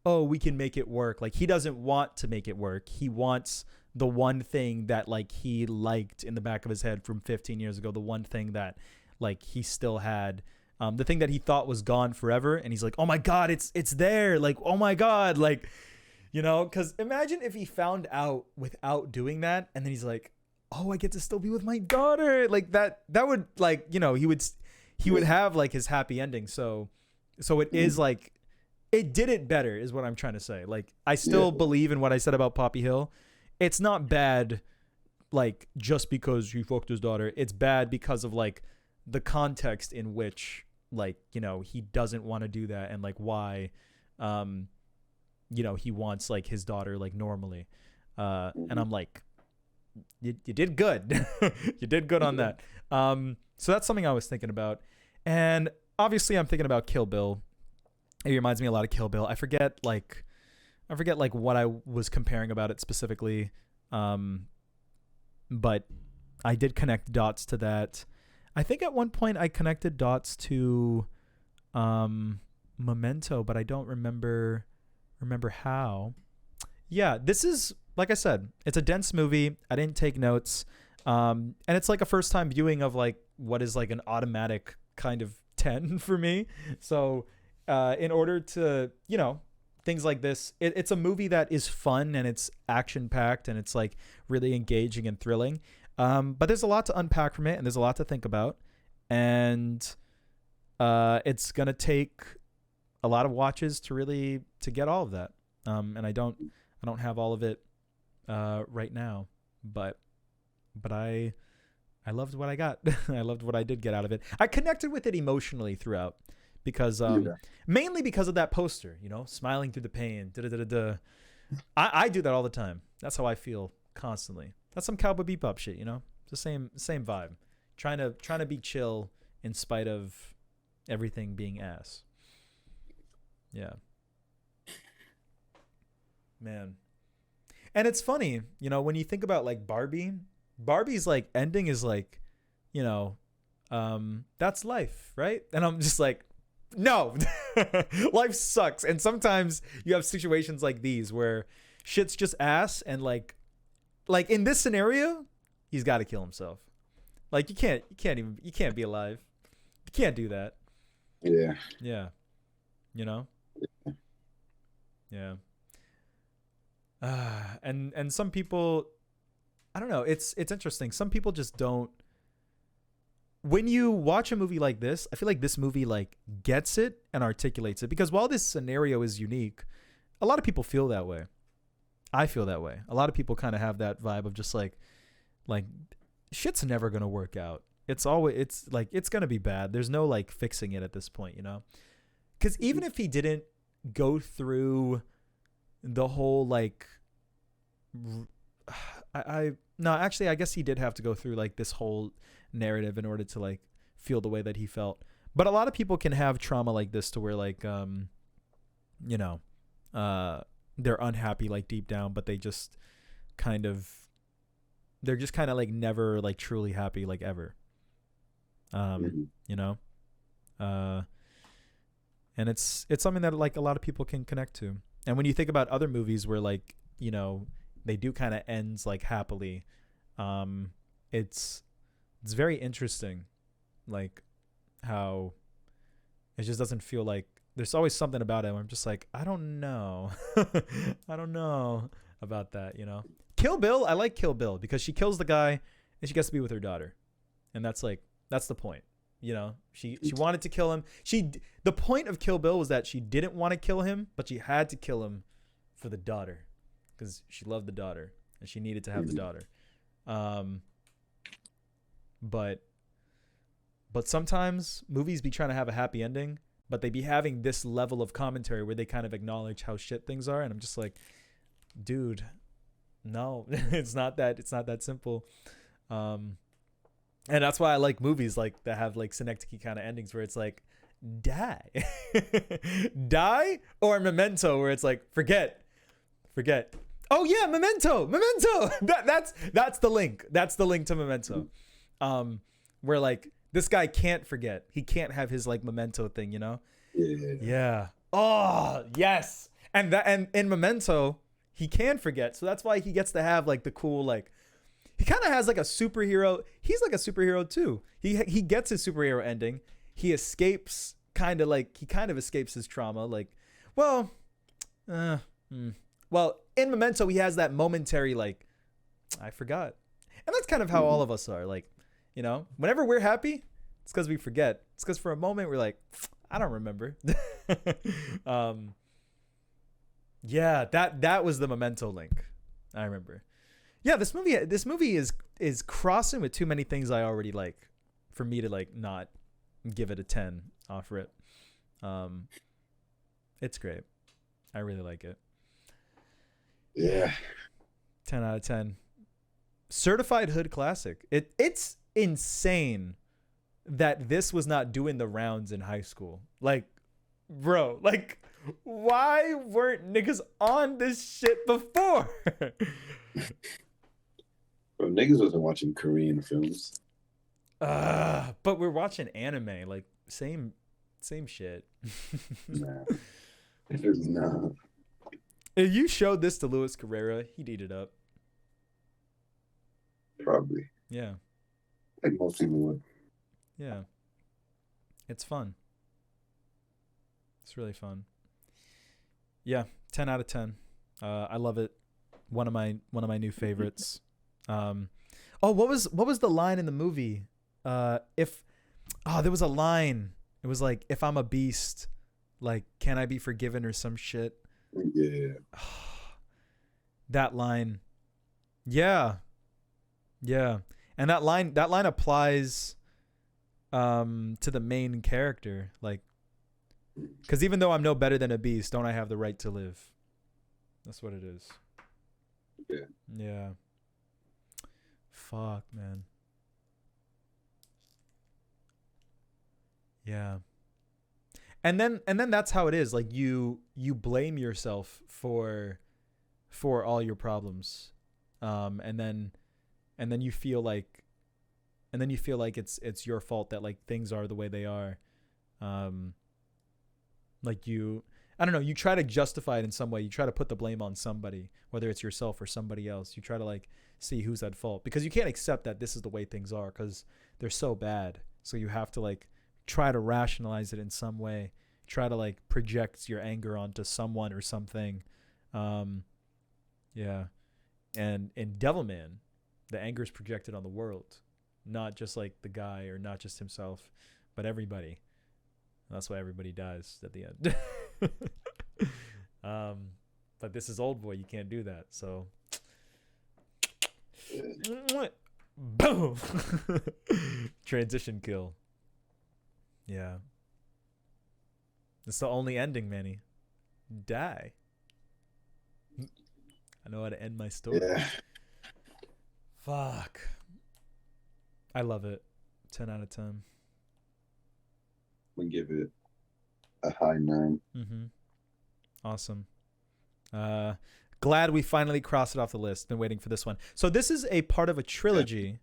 oh, we can make it work. Like he doesn't want to make it work. He wants the one thing that like he liked in the back of his head from 15 years ago, the one thing that like he still had, the thing that he thought was gone forever, and he's like, oh my god, it's there, like, oh my god, like, because imagine if he found out without doing that, and then he's like, oh, I get to still be with my daughter, like that would like, he would have like his happy ending. So it is like, it did it better is what I'm trying to say. Like I Yeah. still believe in what I said about Poppy Hill. It's not bad like just because he fucked his daughter. It's bad because of like the context in which like, he doesn't want to do that, and like why he wants like his daughter like normally. And I'm like, you did good. You did good on that. So that's something I was thinking about. And obviously I'm thinking about Kill Bill. It reminds me a lot of Kill Bill. I forget like what I was comparing about it specifically. But I did connect dots to that. I think at one point I connected dots to Memento, but I don't remember how. Yeah, this is, like I said, it's a dense movie. I didn't take notes. And it's like a first time viewing of like what is like an automatic kind of 10 for me. So in order to, things like this, it's a movie that is fun and it's action packed and it's like really engaging and thrilling. But there's a lot to unpack from it and there's a lot to think about. And it's going to take a lot of watches to get all of that. And I don't have all of it right now, but I loved what I got. I loved what I did get out of it. I connected with it emotionally throughout because mainly because of that poster, smiling through the pain. I do that all the time. That's how I feel constantly. That's some Cowboy Bebop shit, It's the same vibe. Trying to be chill in spite of everything being ass. Yeah. Man. And it's funny, when you think about like Barbie's like ending is like, that's life, right? And I'm just like, no, life sucks. And sometimes you have situations like these where shit's just ass and like in this scenario, he's got to kill himself. Like you can't be alive. You can't do that. Yeah. Yeah. Yeah. And some people, I don't know. It's interesting. Some people just don't. When you watch a movie like this, I feel like this movie like gets it and articulates it because while this scenario is unique, a lot of people feel that way. I feel that way. A lot of people kind of have that vibe of just like shit's never gonna work out. It's gonna be bad. There's no like fixing it at this point, Because even if he didn't go through the whole like I guess he did have to go through like this whole narrative in order to like feel the way that he felt. But a lot of people can have trauma like this to where like they're unhappy like deep down, but they're just kind of like never like truly happy like ever. And it's something that like a lot of people can connect to. And when you think about other movies where like, they do kind of ends like happily, it's very interesting, like how it just doesn't feel like there's always something about it where I'm just like, I don't know. I don't know about that, Kill Bill, I like Kill Bill because she kills the guy and she gets to be with her daughter. And that's the point. She wanted to kill him. The point of Kill Bill was that she didn't want to kill him, but she had to kill him for the daughter because she loved the daughter and she needed to have the daughter. But sometimes movies be trying to have a happy ending, but they be having this level of commentary where they kind of acknowledge how shit things are. And I'm just like, dude, no, it's not that simple. And that's why I like movies like that have like synecdoche kind of endings where it's like die or Memento where it's like forget. Oh yeah, Memento. That's the link. That's the link to Memento. Where like this guy can't forget. He can't have his like Memento thing, Yeah. Oh, yes. And in Memento, he can forget. So that's why he gets to have like the cool like he kind of has like a superhero. He's like a superhero too. He gets his superhero ending. He escapes kind of escapes his trauma. Like, well, in Memento, he has that momentary like, I forgot. And that's kind of how all of us are. Like, whenever we're happy, it's because we forget. It's because for a moment we're like, I don't remember. Yeah, that was the Memento link. I remember. Yeah, this movie is crossing with too many things I already like for me to like not give it a 10 off rip. It's great. I really like it. Yeah. 10 out of 10. Certified hood classic. It's insane that this was not doing the rounds in high school. Like, bro, like why weren't niggas on this shit before? Bro, niggas wasn't watching Korean films. But we're watching anime, like same shit. Nah. It was not. If you showed this to Luis Carrera, he'd eat it up. Probably. Yeah. Like most people would. Yeah. It's fun. It's really fun. Yeah, 10 out of 10. I love it. One of my new favorites. Um, oh, what was the line in the movie? If there was a line. It was like, if I'm a beast, like, can I be forgiven or some shit? Yeah. That line. Yeah. Yeah. And that line applies to the main character, like, cuz even though I'm no better than a beast, don't I have the right to live? That's what it is. Yeah. Yeah. Fuck, man. Yeah. And then that's how it is. Like, you blame yourself for all your problems. And then you feel like it's your fault that, like, things are the way they are. Um like, I don't know, you try to justify it in some way. You try to put the blame on somebody, whether it's yourself or somebody else. You try to, like, see who's at fault, because you can't accept that this is the way things are, because they're so bad. So you have to, like, try to rationalize it in some way. Try to, like, project your anger onto someone or something. um yeah. And in Devilman, the anger is projected on the world, not just, like, the guy, or not just himself, but everybody. That's why everybody dies at the end. But this is Oldboy. You can't do that. So, boom, transition kill. Yeah, it's the only ending, Manny. Die. I know how to end my story. Yeah. Fuck. I love it. 10 out of 10. We give it a high 9. Mm-hmm. Awesome. Glad we finally crossed it off the list. Been waiting for this one. So this is a part of a trilogy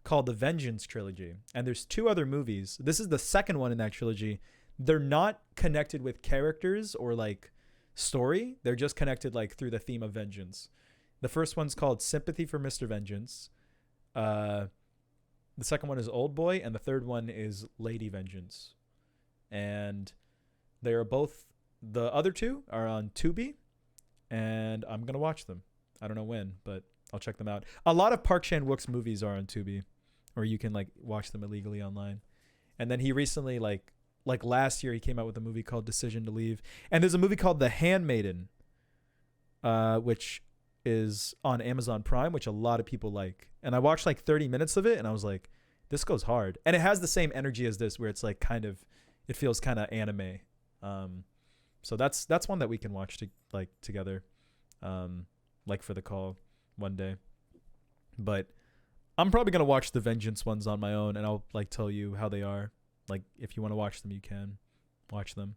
called the Vengeance Trilogy. And there's 2 other movies. This is the second one in that trilogy. They're not connected with characters or, like, story. They're just connected, like, through the theme of vengeance. The first one's called Sympathy for Mr. Vengeance. The second one is Oldboy, and the third one is Lady Vengeance. And they are both, the other 2 are on Tubi, and I'm going to watch them. I don't know when, but I'll check them out. A lot of Park Chan-wook's movies are on Tubi, or you can, like, watch them illegally online. And then he recently, like last year, he came out with a movie called Decision to Leave. And there's a movie called The Handmaiden, which is on Amazon Prime, which a lot of people like. And I watched, like, 30 minutes of it, and I was like, this goes hard. And it has the same energy as this, where it's, like, it feels kind of anime. So that's one that we can watch together, like, for the call one day. But I'm probably gonna watch the Vengeance ones on my own, and I'll, like, tell you how they are. Like, if you want to watch them, you can watch them.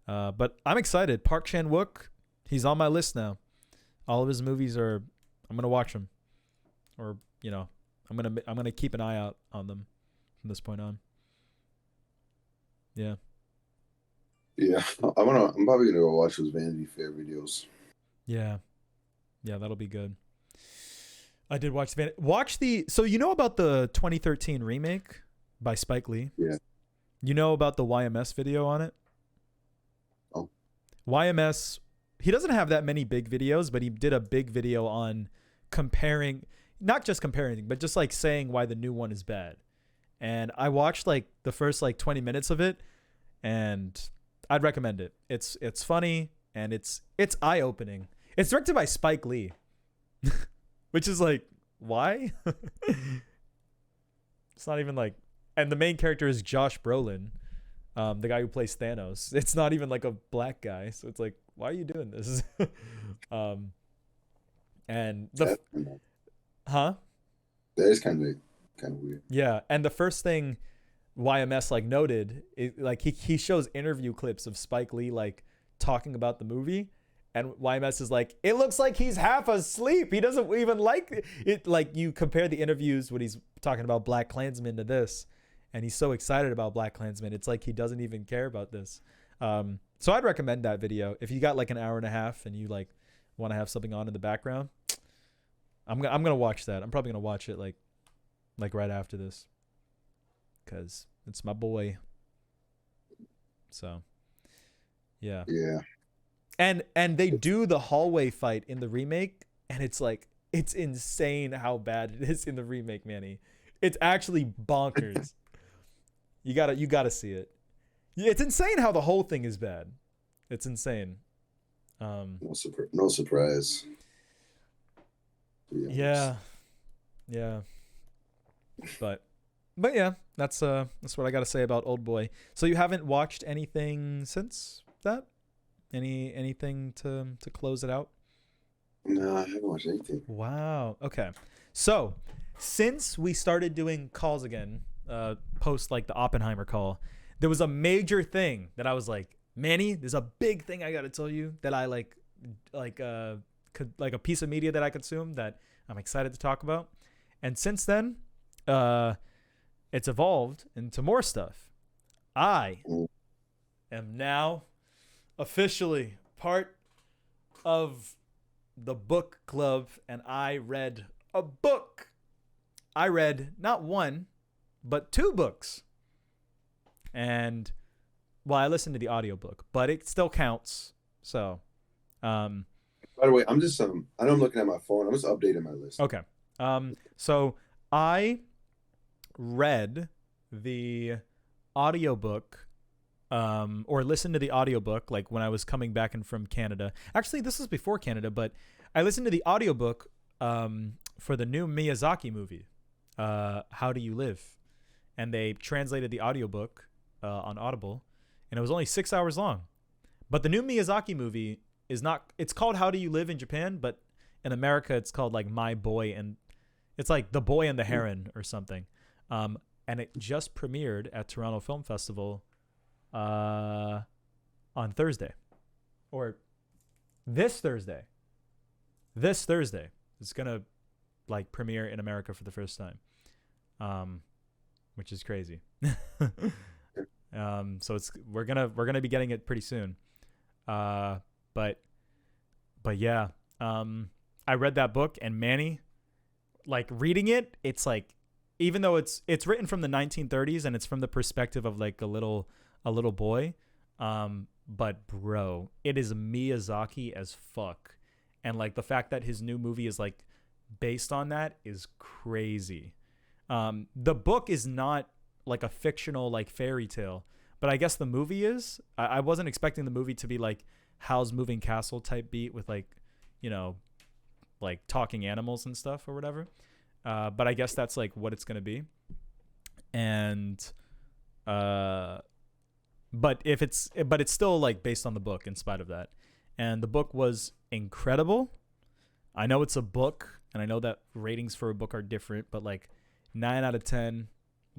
But I'm excited. Park Chan-wook, he's on my list now. All of his movies I'm gonna watch them, or, you know, I'm gonna keep an eye out on them from this point on. Yeah. Yeah. I'm probably gonna go watch those Vanity Fair videos. Yeah. Yeah, that'll be good. I did watch so you know about the 2013 remake by Spike Lee? Yeah. You know about the YMS video on it? Oh. YMS, he doesn't have that many big videos, but he did a big video on comparing, not just comparing, but just, like, saying why the new one is bad. And I watched, like, the first, like, 20 minutes of it, and I'd recommend it. It's funny, and it's eye-opening. It's directed by Spike Lee, which is, like, why? It's not even, like, and the main character is Josh Brolin, the guy who plays Thanos. It's not even, like, a black guy, so it's like, why are you doing this? And huh? That is kind of weird. Yeah, and the first thing YMS, like, noted, like, he shows interview clips of Spike Lee, like, talking about the movie, and YMS is like, it looks like he's half asleep. He doesn't even like it. Like, you compare the interviews when he's talking about Black Klansman to this, and he's so excited about Black Klansman. It's like he doesn't even care about this. So I'd recommend that video if you got, like, an hour and a half and you, like, want to have something on in the background. I'm gonna watch that. I'm probably gonna watch it, like, like right after this, because it's my boy. So yeah. Yeah. And they do the hallway fight in the remake, and it's like it's insane how bad it is in the remake, Manny. It's actually bonkers. You gotta see it. It's insane how the whole thing is bad. It's insane. No surprise. Yeah, yeah. But yeah, that's what I gotta say about Oldboy. So you haven't watched anything since that? Anything to close it out? No, I haven't watched anything. Wow. Okay. So since we started doing calls again, post like the Oppenheimer call, there was a major thing that I was like, Manny, there's a big thing I gotta tell you that I like a piece of media that I consume that I'm excited to talk about. And since then, it's evolved into more stuff. I am now officially part of the book club, and I read a book. I read not one, but 2 books. And well, I listened to the audiobook, but it still counts. So, By the way, I'm just I know I'm looking at my phone. I'm just updating my list. okay. So I read the audiobook, or listened to the audiobook like when I was coming back in from Canada. Actually, this was before Canada, but I listened to the audiobook for the new Miyazaki movie, How Do You Live? And they translated the audiobook on Audible, and it was only 6 hours long. But the new Miyazaki movie is not, it's called How Do You Live in Japan, but in America it's called like My Boy, and it's like The Boy and the Heron or something. And it just premiered at Toronto Film Festival on Thursday, or this Thursday. This Thursday it's gonna like premiere in America for the first time, which is crazy. So we're gonna be getting it pretty soon. But yeah, I read that book, and Manny, like reading it, it's like, even though it's written from the 1930s and it's from the perspective of like a little boy, but bro, it is Miyazaki as fuck. And like the fact that his new movie is like based on that is crazy. The book is not like a fictional like fairy tale, but I guess the movie is. I wasn't expecting the movie to be like Howl's Moving Castle type beat with like, you know, like talking animals and stuff or whatever. But I guess that's like what it's gonna be. And but it's still like based on the book in spite of that. And the book was incredible. I know it's a book, and I know that ratings for a book are different, but like 9 out of 10,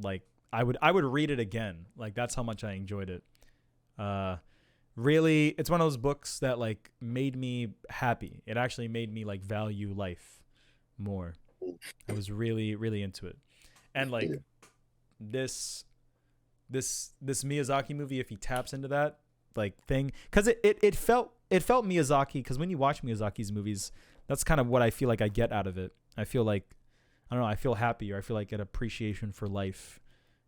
like I would read it again. Like that's how much I enjoyed it. Really, it's one of those books that like made me happy. It actually made me like value life more. I was really, really into it. And like this Miyazaki movie, if he taps into that like thing, because it felt Miyazaki, because when you watch Miyazaki's movies, that's kind of what I feel like I get out of it. I feel like, I don't know, I feel happy, or I feel like an appreciation for life,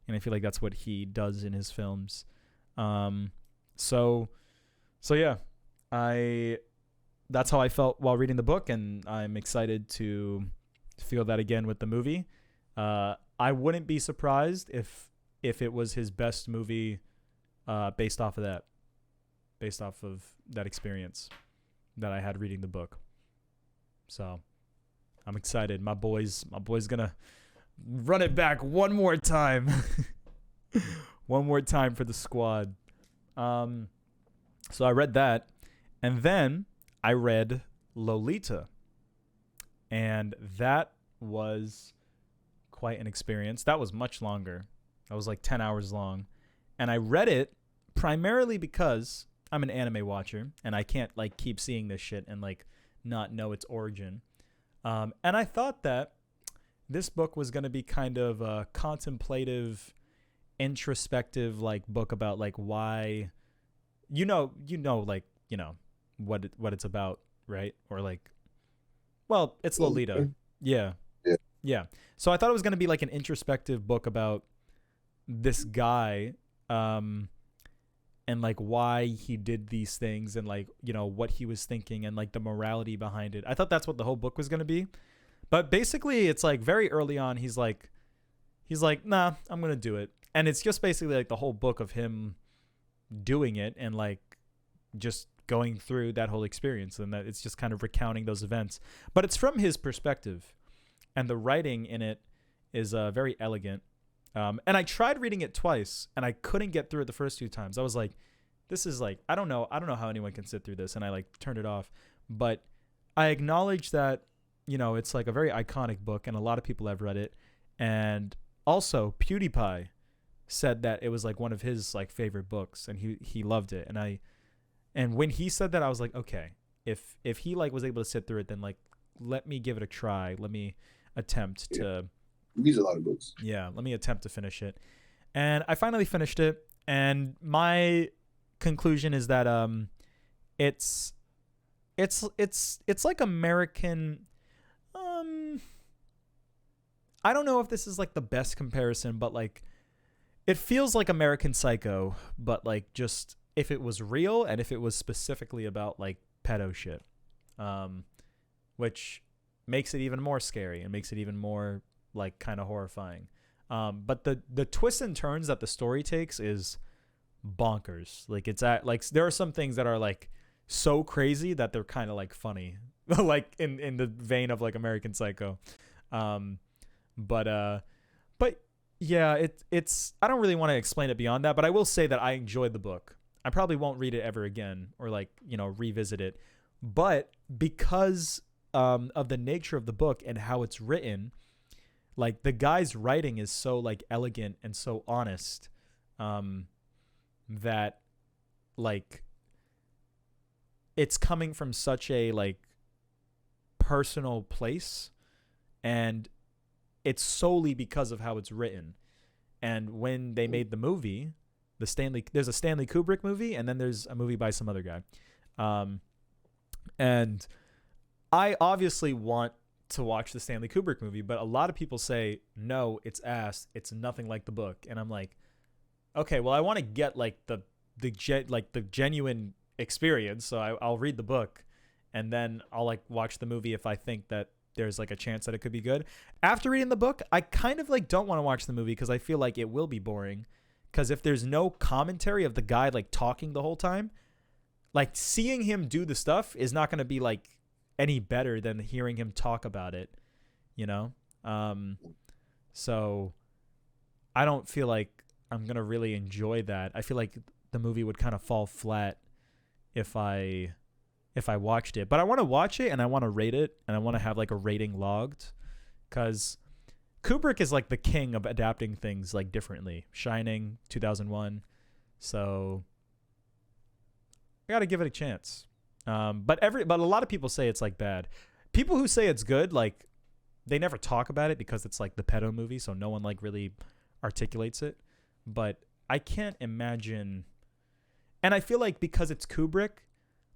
and I feel like that's what he does in his films. So yeah, that's how I felt while reading the book, and I'm excited to feel that again with the movie. I wouldn't be surprised if it was his best movie, based off of that experience that I had reading the book. So I'm excited. My boy's gonna run it back one more time. One more time for the squad. So I read that, and then I read Lolita, and that was quite an experience. That was much longer. That was like 10 hours long, and I read it primarily because I'm an anime watcher, and I can't like keep seeing this shit and like not know its origin. And I thought that this book was going to be kind of a contemplative, introspective like book about like why, like, what it's about, right? Or like, well, it's Lolita. Yeah. Yeah. So I thought it was going to be like an introspective book about this guy, and like why he did these things and like, you know, what he was thinking and like the morality behind it. I thought that's what the whole book was going to be. But basically it's like very early on he's like, nah, I'm going to do it. And it's just basically like the whole book of him doing it and like just going through that whole experience, and that it's just kind of recounting those events. But it's from his perspective, and the writing in it is very elegant. And I tried reading it twice, and I couldn't get through it the first two times. I was like, this is like, I don't know how anyone can sit through this, and I like turned it off. But I acknowledge that, you know, it's like a very iconic book, and a lot of people have read it. And also, PewDiePie said that it was like one of his like favorite books, and he loved it. And when he said that, I was like, okay, if he like was able to sit through it, then like let me give it a try. Let me attempt to. He reads a lot of books. Yeah, let me attempt to finish it. And I finally finished it, and my conclusion is that it's like American. I don't know if this is like the best comparison, but like it feels like American Psycho, but like just if it was real and if it was specifically about like pedo shit, which makes it even more scary and makes it even more like kind of horrifying. But the twists and turns that the story takes is bonkers. Like it's at like there are some things that are like so crazy that they're kind of like funny, like in the vein of like American Psycho. But yeah, it's I don't really want to explain it beyond that, but I will say that I enjoyed the book. I probably won't read it ever again or like, you know, revisit it. But because of the nature of the book and how it's written, like the guy's writing is so like elegant and so honest, that like it's coming from such a like personal place, and it's solely because of how it's written. And when they made the movie, there's a Stanley Kubrick movie, and then there's a movie by some other guy. And I obviously want to watch the Stanley Kubrick movie, but a lot of people say, no, it's ass. It's nothing like the book. And I'm like, okay, well, I want to get like the genuine experience. So I'll read the book, and then I'll like watch the movie if I think that there's like a chance that it could be good. After reading the book, I kind of like don't want to watch the movie because I feel like it will be boring. Because if there's no commentary of the guy like talking the whole time, like seeing him do the stuff is not going to be like any better than hearing him talk about it, you know? So I don't feel like I'm going to really enjoy that. I feel like the movie would kind of fall flat if I watched it. But I want to watch it, and I want to rate it, and I want to have like a rating logged, because Kubrick is like the king of adapting things like differently. Shining, 2001. So I got to give it a chance. But a lot of people say it's like bad. People who say it's good, like they never talk about it because it's like the pedo movie, so no one like really articulates it. But I can't imagine. And I feel like because it's Kubrick,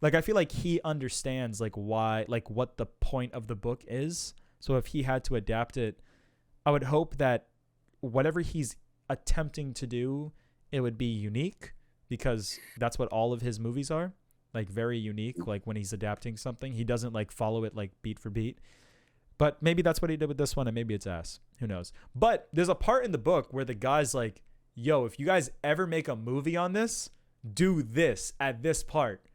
like I feel like he understands like why, like what the point of the book is. So if he had to adapt it, I would hope that whatever he's attempting to do, it would be unique, because that's what all of his movies are, like very unique. Like when he's adapting something, he doesn't like follow it like beat for beat. But maybe that's what he did with this one, and maybe it's ass. Who knows? But there's a part in the book where the guy's like, yo, if you guys ever make a movie on this, do this at this part.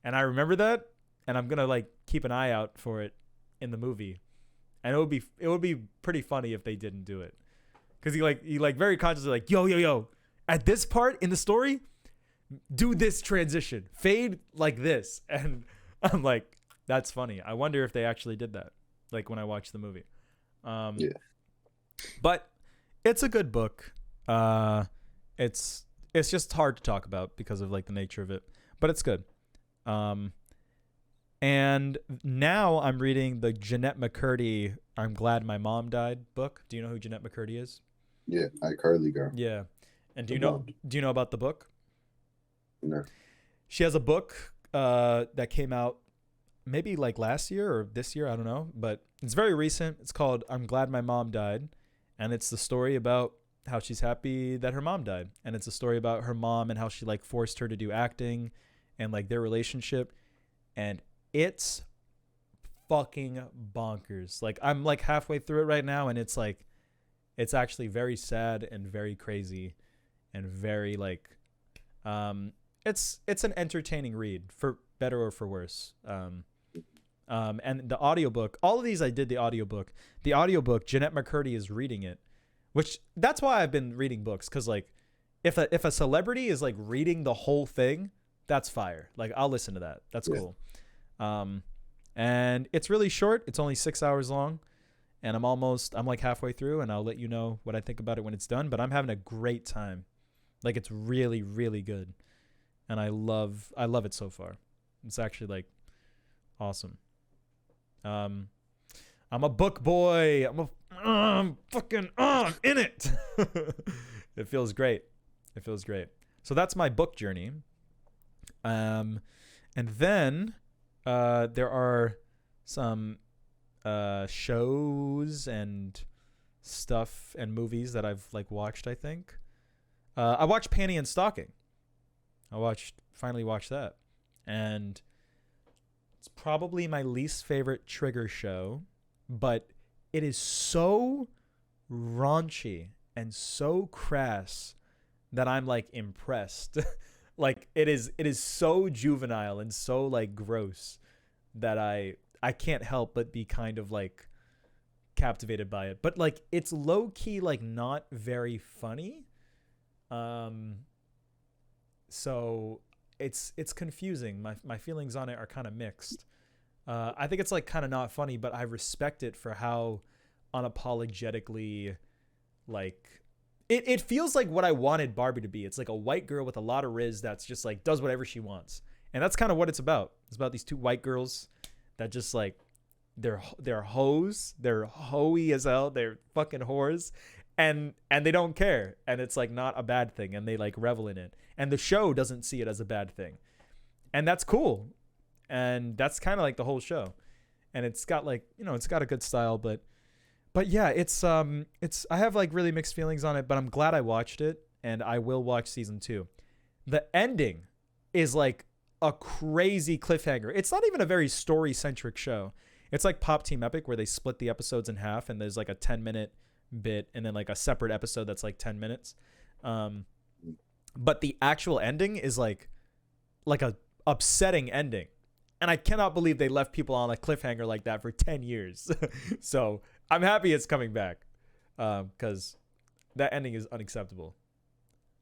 And I remember that, and I'm going to like keep an eye out for it in the movie. And it would be pretty funny if they didn't do it. Cuz he like very consciously like, yo, at this part in the story, do this transition. Fade like this. And I'm like, that's funny. I wonder if they actually did that, like when I watched the movie. Yeah. But it's a good book. It's just hard to talk about because of like the nature of it, but it's good. And now I'm reading the Jeanette McCurdy I'm Glad My Mom Died book. Do you know who Jeanette McCurdy is? Yeah, iCarly girl. Yeah. And do you know about the book? No. She has a book that came out maybe like last year or this year, I don't know, but it's very recent. It's called I'm Glad My Mom Died, and it's the story about how she's happy that her mom died, and it's a story about her mom and how she like forced her to do acting and like their relationship, and it's fucking bonkers. Like I'm like halfway through it right now, and it's like it's actually very sad and very crazy and very like it's an entertaining read for better or for worse. And the audiobook, all of these I did the audiobook. The audiobook, Jeanette McCurdy is reading it, which that's why I've been reading books, cuz like if a celebrity is like reading the whole thing, that's fire. Like I'll listen to that. That's cool. And it's really short. It's only 6 hours long, and I'm like halfway through, and I'll let you know what I think about it when it's done, but I'm having a great time. Like it's really really good. And I love it so far. It's actually like awesome. I'm a book boy. I'm fucking in it. It feels great. It feels great. So that's my book journey. And then there are some shows and stuff and movies that I've like watched, I think. I watched Panty and Stocking. Finally watched that. And it's probably my least favorite Trigger show, but it is so raunchy and so crass that I'm like impressed. Like it is so juvenile and so like gross that I can't help but be kind of like captivated by it. But like it's low key like not very funny. So it's confusing. My feelings on it are kind of mixed. I think it's like kind of not funny, but I respect it for how unapologetically like it feels like what I wanted Barbie to be. It's like a white girl with a lot of riz that's just like does whatever she wants. And that's kind of what it's about. It's about these two white girls that just like they're hoes, they're hoey as hell, they're fucking whores, and they don't care, and it's like not a bad thing, and they like revel in it. And the show doesn't see it as a bad thing. And that's cool. And that's kind of like the whole show. And it's got like, you know, it's got a good style, but yeah, it's I have like really mixed feelings on it, but I'm glad I watched it, and I will watch season 2. The ending is like a crazy cliffhanger. It's not even a very story-centric show. It's like Pop Team Epic, where they split the episodes in half, and there's like a 10-minute bit and then like a separate episode that's like 10 minutes. But the actual ending is like a upsetting ending. And I cannot believe they left people on a cliffhanger like that for 10 years. So I'm happy it's coming back, because that ending is unacceptable.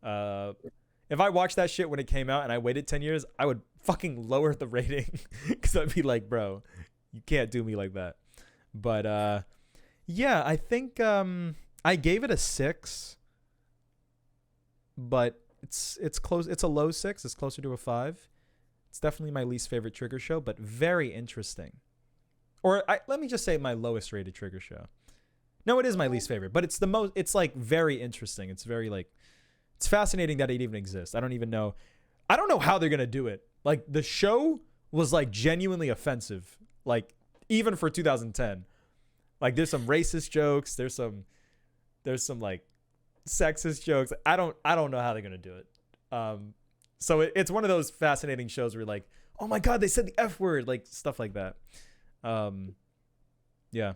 If I watched that shit when it came out and I waited 10 years, I would fucking lower the rating, because I'd be like, bro, you can't do me like that. But yeah, I think I gave it a 6, but it's close. It's a low 6. It's closer to a 5. It's definitely my least favorite Trigger show, but very interesting. Or let me just say my lowest rated Trigger show. No, it is my least favorite, but it's the most. It's like very interesting. It's very like, it's fascinating that it even exists. I don't even know. I don't know how they're gonna do it. Like the show was like genuinely offensive. Like even for 2010. Like there's some racist jokes. There's some like sexist jokes. I don't know how they're gonna do it. So it's one of those fascinating shows where you're like, oh my god, they said the F word, like stuff like that. Yeah,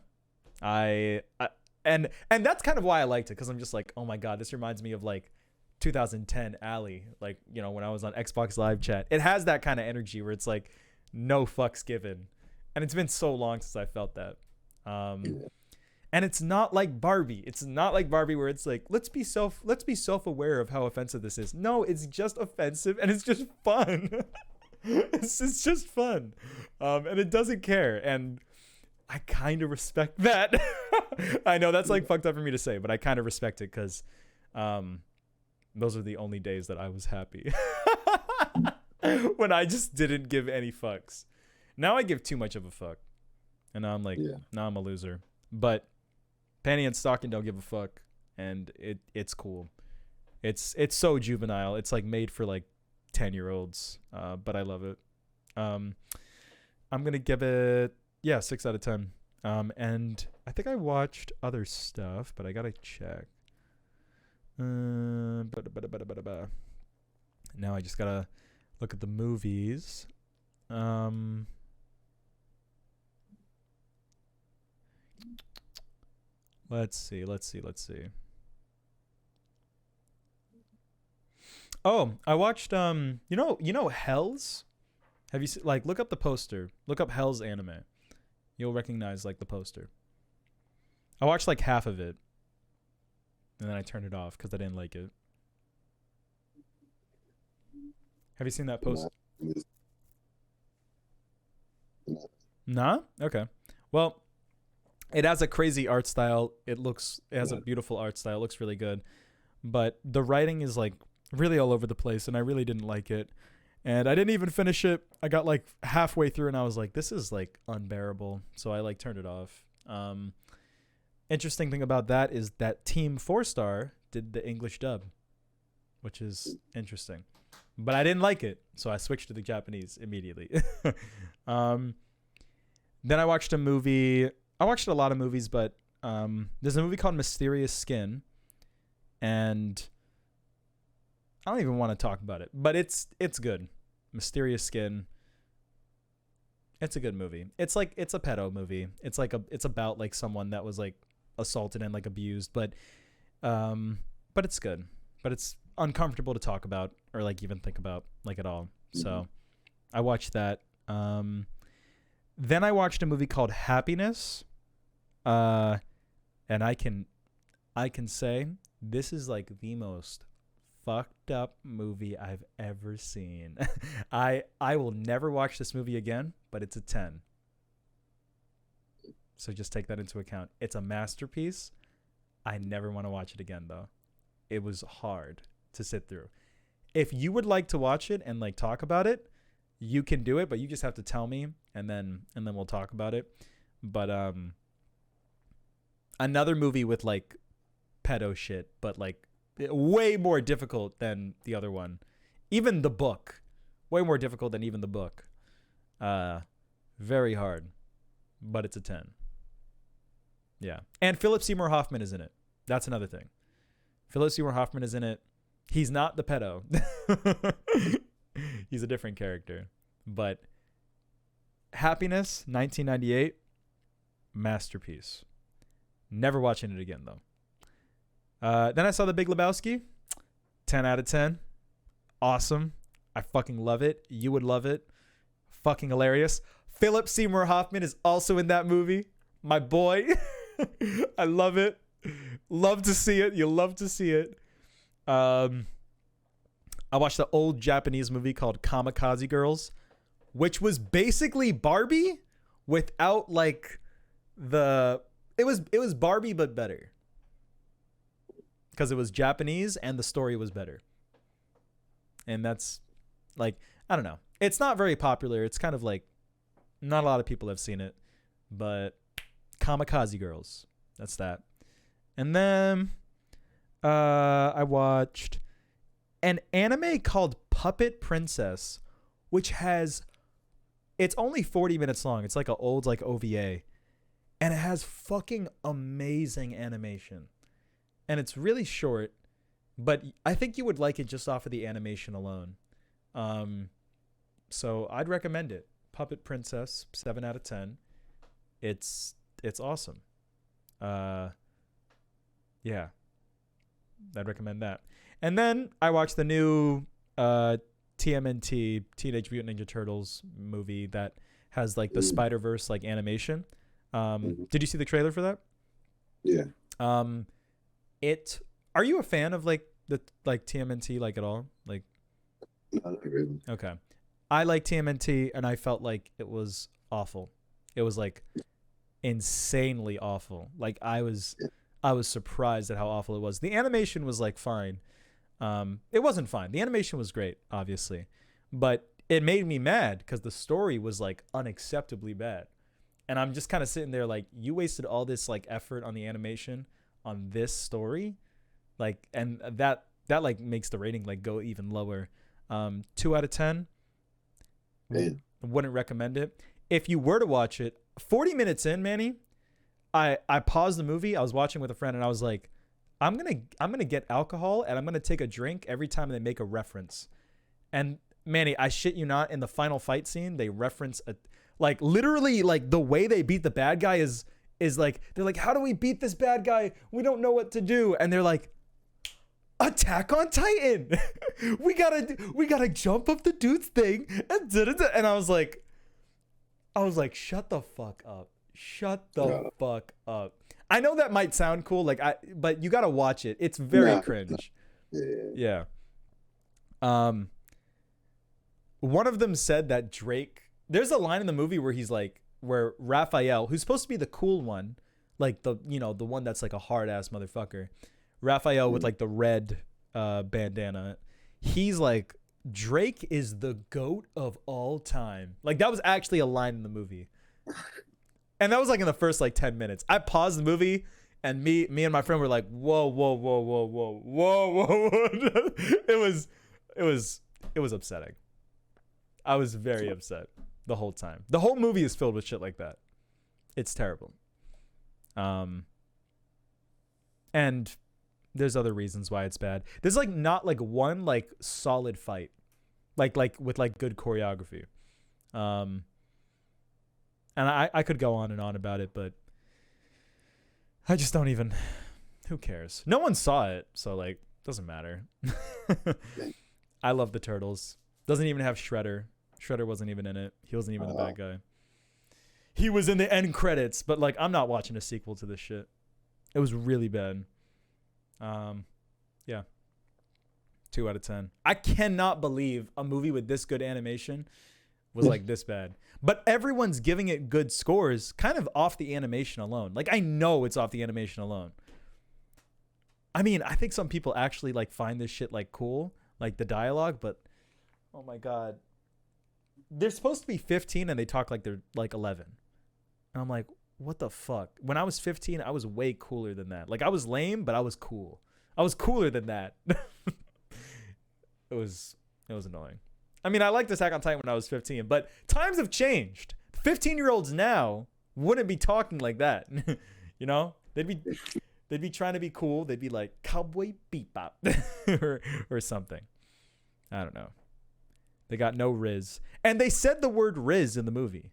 and that's kind of why I liked it, because I'm just like, oh my god, this reminds me of like 2010 Alley, like, you know, when I was on Xbox Live Chat. It has that kind of energy where it's like no fucks given, and it's been so long since I felt that. And it's not like Barbie. It's not like Barbie where it's like, let's be self-aware of how offensive this is. No, it's just offensive, and it's just fun. It's just fun. And it doesn't care. And I kind of respect that. I know that's like fucked up for me to say, but I kind of respect it, because those are the only days that I was happy. When I just didn't give any fucks. Now I give too much of a fuck. And now I'm like, now I'm a loser. But Panty and Stocking don't give a fuck, and it's cool. It's so juvenile. It's like made for like 10-year-olds, but I love it. I'm gonna give it 6 out of 10. And I think I watched other stuff, but I gotta check. Now I just gotta look at the movies. Let's see. Oh, I watched you know Hell's? Have you like look up the poster. Look up Hell's anime. You'll recognize like the poster. I watched like half of it. And then I turned it off cuz I didn't like it. Have you seen that post? Nah? Okay. Well, it has a crazy art style. It has a beautiful art style. It looks really good. But the writing is like really all over the place and I really didn't like it. And I didn't even finish it. I got like halfway through and I was like, this is like unbearable. So I like turned it off. Interesting thing about that is that Team 4-Star did the English dub, which is interesting. But I didn't like it, so I switched to the Japanese immediately. Then I watched a movie. I watched a lot of movies, but there's a movie called Mysterious Skin, and I don't even want to talk about it, but it's good. Mysterious Skin. It's a good movie. It's a pedo movie. It's about like someone that was like assaulted and like abused, but it's good. But it's uncomfortable to talk about or like even think about like at all. Mm-hmm. So I watched that. Then I watched a movie called Happiness. And I can say this is like the most fucked up movie I've ever seen. I will never watch this movie again, but it's a 10. So just take that into account. It's a masterpiece. I never want to watch it again though. It was hard to sit through. If you would like to watch it and like talk about it, you can do it, but you just have to tell me and then we'll talk about it. But another movie with like pedo shit, but like way more difficult than the other one. Even the book. Way more difficult than even the book. Very hard. But it's a 10. Yeah. And Philip Seymour Hoffman is in it. That's another thing. Philip Seymour Hoffman is in it. He's not the pedo. He's a different character. But Happiness, 1998, masterpiece. Never watching it again, though. Then I saw The Big Lebowski. 10 out of 10. Awesome. I fucking love it. You would love it. Fucking hilarious. Philip Seymour Hoffman is also in that movie. My boy. I love it. Love to see it. You'll love to see it. I watched the old Japanese movie called Kamikaze Girls, which was basically Barbie without like it was Barbie but better. Because it was Japanese and the story was better. And that's like, I don't know. It's not very popular. It's kind of like not a lot of people have seen it, but Kamikaze Girls. That's that. And then I watched an anime called Puppet Princess, which it's only 40 minutes long. It's like an old like OVA. And it has fucking amazing animation. And it's really short, but I think you would like it just off of the animation alone. So I'd recommend it. Puppet Princess, 7 out of 10. It's awesome. Yeah. I'd recommend that. And then I watched the new TMNT, Teenage Mutant Ninja Turtles movie that has like the Spider-Verse like animation. Did you see the trailer for that? Yeah. Are you a fan of like the like TMNT like at all? Like not really. Okay. I like TMNT and I felt like it was awful. It was like insanely awful. Like I was surprised at how awful it was. The animation was like fine. It wasn't fine. The animation was great, obviously. But it made me mad because the story was like unacceptably bad. And I'm just kind of sitting there like, you wasted all this like effort on the animation on this story. Like, and that like makes the rating like go even lower. 2 out of 10. Man. Wouldn't recommend it. if you were to watch it, 40 minutes in, Manny, I paused the movie. I was watching with a friend, and I was like, I'm gonna get alcohol, and I'm gonna take a drink every time they make a reference. And Manny, I shit you not, in the final fight scene, they reference like literally like the way they beat the bad guy is like, they're like, how do we beat this bad guy? We don't know what to do. And they're like, Attack on Titan. we gotta jump up the dude's thing. And I was like, shut the fuck up. Shut the fuck up. I know that might sound cool, but you gotta watch it. It's very cringe. Yeah. One of them said that Drake. There's a line in the movie where he's like, where Raphael, who's supposed to be the cool one, like the one that's like a hard ass motherfucker, Raphael with like the red bandana. He's like, Drake is the GOAT of all time. Like that was actually a line in the movie. And that was like in the first like 10 minutes. I paused the movie and me and my friend were like, whoa. It was upsetting. I was very upset the whole time. The whole movie is filled with shit like that. It's terrible. And there's other reasons why it's bad. There's like not like one like solid fight, like with like good choreography. And I could go on and on about it, but I just don't even. Who cares? No one saw it, so like doesn't matter. I love the Turtles. Doesn't even have Shredder. Shredder wasn't even in it. He wasn't even the bad guy. He was in the end credits, but like I'm not watching a sequel to this shit. It was really bad. Yeah. 2 out of 10. I cannot believe a movie with this good animation was like this bad. But everyone's giving it good scores kind of off the animation alone. Like I know it's off the animation alone. I mean, I think some people actually like find this shit like cool, like the dialogue, but oh my God. They're supposed to be 15 and they talk like they're like 11. And I'm like, what the fuck? When I was 15, I was way cooler than that. Like I was lame, but I was cool. I was cooler than that. It was annoying. I mean, I liked Attack on Titan when I was 15, but times have changed. 15-year-olds now wouldn't be talking like that. You know? They'd be trying to be cool. They'd be like Cowboy Bebop or something. I don't know. They got no Riz. And they said the word Riz in the movie.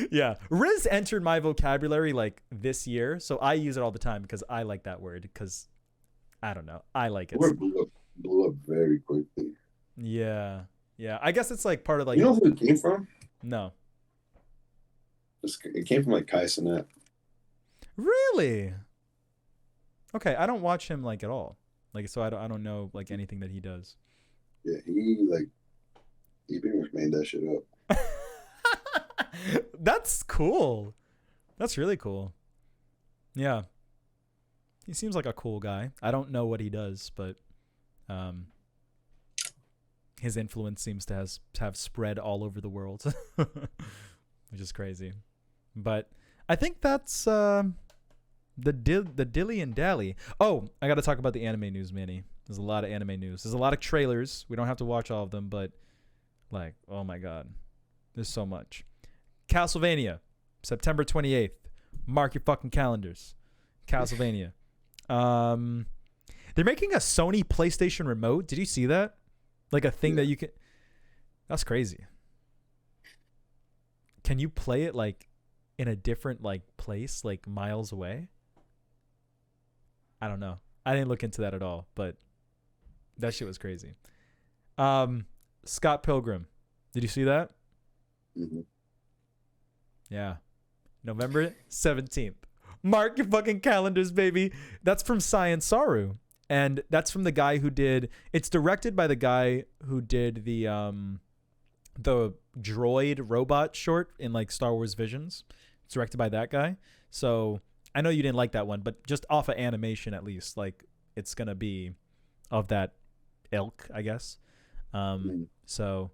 Yeah. Riz entered my vocabulary like this year, so I use it all the time because I like that word because I don't know. I like it. The word blew up very quickly. Yeah. Yeah. I guess it's like part of like. You know who it came from? No. It came from like Kai Cenat. Really? Okay, I don't watch him like at all. Like, so I don't know like anything that he does. Yeah, he pretty much made that shit up. That's cool. That's really cool. Yeah. He seems like a cool guy. I don't know what he does, but his influence seems to have spread all over the world, which is crazy. But I think that's the dilly and dally. Oh, I got to talk about the anime news, Manny. There's a lot of anime news. There's a lot of trailers. We don't have to watch all of them, but like, oh my God, there's so much. Castlevania, September 28th. Mark your fucking calendars. Castlevania. They're making a Sony PlayStation remote. Did you see that? Like a thing that you can. That's crazy. Can you play it like in a different like place, like miles away? I don't know. I didn't look into that at all, but that shit was crazy. Scott Pilgrim. Did you see that? Mm-hmm. Yeah. November 17th. Mark your fucking calendars, baby. That's from Science Saru. And that's from the guy who did. It's directed by the guy who did the droid robot short in like Star Wars Visions. It's directed by that guy. So I know you didn't like that one, but just off of animation at least, like it's gonna be of that ilk, I guess. So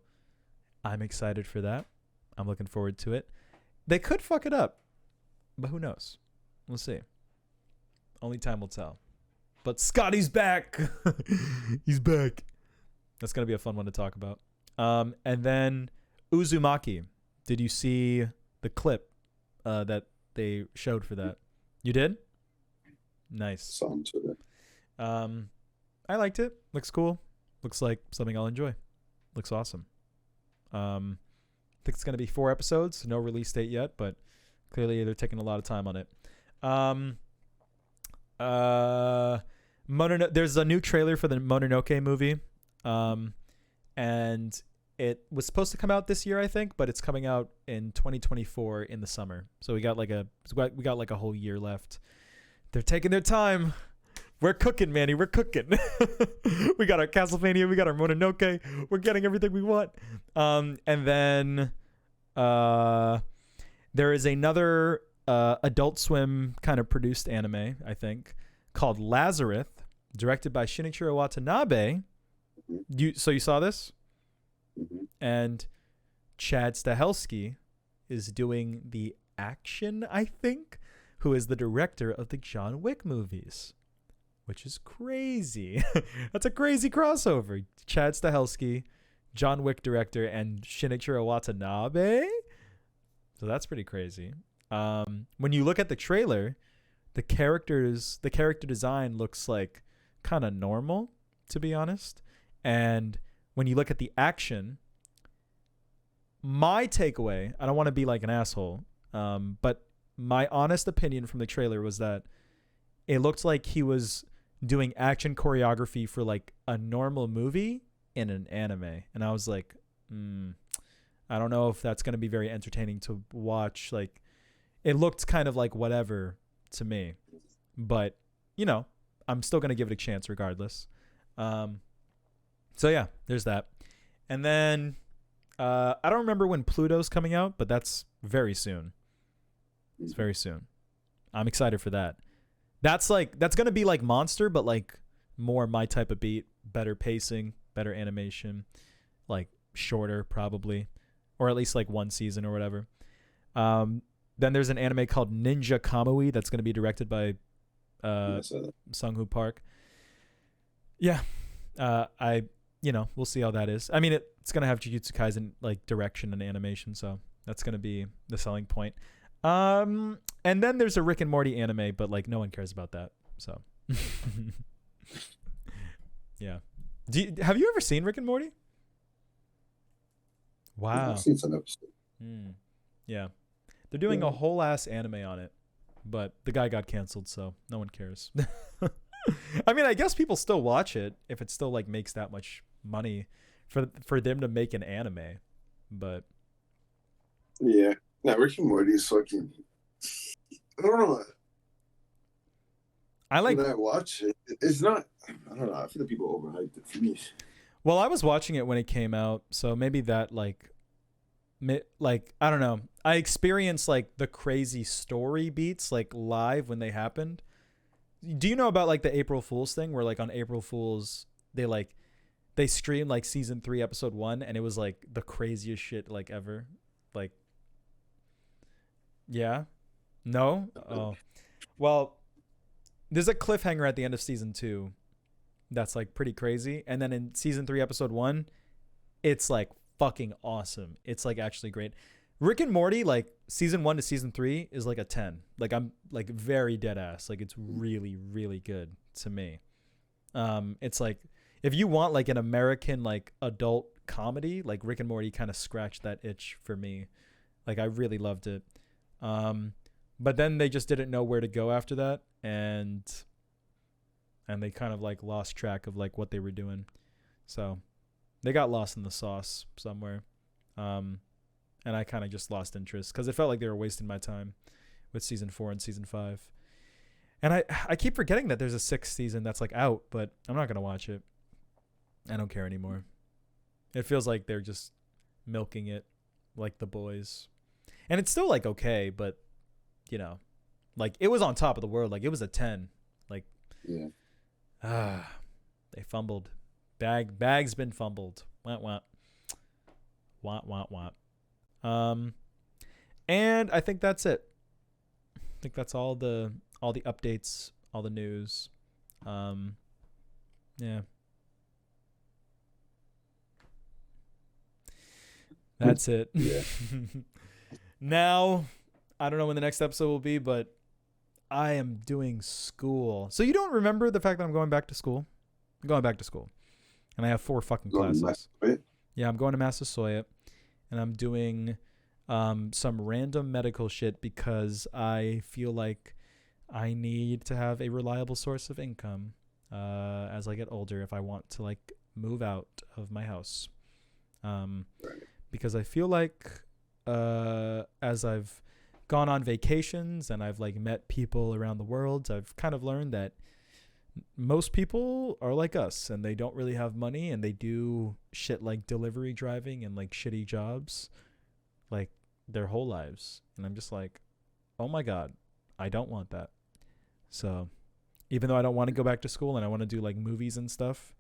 I'm excited for that. I'm looking forward to it. They could fuck it up, but who knows? We'll see. Only time will tell. But Scotty's back. He's back. That's going to be a fun one to talk about. And then Uzumaki. Did you see the clip that they showed for that? You did? Nice. Sounds good. I liked it. Looks cool. Looks like something I'll enjoy. Looks awesome. I think it's going to be 4 episodes. No release date yet, but clearly they're taking a lot of time on it. There's a new trailer for the Mononoke movie. And it was supposed to come out this year, I think, but it's coming out in 2024 in the summer. So we got like a whole year left. They're taking their time. We're cooking, Manny. We're cooking. We got our Castlevania. We got our Mononoke. We're getting everything we want. And then there is another Adult Swim kind of produced anime, I think, called Lazarus, directed by Shinichiro Watanabe. So you saw this? Mm-hmm. And Chad Stahelski is doing the action, I think, who is the director of the John Wick movies, which is crazy. That's a crazy crossover. Chad Stahelski, John Wick director, and Shinichiro Watanabe. So that's pretty crazy. When you look at the trailer, the character design looks like kind of normal, to be honest. And when you look at the action, my takeaway, I don't want to be like an asshole, but my honest opinion from the trailer was that it looked like he was doing action choreography for like a normal movie in an anime. And I was like, I don't know if that's going to be very entertaining to watch. Like, it looked kind of like whatever to me, but you know, I'm still going to give it a chance regardless. So yeah, there's that. And then I don't remember when Pluto's coming out, but that's very soon. It's very soon. I'm excited for that. That's going to be like Monster, but like more my type of beat, better pacing, better animation, like shorter probably, or at least like 1 season or whatever. Then there's an anime called Ninja Kamui that's going to be directed by Sung-Hoo Park. Yeah. We'll see how that is. I mean, it's going to have Jujutsu Kaisen like direction and animation, so that's going to be the selling point. And then there's a Rick and Morty anime, but like no one cares about that. So, yeah. Have you ever seen Rick and Morty? Wow. I've seen some episodes. Yeah. They're doing a whole ass anime on it, but the guy got canceled, so no one cares. I mean, I guess people still watch it if it still like makes that much money for them to make an anime, but yeah. Now Rick and Morty is fucking. I don't know. When I watch it, it's not. I don't know. I feel like people overhyped it for me. Well, I was watching it when it came out, so maybe that like I don't know. I experienced like the crazy story beats like live when they happened. Do you know about like the April Fool's thing where like on April Fool's they streamed like season 3 episode 1 and it was like the craziest shit like ever? Like, yeah, no. Oh, well, there's a cliffhanger at the end of season 2 that's like pretty crazy, and then in season 3 episode 1 it's like fucking awesome. It's like actually great. Rick and Morty, like season 1 to season 3 is like a 10. Like I'm like very dead ass. Like it's really, really good to me. It's like if you want like an American like adult comedy, like Rick and Morty kind of scratched that itch for me. Like I really loved it. But then they just didn't know where to go after that, and they kind of like lost track of like what they were doing. So they got lost in the sauce somewhere. And I kind of just lost interest because it felt like they were wasting my time with season 4 and season 5. And I keep forgetting that there's a 6th season that's like out, but I'm not going to watch it. I don't care anymore. It feels like they're just milking it like The Boys. And it's still like okay, but you know, like it was on top of the world. Like it was a 10. Like, yeah. They fumbled. Bag's been fumbled. Wah, wah. Wah, wah, wah. And I think that's it. I think that's all the updates, all the news. Yeah. That's it. Yeah. Now, I don't know when the next episode will be, but I am doing school. So you don't remember the fact that I'm going back to school? I'm going back to school. And I have 4 fucking classes. Yeah, I'm going to Massasoit. And I'm doing some random medical shit because I feel like I need to have a reliable source of income as I get older if I want to like move out of my house. Because I feel like as I've gone on vacations and I've like met people around the world, I've kind of learned that most people are like us and they don't really have money and they do shit like delivery driving and like shitty jobs like their whole lives. And I'm just like, oh my God, I don't want that. So even though I don't want to go back to school and I want to do like movies and stuff,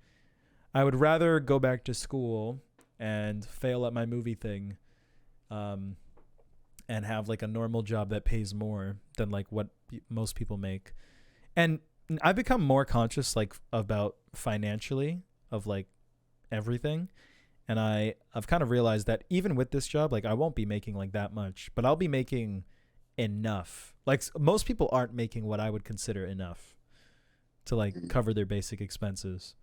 I would rather go back to school and fail at my movie thing and have like a normal job that pays more than like what most people make. And I've become more conscious like about financially of like everything. And I've kind of realized that even with this job, like I won't be making like that much, but I'll be making enough. Like most people aren't making what I would consider enough to like cover their basic expenses.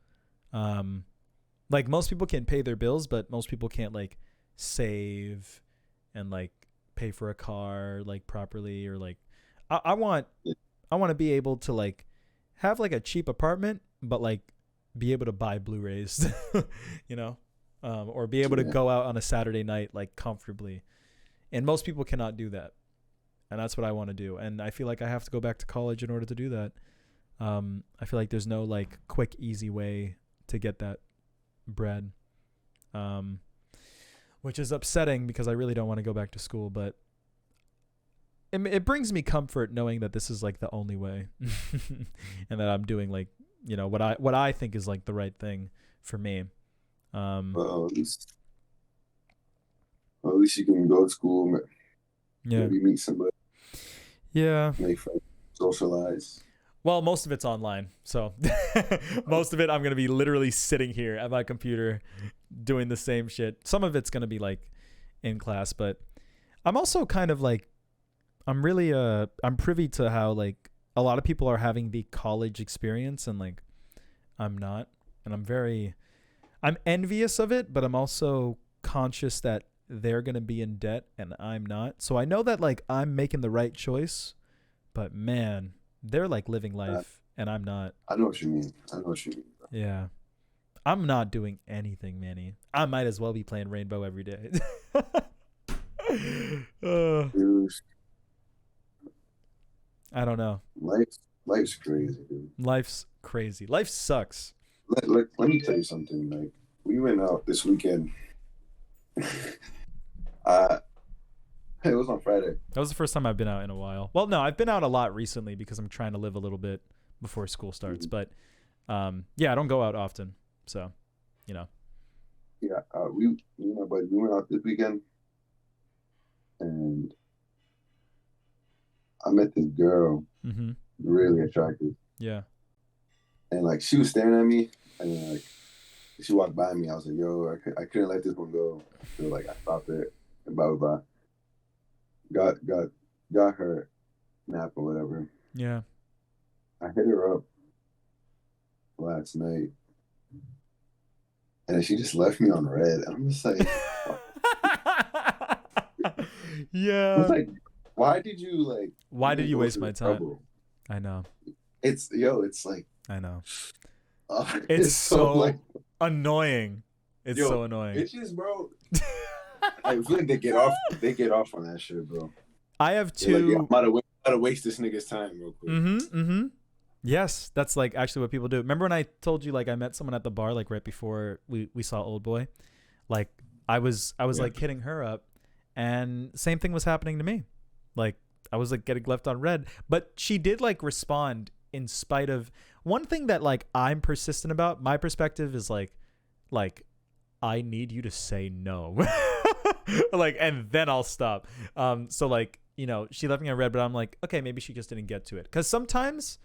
Like most people can pay their bills, but most people can't like save and like pay for a car like properly, or like I want to be able to like have like a cheap apartment, but like be able to buy Blu-rays, you know, or be able to go out on a Saturday night like comfortably. And most people cannot do that. And that's what I want to do. And I feel like I have to go back to college in order to do that. I feel like there's no like quick, easy way to get that bread, which is upsetting because I really don't want to go back to school, but it brings me comfort knowing that this is like the only way and that I'm doing like, you know, what I think is like the right thing for me. Well, at least you can go to school, maybe meet somebody, make friends, socialize. Well, most of it's online, so most of it I'm gonna be literally sitting here at my computer doing the same shit. Some of it's gonna be like in class, but I'm also kind of like I'm privy to how like a lot of people are having the college experience and like I'm not, and I'm envious of it, but I'm also conscious that they're gonna be in debt and I'm not. So I know that like I'm making the right choice, but man, they're like living life and I'm not. I know what you mean. Yeah. I'm not doing anything, Manny. I might as well be playing Rainbow every day. I don't know. Life's crazy, dude. Life's crazy. Life sucks. Let me tell you something. Like, we went out this weekend. It was on Friday. That was the first time I've been out in a while. Well, no, I've been out a lot recently because I'm trying to live a little bit before school starts. But yeah, I don't go out often. So, you know. Yeah, we went out this weekend, and I met this girl, really attractive. Yeah. And like she was staring at me, and then like she walked by me. I was like, "Yo, I couldn't let this one go." So like I stopped it, and blah blah blah. Got her nap or whatever. Yeah. I hit her up last night, and she just left me on red. I'm just like, yeah. I was like, why did you waste my time? Trouble? I know. It's like, I know. It's so like annoying. It's so annoying. Bitches, bro. I feel like they get off on that shit, bro. I have two. I'm about to waste this nigga's time real quick. Yes, that's like actually what people do. Remember when I told you like I met someone at the bar like right before we saw Oldboy? Like I was like hitting her up, and same thing was happening to me. Like I was like getting left on red, but she did like respond in spite of one thing that like I'm persistent about. My perspective is like I need you to say no. Like, and then I'll stop. So like, you know, she left me on red, but I'm like, okay, maybe she just didn't get to it. Cause sometimes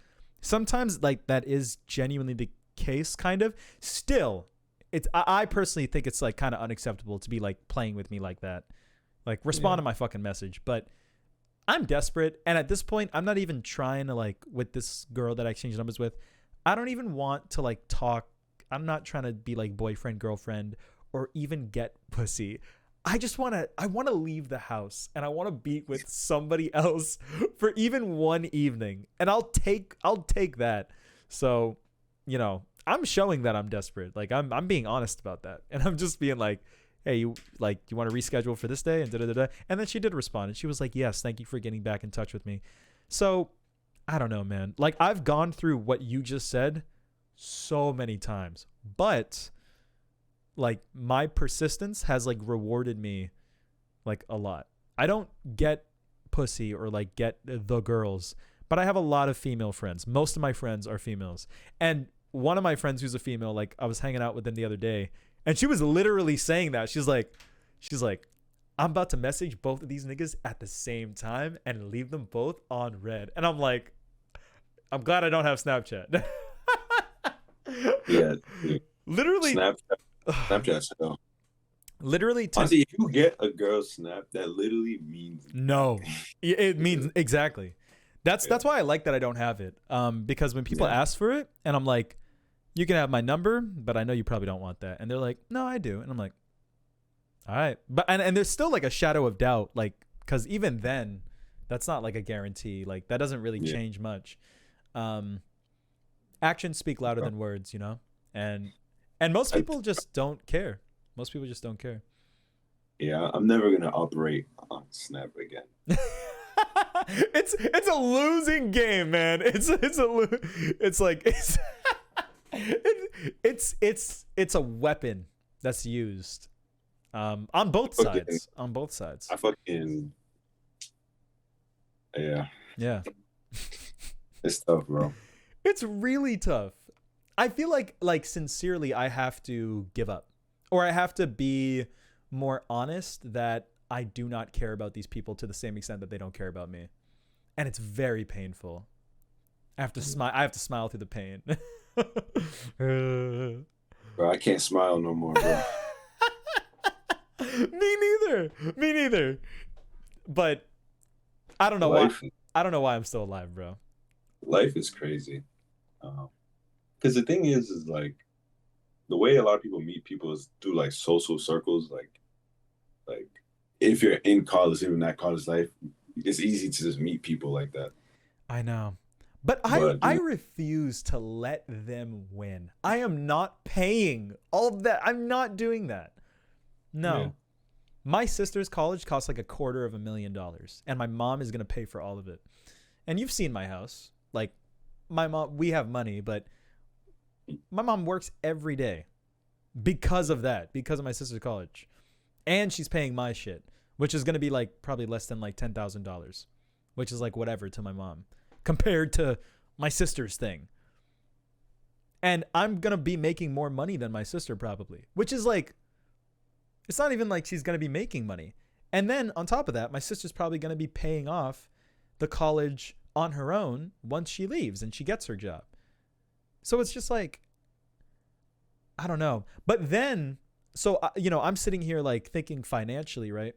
like that is genuinely the case kind of. Still, I personally think it's like kind of unacceptable to be like playing with me like that. Like respond to my fucking message. But I'm desperate, and at this point, I'm not even trying to like with this girl that I exchanged numbers with. I don't even want to like talk. I'm not trying to be like boyfriend, girlfriend, or even get pussy. I want to leave the house and I want to be with somebody else for even one evening. And I'll take that. So, I'm showing that I'm desperate. Like I'm being honest about that. And I'm just being like, hey, you want to reschedule for this day? And da-da-da-da. And then she did respond and she was like, yes, thank you for getting back in touch with me. So I don't know, man. Like I've gone through what you just said so many times, but like my persistence has like rewarded me like a lot. I don't get pussy or like get the girls, but I have a lot of female friends. Most of my friends are females. And one of my friends who's a female, like I was hanging out with them the other day and she was literally saying that. She's like, I'm about to message both of these niggas at the same time and leave them both on red. And I'm like, I'm glad I don't have Snapchat. Yeah. Literally. Snapchat. So. Literally. Honestly, if you get a girl snap, that literally means no. It means exactly. That's why I like that I don't have it. Because when people ask for it, and I'm like, you can have my number, but I know you probably don't want that. And they're like, no, I do. And I'm like, all right. But and there's still like a shadow of doubt, like, because even then, that's not like a guarantee. Like that doesn't really change much. Actions speak louder than words, and most people just don't care. Most people just don't care. Yeah, I'm never gonna operate on Snap again. It's a losing game, man. It's a weapon that's used on both sides. On both sides. I fucking yeah. It's tough, bro. It's really tough. I feel like sincerely I have to give up, or I have to be more honest that I do not care about these people to the same extent that they don't care about me. And it's very painful. I have to smile through the pain. Bro, I can't smile no more, bro. Me neither. But I don't know why. I don't know why I'm still alive, bro. Life is crazy. Because the thing is like the way a lot of people meet people is through like social circles. Like if you're in college, even that college life, it's easy to just meet people like that. I know. But I refuse to let them win. I am not paying all of that. I'm not doing that. No. Yeah. My sister's college costs like $250,000, and my mom is going to pay for all of it. And you've seen my house. Like, my mom, we have money, but my mom works every day because of that, because of my sister's college. And she's paying my shit, which is going to be like probably less than like $10,000, which is like whatever to my mom compared to my sister's thing. And I'm going to be making more money than my sister probably, which is like, it's not even like she's going to be making money. And then on top of that, my sister's probably going to be paying off the college on her own once she leaves and she gets her job. So it's just like, I don't know. But then, so, I'm sitting here like thinking financially, right?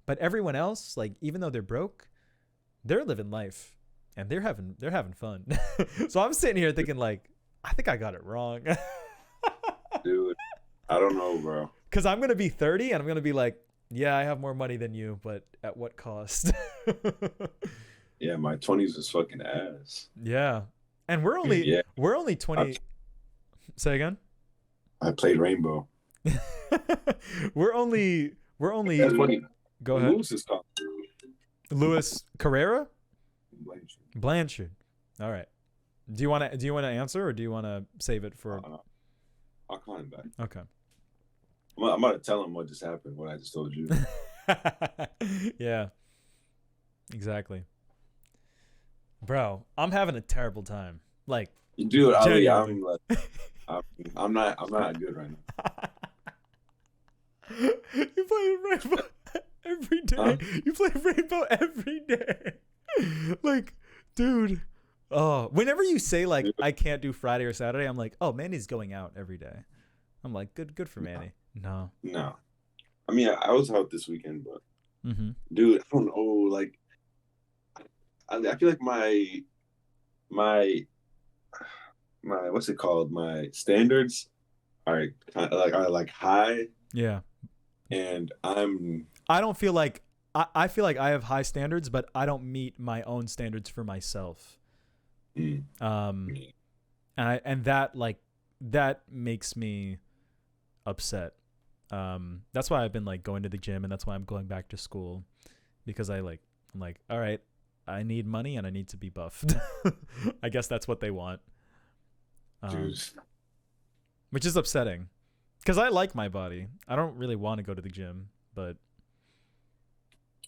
But everyone else, like, even though they're broke, they're living life and they're having fun. So I'm sitting here thinking like, I think I got it wrong. Dude, I don't know, bro. Because I'm going to be 30 and I'm going to be like, yeah, I have more money than you, but at what cost? Yeah, my 20s was fucking ass. Yeah. And we're only 20. Say again? I played Rainbow. We're only That's funny. Go ahead. Lewis is called Luis Carrera? Blanchard. All right. Do you want to answer or do you want to save it for I'll call him back. Okay. I'm going to tell him what just happened, what I just told you. Yeah. Exactly. Bro, I'm having a terrible time. Like, dude, I'm not good right now. You play Rainbow every day. Huh? You play Rainbow every day. Like, dude. Oh, whenever you say like I can't do Friday or Saturday, I'm like, oh, Mandy's going out every day. I'm like, good for Manny. No. No. I mean, I was out this weekend, but Mm-hmm. dude, I don't know. Like, I feel like my what's it called? My standards are like high, Yeah. and I don't feel like I feel like I have high standards, but I don't meet my own standards for myself. mm, And that like that makes me upset. That's why I've been like going to the gym, and that's why I'm going back to school, because I'm like, all right, I need money and I need to be buffed. I guess that's what they want. Which is upsetting, because I like my body. I don't really want to go to the gym, but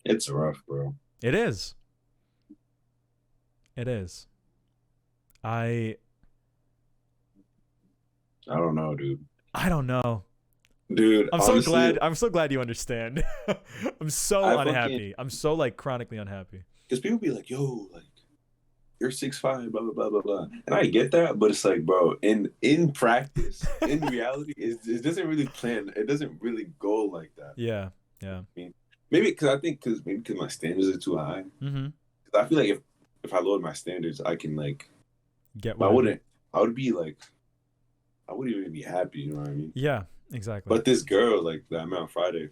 it's rough, bro. it is. It is. I don't know, dude. I don't know. Dude, I'm honestly, so glad. I'm so glad you understand. I'm so unhappy. I'm so like chronically unhappy. Because people be like, "Yo, like you're 6'5", blah blah blah blah blah," and I get that, but it's like, bro, in practice, in reality, it doesn't really plan. It doesn't really go like that. Yeah. I mean, maybe because my standards are too high. Mm-hmm. I feel like if I lower my standards, I can like get. I wouldn't. I would be like, I wouldn't even be happy. You know what I mean? Yeah. Exactly. But this girl, like that I met on Friday,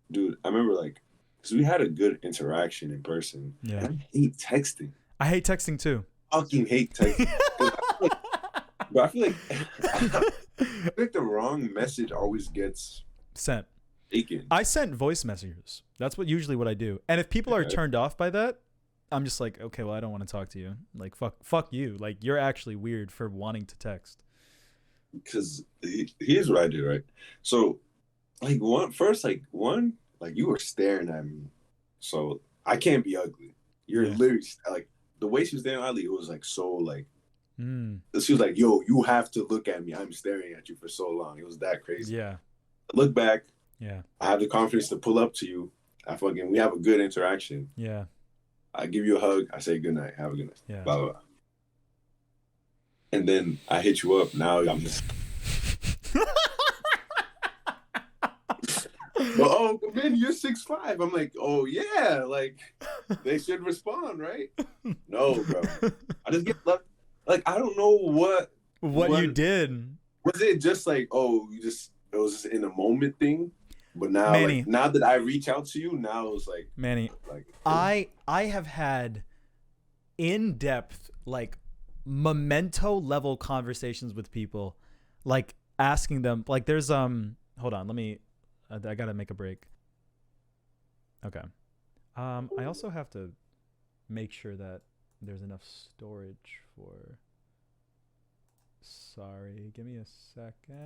dude, I remember like, because we had a good interaction in person. Yeah. And I hate texting. I hate texting too. Fucking hate texting. I feel like the wrong message always gets sent. Taken. I sent voice messages. That's usually what I do. And if people are turned off by that, I'm just like, okay, well, I don't want to talk to you. Like, fuck you. Like, you're actually weird for wanting to text. Because here's what I did, right? So, like, you were staring at me. So, I can't be ugly. You're literally, like, the way she was staring at me, it was, like, so, like, she was like, yo, you have to look at me. I'm staring at you for so long. It was that crazy. Yeah. I look back. Yeah. I have the confidence to pull up to you. We have a good interaction. Yeah. I give you a hug. I say good night. Have a good night. Yeah. Blah, blah, blah. And then I hit you up. Now I'm just. Well, oh, man, you're 6'5". I'm like, oh yeah, like they should respond, right? No, bro. I just get left. Like I don't know what you did. Was it just like, oh, it was just in a moment thing? But now, Manny, like, now that I reach out to you, now it's like, Manny, like I have had in-depth, like, memento level conversations with people, like asking them, like, there's hold on, I gotta make a break. Okay. I also have to make sure that there's enough storage for. Sorry, give me a second.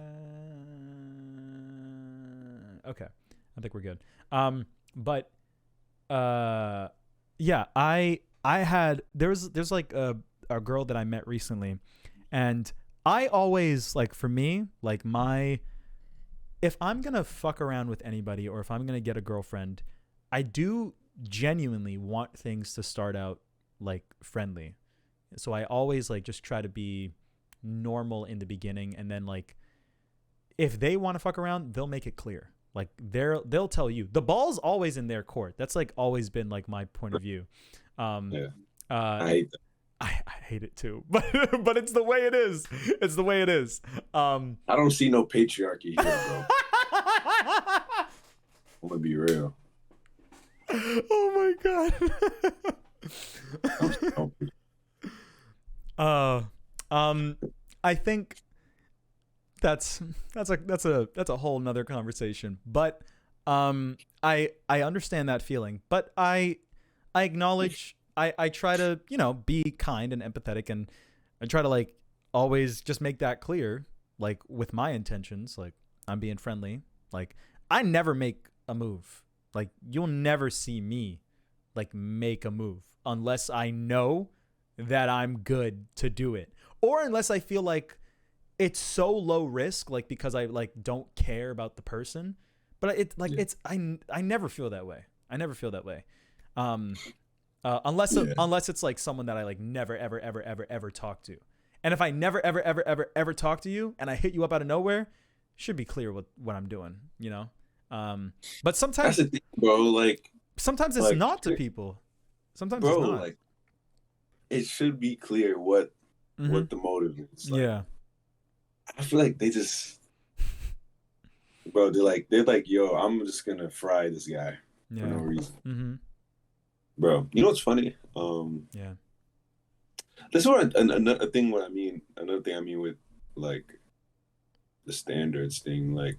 Okay, I think we're good. But yeah, I had there's like a girl that I met recently, and I always, like, for me, like, if I'm gonna fuck around with anybody, or if I'm gonna get a girlfriend, I do genuinely want things to start out like friendly. So I always like just try to be normal in the beginning, and then like if they want to fuck around, they'll make it clear. Like they'll tell you. The ball's always in their court. That's like always been like my point of view. I hate that. I hate it too, but it's the way it is. It's the way it is. I don't see no patriarchy here, bro. I'm gonna be real. Oh my god. I think that's a whole nother conversation. But I understand that feeling, but I acknowledge. I try to, be kind and empathetic, and I try to like always just make that clear, like with my intentions, like I'm being friendly. Like I never make a move. Like you'll never see me like make a move unless I know that I'm good to do it, or unless I feel like it's so low risk, like because I like don't care about the person. But it's I never feel that way. I never feel that way. Unless it's like someone that I like never ever talk to, And if I never, ever, ever, ever, ever talk to you and I hit you up out of nowhere, should be clear what I'm doing, you know? But sometimes, that's the thing, bro. Like, sometimes it's not to people. Sometimes bro, it's not. like, it should be clear what the motive is. Like, Yeah. I feel like they just, bro, they're like, yo, I'm just gonna fry this guy for no reason. Mm-hmm. Bro, you know what's funny? Yeah. This is what another thing. Another thing I mean with like the standards thing. Like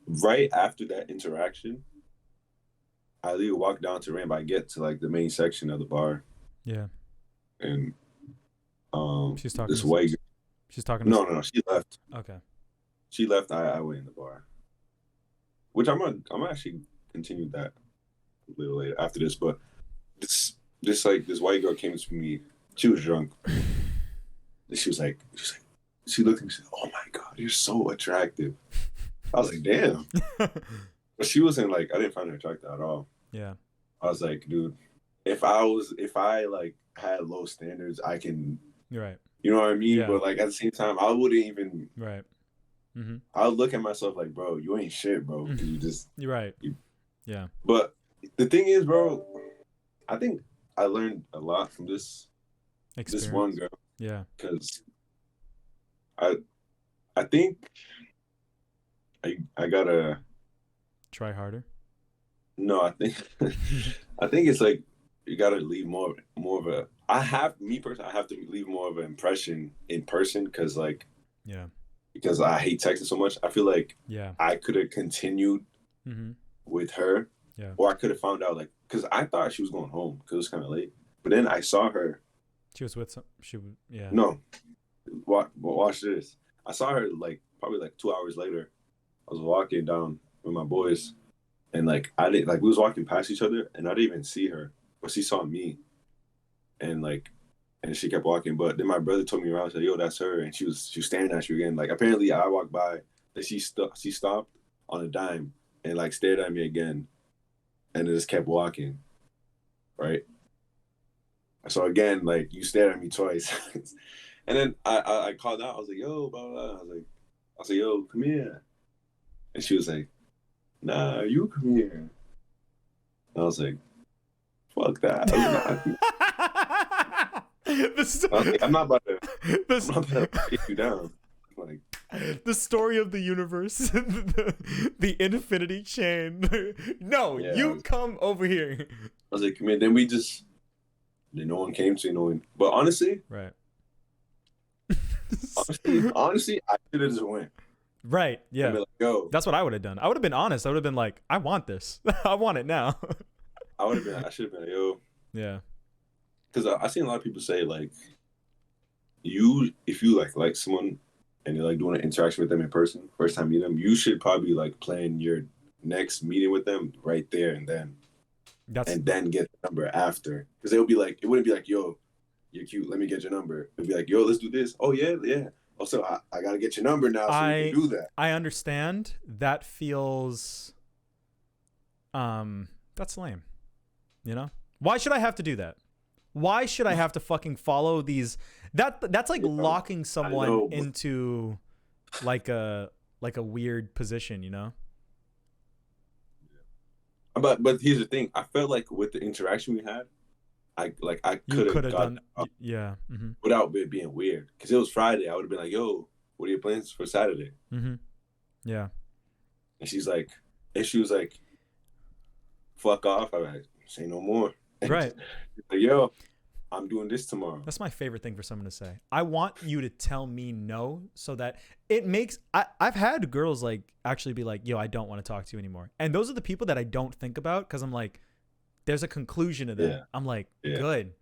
right after that interaction, I leave walk down to ramp. I get to like the main section of the bar. Yeah. And she's talking. This white. She's talking. No. She left. Okay. She left. I went in the bar, which I'm gonna actually continue that a little later after this. But this white girl came to me. She was drunk. She looked at me. She said, "Oh my God, you're so attractive." I was like, "Damn." But she wasn't like, I didn't find her attractive at all. Yeah. I was like, dude, if I like had low standards, I can. You're right. You know what I mean? Yeah. But like at the same time, I wouldn't even. Right. Mm-hmm. I would look at myself like, bro, you ain't shit, bro. You just. You're right. Yeah. But the thing is, bro, I think I learned a lot from this one girl. Yeah. Because I think I gotta try harder. No, I think it's like you gotta leave more of a. I have to leave more of an impression in person because like. Yeah. Because I hate texting so much, I feel like I could have continued with her, or I could have found out like because I thought she was going home because it was kind of late, but then I saw her. She was with No, watch this. I saw her like probably like 2 hours later. I was walking down with my boys, and like I didn't like we was walking past each other, and I didn't even see her, but she saw me, and like. And she kept walking, but then my brother told me around. I said, "Yo, that's her." And she was staring at you again. Like apparently, I walked by, that she stopped on a dime and like stared at me again, and just kept walking, right? So again, like you stared at me twice, and then I called out. I was like, "Yo, blah blah." I was like, "Yo, come here," and she was like, "Nah, you come here." And I was like, "Fuck that." I'm not about to take you down. Like the story of the universe, the infinity chain. No, you come over here. I was like, man. Then no one came to no one. But honestly, right. honestly, I should have just went. Right. Yeah. Like, yo. That's what I would have done. I would have been honest. I would have been like, I want this. I want it now. I should have been like, yo. Yeah. Because I seen a lot of people say like, if you like someone and you're like doing an interaction with them in person, first time meeting them, you should probably like plan your next meeting with them right there and then, and then get the number after. Because it wouldn't be like, yo, you're cute, let me get your number. It'd be like, yo, let's do this. Oh yeah. Also, I gotta get your number now so we can do that. I understand. That feels, that's lame. You know, why should I have to do that? Why should I have to fucking follow these? That's like locking someone into like a weird position, you know? But here's the thing. I felt like with the interaction we had, I could have done without it being weird. Because it was Friday. I would have been like, yo, what are your plans for Saturday? Mm-hmm. Yeah. And she was like, fuck off. I was like, say no more. Right. Like, yo, I'm doing this tomorrow. That's my favorite thing for someone to say. I want you to tell me no so that it makes... I've had girls like actually be like, yo, I don't want to talk to you anymore. And those are the people that I don't think about because I'm like, there's a conclusion to that. Yeah. I'm like, good.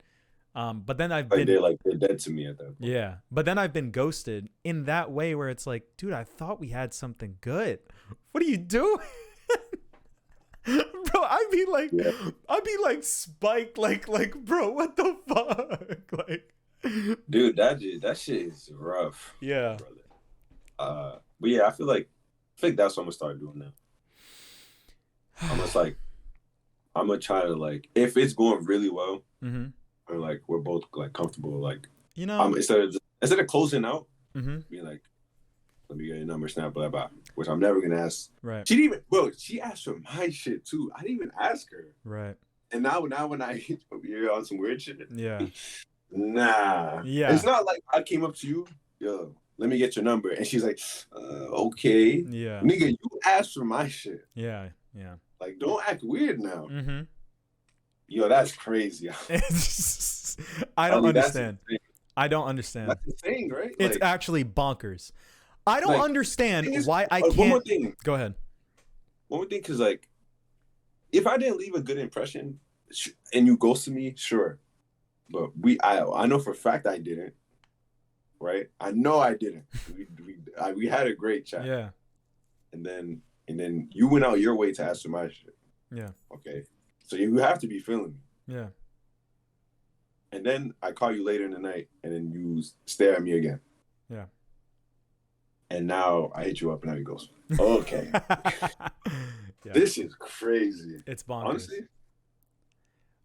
But then I've been... They're dead to me at that point. Yeah. But then I've been ghosted in that way where it's like, dude, I thought we had something good. What are you doing? Bro, I'd be like Spike, like, bro, what the fuck? Like, dude, that shit is rough. Yeah. Brother. But yeah, I feel like that's what I'm gonna start doing now. I'm gonna try to like, if it's going really well, and like we're both like comfortable, like, you know, instead of just instead of closing out, Mm-hmm. being like, let me get your number, snap, blah, blah, which I'm never gonna ask. Right. She didn't even, bro, she asked for my shit too. I didn't even ask her. Right. And now when I you're on some weird shit, Yeah. nah. Yeah. It's not like I came up to you, yo, let me get your number. And she's like, okay. Yeah. Nigga, you asked for my shit. Yeah. Yeah. Like, don't act weird now. Mm-hmm. Yo, that's crazy. I don't mean, understand. I don't understand. That's insane, right? It's like, actually bonkers. I don't like, understand why I One more can't. thing. Go ahead. One more thing, because like, if I didn't leave a good impression and you ghosted me, sure. But I know for a fact I didn't. Right? I know I didn't. We had a great chat. Yeah. And then you went out your way to ask for my shit. Yeah. Okay. So you have to be feeling me. Yeah. And then I call you later in the night, and then you stare at me again. Yeah. And now I hit you up, and now you ghost me. Okay. Yeah. This is crazy. It's bonkers. Honestly,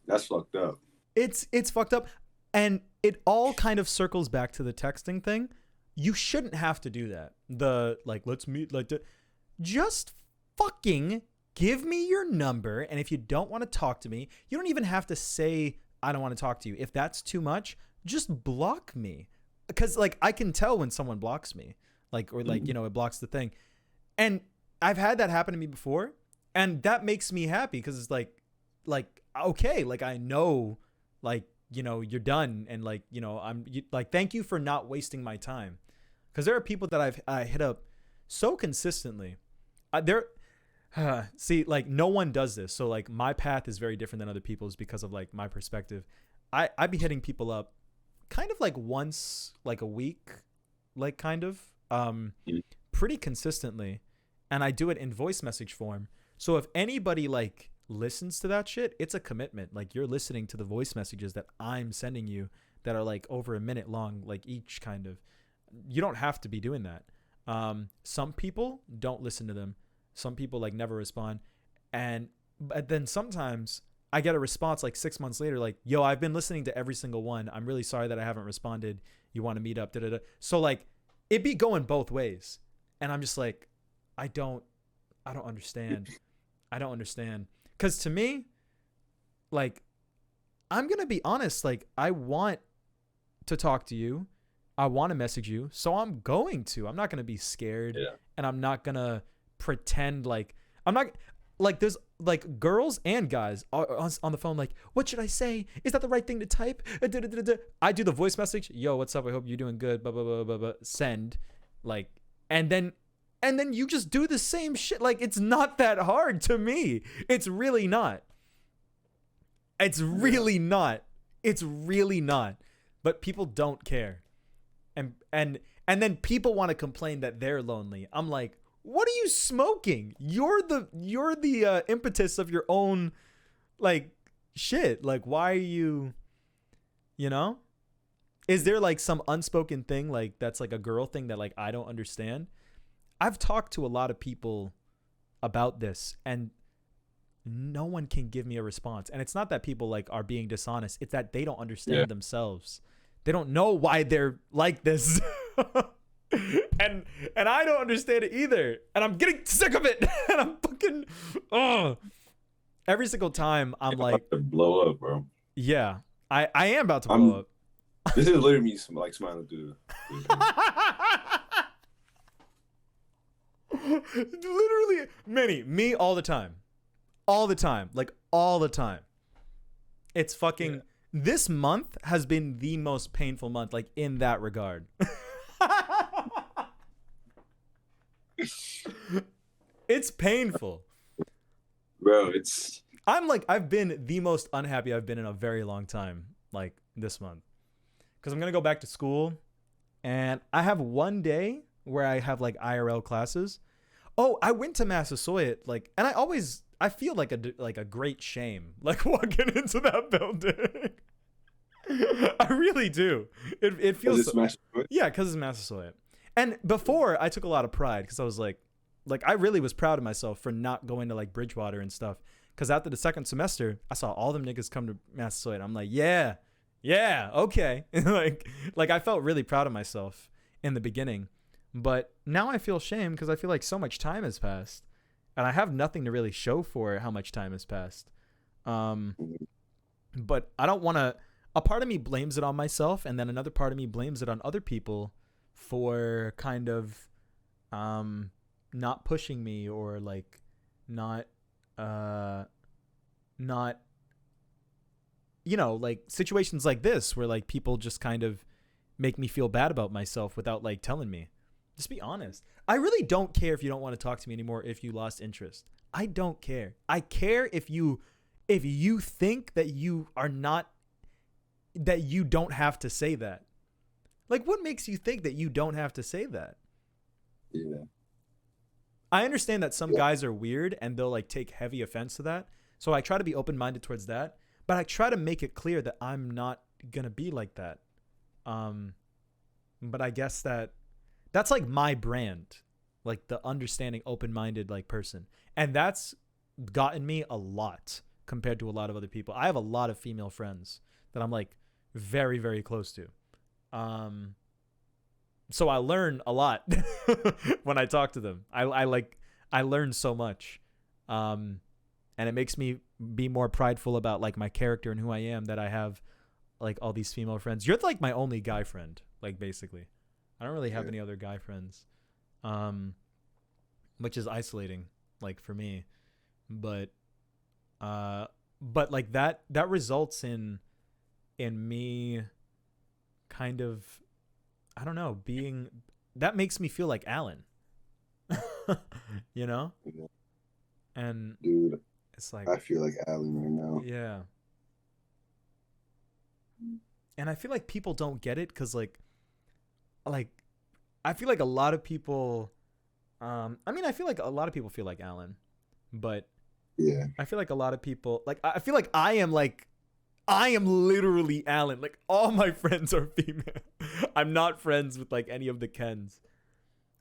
that's fucked up. It's fucked up, and it all kind of circles back to the texting thing. You shouldn't have to do that. The like, let's meet, like, just fucking give me your number, and if you don't want to talk to me, you don't even have to say I don't want to talk to you. If that's too much, just block me, because like I can tell when someone blocks me, like, or like, you know, it blocks the thing, and I've had that happen to me before, and that makes me happy because it's like okay, like I know, like, you know, you're done, and like, you know, like, thank you for not wasting my time, because there are people that I hit up so consistently. See, like, no one does this, so like my path is very different than other people's because of like my perspective. I be hitting people up kind of like once like a week, like kind of pretty consistently, and I do it in voice message form. So if anybody like listens to that shit, it's a commitment. Like, you're listening to the voice messages that I'm sending you that are like over a minute long, like each kind of. You don't have to be doing that. Some people don't listen to them. Some people like never respond. But then sometimes I get a response like 6 months later, like, yo, I've been listening to every single one. I'm really sorry that I haven't responded. You want to meet up? Da-da-da. So like it be going both ways. And I'm just like, I don't understand. I don't understand. Because to me, like, I'm going to be honest. Like, I want to talk to you. I want to message you. So I'm going to. I'm not going to be scared. Yeah. And I'm not going to pretend like I'm not. Like, there's like girls and guys on the phone. Like, what should I say? Is that the right thing to type? I do the voice message. Yo, what's up? I hope you're doing good. Blah, blah, blah, blah, blah. Send. Like, and then you just do the same shit. Like, it's not that hard to me. It's really not. It's really not. It's really not. But people don't care. And then people want to complain that they're lonely. I'm like, what are you smoking? You're the impetus of your own like shit. Like, why are you know? Is there like some unspoken thing like that's like a girl thing that like I don't understand? I've talked to a lot of people about this, and no one can give me a response. And it's not that people like are being dishonest. It's that they don't understand themselves. They don't know why they're like this. and I don't understand it either. And I'm getting sick of it. And I'm fucking every single time I'm like about to blow up, bro. Yeah. I am about to blow up. This is literally me like smiling through Literally me all the time. Like all the time. It's fucking This month has been the most painful month, like in that regard. It's painful. Bro, I've been the most unhappy I've been in a very long time, like this month. Because I'm going to go back to school, and I have one day where I have like IRL classes. Oh, I went to Massasoit, like, and I feel like a great shame, like walking into that building. I really do. It feels because it's Massasoit. And before, I took a lot of pride because I was like I really was proud of myself for not going to like Bridgewater and stuff. Because after the second semester, I saw all them niggas come to Massasoit. I'm like, yeah, Yeah, okay. like I felt really proud of myself in the beginning, but now I feel shame because I feel like so much time has passed, and I have nothing to really show for how much time has passed. Um, but I don't want to. A part of me blames it on myself, and then another part of me blames it on other people for kind of not pushing me or like not not like situations like this where like people just kind of make me feel bad about myself without like telling me. Just be honest. I really don't care if you don't want to talk to me anymore if you lost interest. I don't care. I care if you think that you are not, that you don't have to say that. Like, what makes you think that you don't have to say that? Yeah. I understand that some guys are weird and they'll like take heavy offense to that. So I try to be open-minded towards that, but I try to make it clear that I'm not going to be like that. But I guess that's like my brand, like the understanding, open-minded like person. And that's gotten me a lot compared to a lot of other people. I have a lot of female friends that I'm like very, very close to. So I learn a lot when I talk to them. I learn so much. And it makes me be more prideful about like my character and who I am, that I have like all these female friends. You're like my only guy friend, like basically. I don't really have any other guy friends. Which is isolating, like for me. But like that results in me kind of, I don't know, that makes me feel like Alan. And Dude, it's like I feel like Alan right now. Yeah. And I feel like people don't get it because like I feel like a lot of people I feel like a lot of people feel like Alan, but yeah, I feel like a lot of people I feel like I am literally Alan. Like all my friends are female. I'm not friends with like any of the Kens.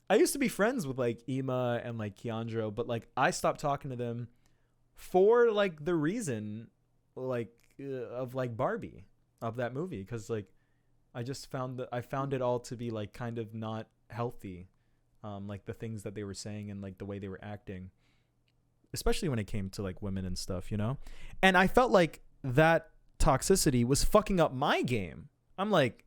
I used to be friends with like Ema and like Keandro, but like I stopped talking to them for like the reason like of like Barbie, of that movie, because like I found it all to be like kind of not healthy, like the things that they were saying and like the way they were acting, especially when it came to like women and stuff, and I felt like that toxicity was fucking up my game. I'm like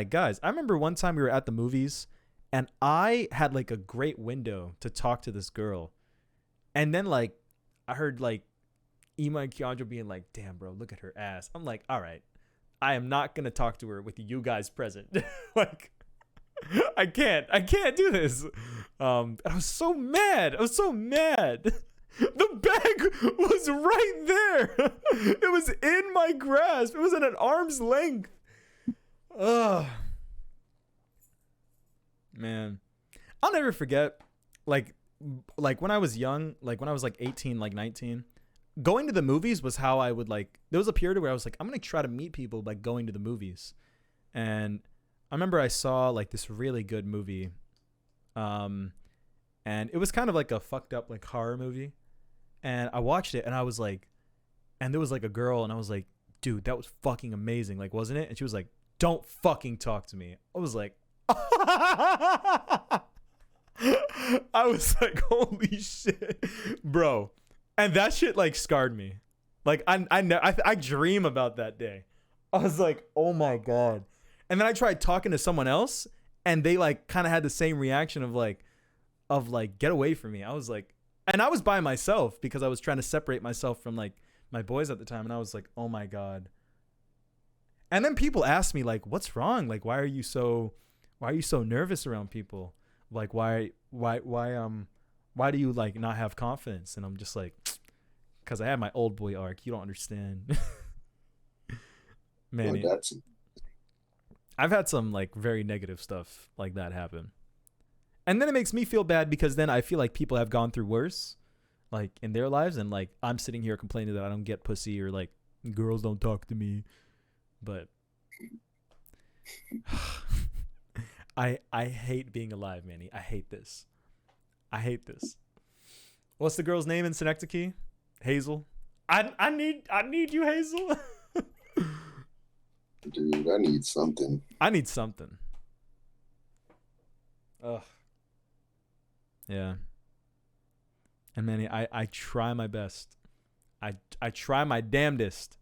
guys, I remember one time we were at the movies and I had like a great window to talk to this girl, and then like I heard like Ema and Keandra being like, damn bro, look at her ass. I'm like, all right, I am not gonna talk to her with you guys present. Like I can't do this. I was so mad. The bag was right there. It was in my grasp. It was at an arm's length. Ugh. Man, I'll never forget like when I was young, like when I was like 18, like 19, going to the movies was how I would like, there was a period where I was like, I'm going to try to meet people by going to the movies. And I remember I saw like this really good movie. And it was kind of like a fucked up like horror movie. And I watched it and I was like, and there was like a girl and I was like, dude, that was fucking amazing. Like, wasn't it? And she was like, don't fucking talk to me. I was like, I was like, holy shit, bro. And that shit like scarred me. Like I dream about that day. I was like, oh my God. And then I tried talking to someone else and they like kind of had the same reaction of like, get away from me. I was like, and I was by myself because I was trying to separate myself from like my boys at the time. And I was like, oh my God. And then people asked me like, what's wrong? Like, why are you so nervous around people? Like, why do you like not have confidence? And I'm just like, because I had my Oldboy arc. You don't understand. Man, I've had some like very negative stuff like that happen. And then it makes me feel bad because then I feel like people have gone through worse like in their lives. And like, I'm sitting here complaining that I don't get pussy or like girls don't talk to me. But I hate being alive, Manny. I hate this. What's the girl's name in Synecdoche? Hazel. I need you, Hazel. Dude, I need something. I need something. Ugh. Yeah. And Manny, I try my best. I try my damnedest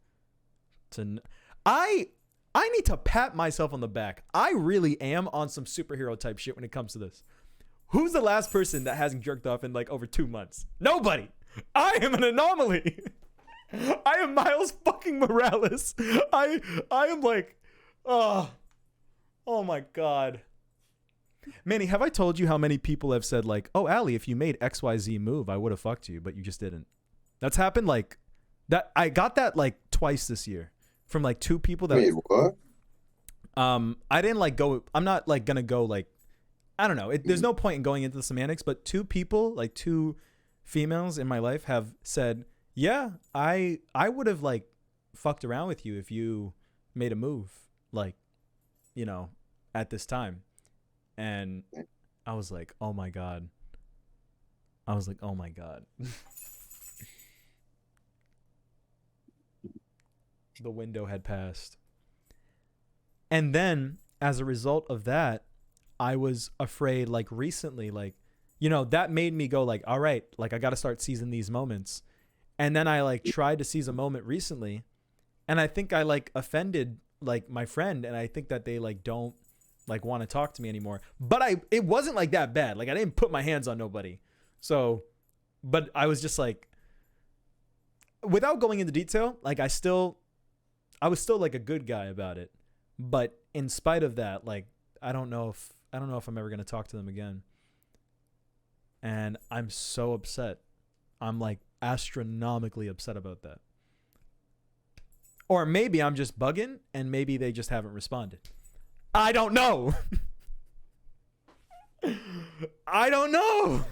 to. I need to pat myself on the back. I really am on some superhero type shit when it comes to this. Who's the last person that hasn't jerked off in like over 2 months? Nobody. I am an anomaly. I am Miles fucking Morales. I am like, oh my God. Manny, have I told you how many people have said like, oh, Allie, if you made XYZ move, I would have fucked you, but you just didn't. That's happened like that. I got that like twice this year from like 2 people that. Wait, what? I didn't like go. I'm not like gonna go like, I don't know. There's no point in going into the semantics, but 2 people, like 2 females in my life have said, yeah, I would have like fucked around with you if you made a move, like, you know, at this time. And I was like, oh my God. The window had passed. And then as a result of that, I was afraid like recently, like, you know, that made me go like, all right, like I got to start seizing these moments. And then I like tried to seize a moment recently. And I think I like offended like my friend. And I think that they like don't like want to talk to me anymore. But it wasn't like that bad. Like I didn't put my hands on nobody. So, but I was just like, without going into detail, like I was still like a good guy about it. But in spite of that, like, I don't know if I'm ever going to talk to them again. And I'm so upset. I'm like astronomically upset about that. Or maybe I'm just bugging and maybe they just haven't responded. I don't know. I don't know.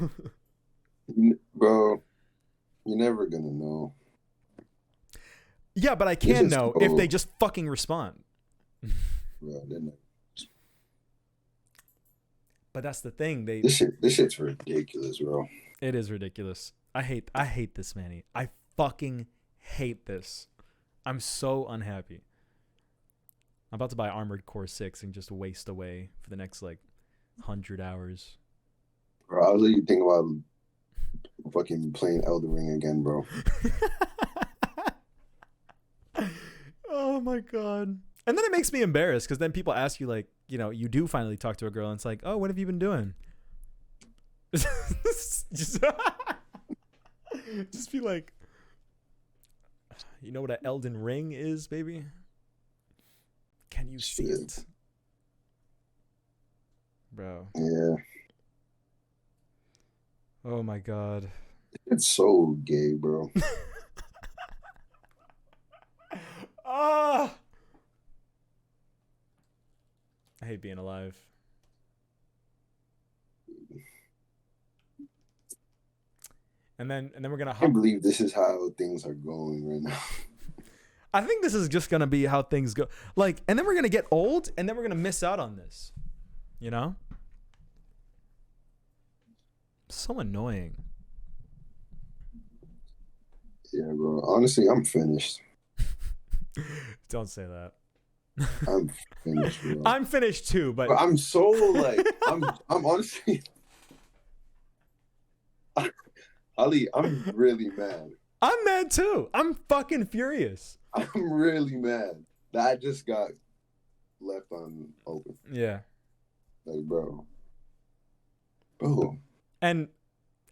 Bro, you're never gonna know. Yeah, but I can know if they just fucking respond. Bro, they're not. But that's the thing. This shit's ridiculous, bro. It is ridiculous. I hate this, Manny. I fucking hate this. I'm so unhappy. I'm about to buy Armored Core 6 and just waste away for the next like 100 hours. Bro, I was literally thinking about fucking playing Elden Ring again, bro. Oh my God. And then it makes me embarrassed because then people ask you like, you know, you do finally talk to a girl and it's like, oh, what have you been doing? just be like, you know what an Elden Ring is, baby? Can you see it? Bro. Yeah. Oh my God. It's so gay, bro. Ah. I hate being alive. And then we're gonna. I can't believe this is how things are going right now. I think this is just gonna be how things go. Like, and then we're gonna get old, and then we're gonna miss out on this. You know? So annoying. Yeah, bro. Honestly, I'm finished. Don't say that. I'm finished, bro. I'm finished too, but I'm so like I'm honestly Ali, I'm really mad. I'm mad too. I'm fucking furious. I'm really mad that I just got left on open. Yeah. Like, bro. And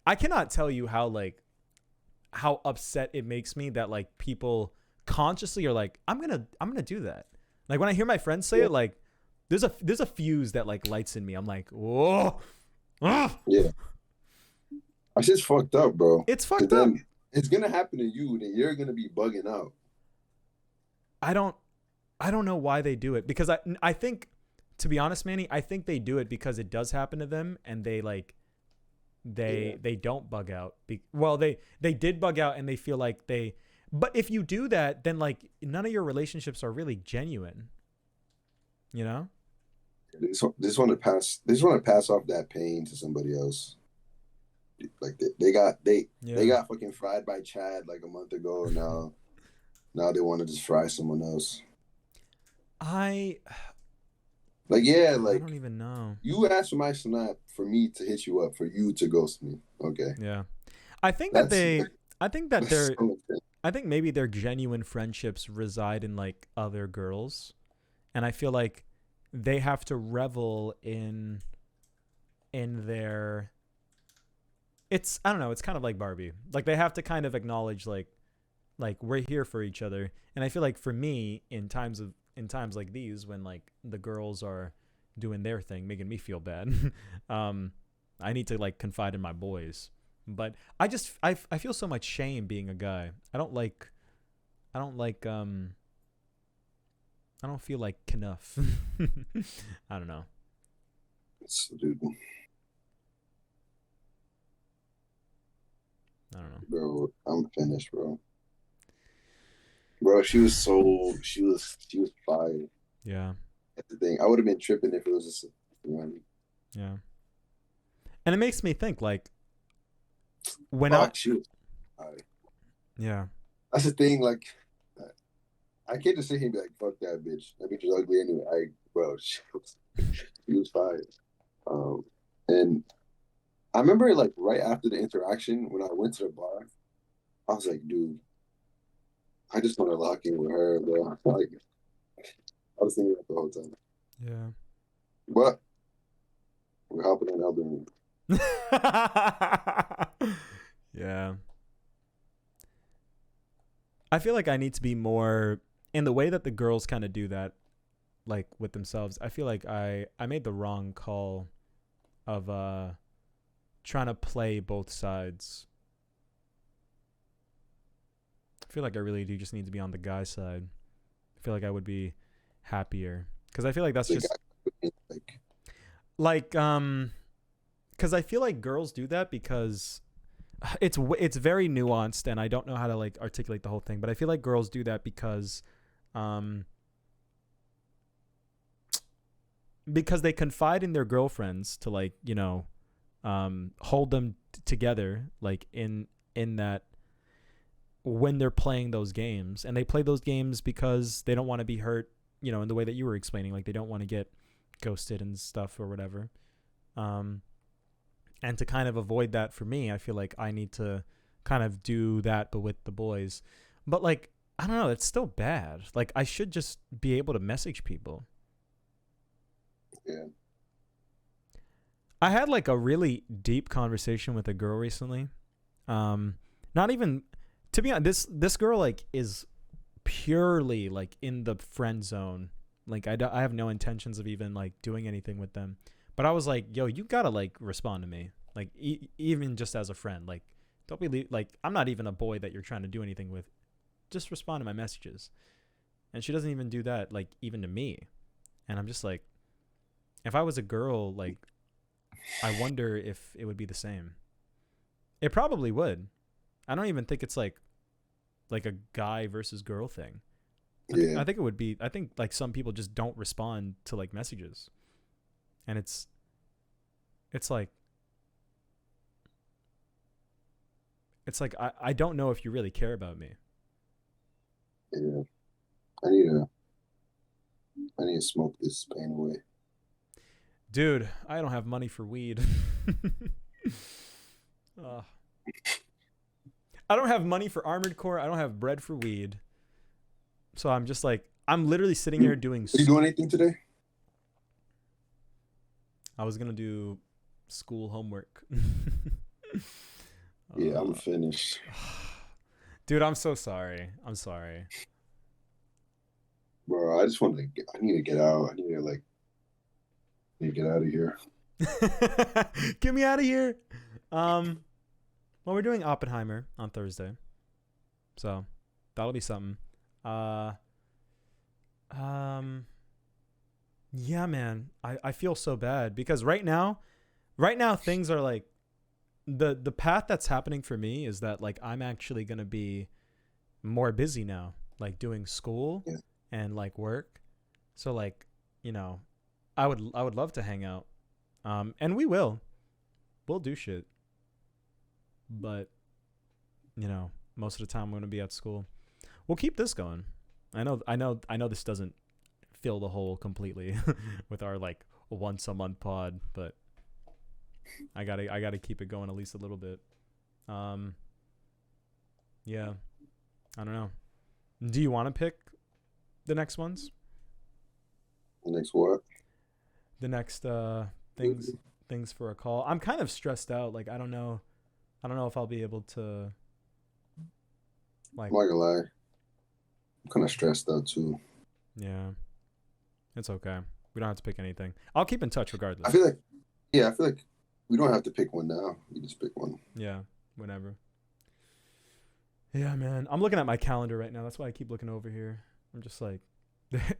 I cannot tell you how upset it makes me that like people consciously are like, I'm gonna do that. Like when I hear my friends say it, like there's a fuse that like lights in me. I'm like, whoa. Yeah. I just fucked up, bro. It's fucked up. It's gonna happen to you, then you're gonna be bugging out. I don't know why they do it, because I think, to be honest, Manny, I think they do it because it does happen to them and they like they don't bug out. Well, they did bug out and they feel like they. But if you do that, then like none of your relationships are really genuine. You know? They just want to pass off that pain to somebody else. Like they got fucking fried by Chad like a month ago. Now they want to just fry someone else. I Like, yeah, I like don't even know. you asked for my snap for me to hit you up, for you to ghost me. Okay, Yeah. I think that that's they I think that that's they're so I think maybe their genuine friendships reside in like other girls, and I feel like they have to revel in their it's I don't know, it's kind of like Barbie. Like they have to kind of acknowledge like we're here for each other. And I feel like for me in times like these when like the girls are doing their thing, making me feel bad, um I need to like confide in my boys. But I feel so much shame being a guy. I don't like I don't feel like enough. I don't know. dude, I don't know. bro. I'm finished, bro. Bro, she was fire. Yeah. That's the thing. I would have been tripping if it was just, you know, Yeah. And it makes me think like when I fuck, she was fire. yeah. That's the thing. Like, I can't just sit here and be like, fuck that bitch. That bitch is ugly anyway. Bro, she was fire. And I remember like right after the interaction when I went to the bar, I was like, dude, I just want to lock in with her, bro. Like, I was thinking that the whole time. Yeah. But we're helping an elderly. Yeah. I feel like I need to be more in the way that the girls kind of do that like with themselves. I feel like I made the wrong call of trying to play both sides. I feel like I really do just need to be on the guy side. I feel like I would be happier cuz I feel like that's Like, just like, like cuz I feel like girls do that because it's very nuanced and I don't know how to like articulate the whole thing, but I feel like girls do that um because they confide in their girlfriends to like, you know, hold them together like in that when they're playing those games, and they play those games because they don't want to be hurt, you know, in the way that you were explaining, like they don't want to get ghosted and stuff or whatever. Um and to kind of avoid that for me, I feel like I need to kind of do that but with the boys. But like I don't know, it's still bad. Like I should just be able to message people. yeah. I had like a really deep conversation with a girl recently. Not even to be honest, this girl like is purely like in the friend zone. Like I have no intentions of even like doing anything with them. But I was like, yo, you gotta like respond to me, like even just as a friend. Like, don't be like I'm not even a boy that you're trying to do anything with. Just respond to my messages. And she doesn't even do that, like even to me. And I'm just like, if I was a girl, like I wonder if it would be the same. It probably would. I don't even think it's like a guy versus girl thing. Yeah. I think it would be. I think like some people just don't respond to like messages, and it's like I don't know if you really care about me. Yeah. I need to smoke this pain away. Dude, I don't have money for weed. I don't have money for Armored Core. I don't have bread for weed. So I'm just like, I'm literally sitting here doing. Are you doing anything today? I was gonna do school homework. Yeah, I'm finished. Dude, I'm so sorry. I'm sorry. Bro, I just want to. I need to get out. I need to get out of here. Get me out of here. Well, we're doing Oppenheimer on Thursday, so that'll be something. Yeah, man. I feel so bad because right now things are like the path that's happening for me is that like I'm actually gonna be more busy now, like doing school and like work. So like, you know, I would love to hang out. And we'll do shit. But, you know, most of the time I'm gonna be at school. We'll keep this going. I know this doesn't fill the hole completely with our like once a month pod, but I gotta keep it going at least a little bit. Yeah, I don't know. Do you want to pick the next ones? The next what? The next things for a call. I'm kind of stressed out. Like I don't know if I'll be able to. Like, I'm not gonna lie. I'm kind of stressed out too. Yeah, it's okay. We don't have to pick anything. I'll keep in touch regardless. I feel like we don't have to pick one now. You just pick one. Yeah, whenever. Yeah, man. I'm looking at my calendar right now. That's why I keep looking over here. I'm just like,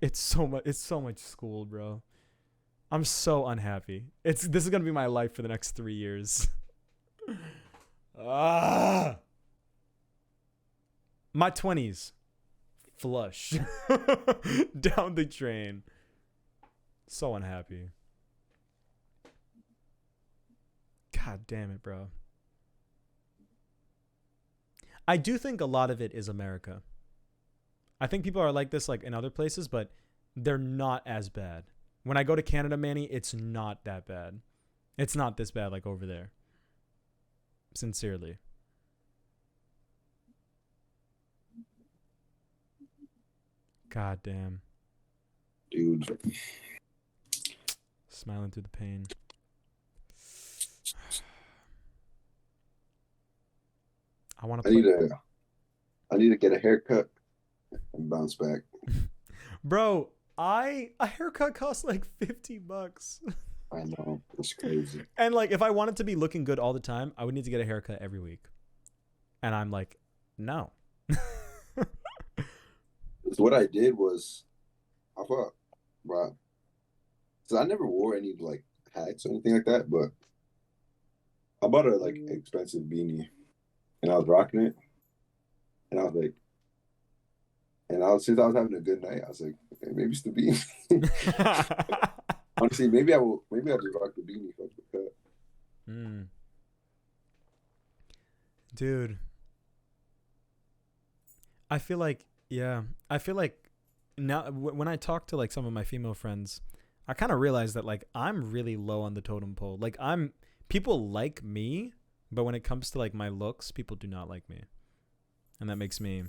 it's so much school, bro. I'm so unhappy. This is gonna be my life for the next 3 years. My 20s, flush down the drain. So unhappy. God damn it, bro. I do think a lot of it is America. I think people are like this like in other places, but they're not as bad. When I go to Canada, Manny, it's not that bad. It's not this bad like over there. Sincerely. God damn. Dude. Smiling through the pain. I want to play. I need to get a haircut and bounce back. Bro, a haircut costs like $50. I know. It's crazy. And like if I wanted to be looking good all the time, I would need to get a haircut every week. And I'm like, no. So what I did was I thought, wow. So I never wore any like hats or anything like that, but I bought a like expensive beanie and I was rocking it. And I was like, since I was having a good night, I was like, okay, maybe it's the beanie. Honestly, maybe I'll just rock the beanie for the cut. Dude, I feel like now when I talk to like some of my female friends, I kind of realize that like I'm really low on the totem pole. Like people like me, but when it comes to like my looks, people do not like me, and that makes me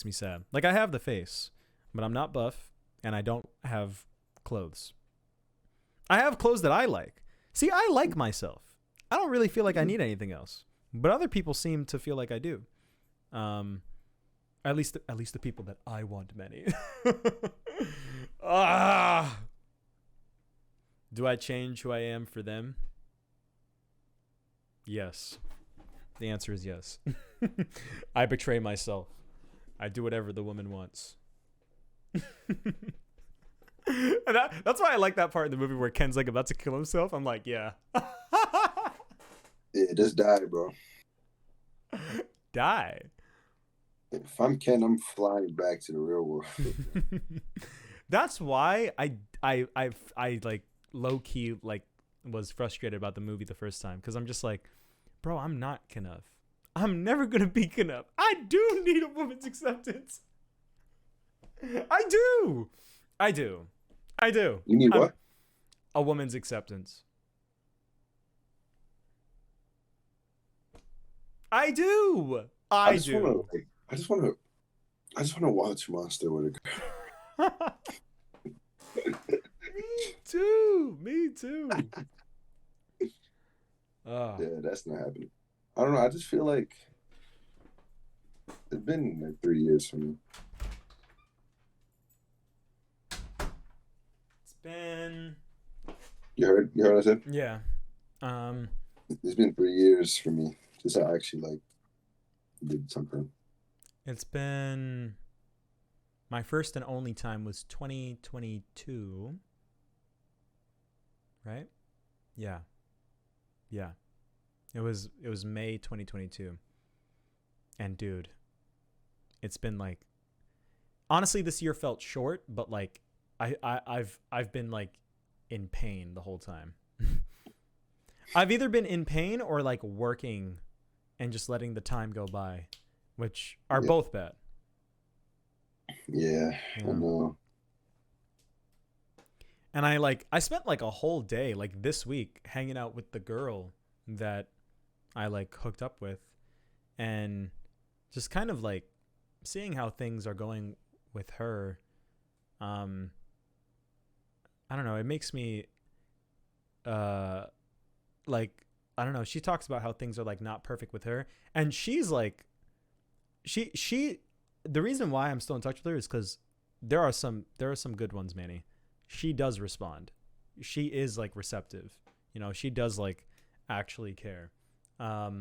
sad. Like I have the face, but I'm not buff, and I don't have clothes. I have clothes that I like. See, I like myself. I don't really feel like I need anything else, but other people seem to feel like I do. At least the people that I want, Manny. Do I change who I am for them? Yes. The answer is yes. I betray myself. I do whatever the woman wants. And that's why I like that part in the movie where Ken's like about to kill himself. I'm like, yeah. Yeah, just die, bro. Die. If I'm Ken, I'm flying back to the real world. That's why I like low key like was frustrated about the movie the first time, because I'm just like, bro, I'm not Kenneth. I'm never gonna be Kenneth. I do need a woman's acceptance. I do. You need what? A woman's acceptance. I do. I do. I just want to watch Monster with a girl. Me too. Yeah, that's not happening. I don't know. I just feel like it's been like 3 years for me. It's been. You heard what I said? Yeah. It's been 3 years for me since I actually like did something. It's been. My first and only time was 2022. Right? Yeah. It was May 2022. And dude, it's been like, honestly, this year felt short, but like I've been like in pain the whole time. I've either been in pain or like working and just letting the time go by, which are both bad. Yeah, I know. And I spent like a whole day like this week hanging out with the girl that I like hooked up with, and just kind of like seeing how things are going with her. I don't know, it makes me like, I don't know, she talks about how things are like not perfect with her, and she's like, she the reason why I'm still in touch with her is because there are some good ones, Manny. She does respond. She is like receptive. You know, she does like actually care. But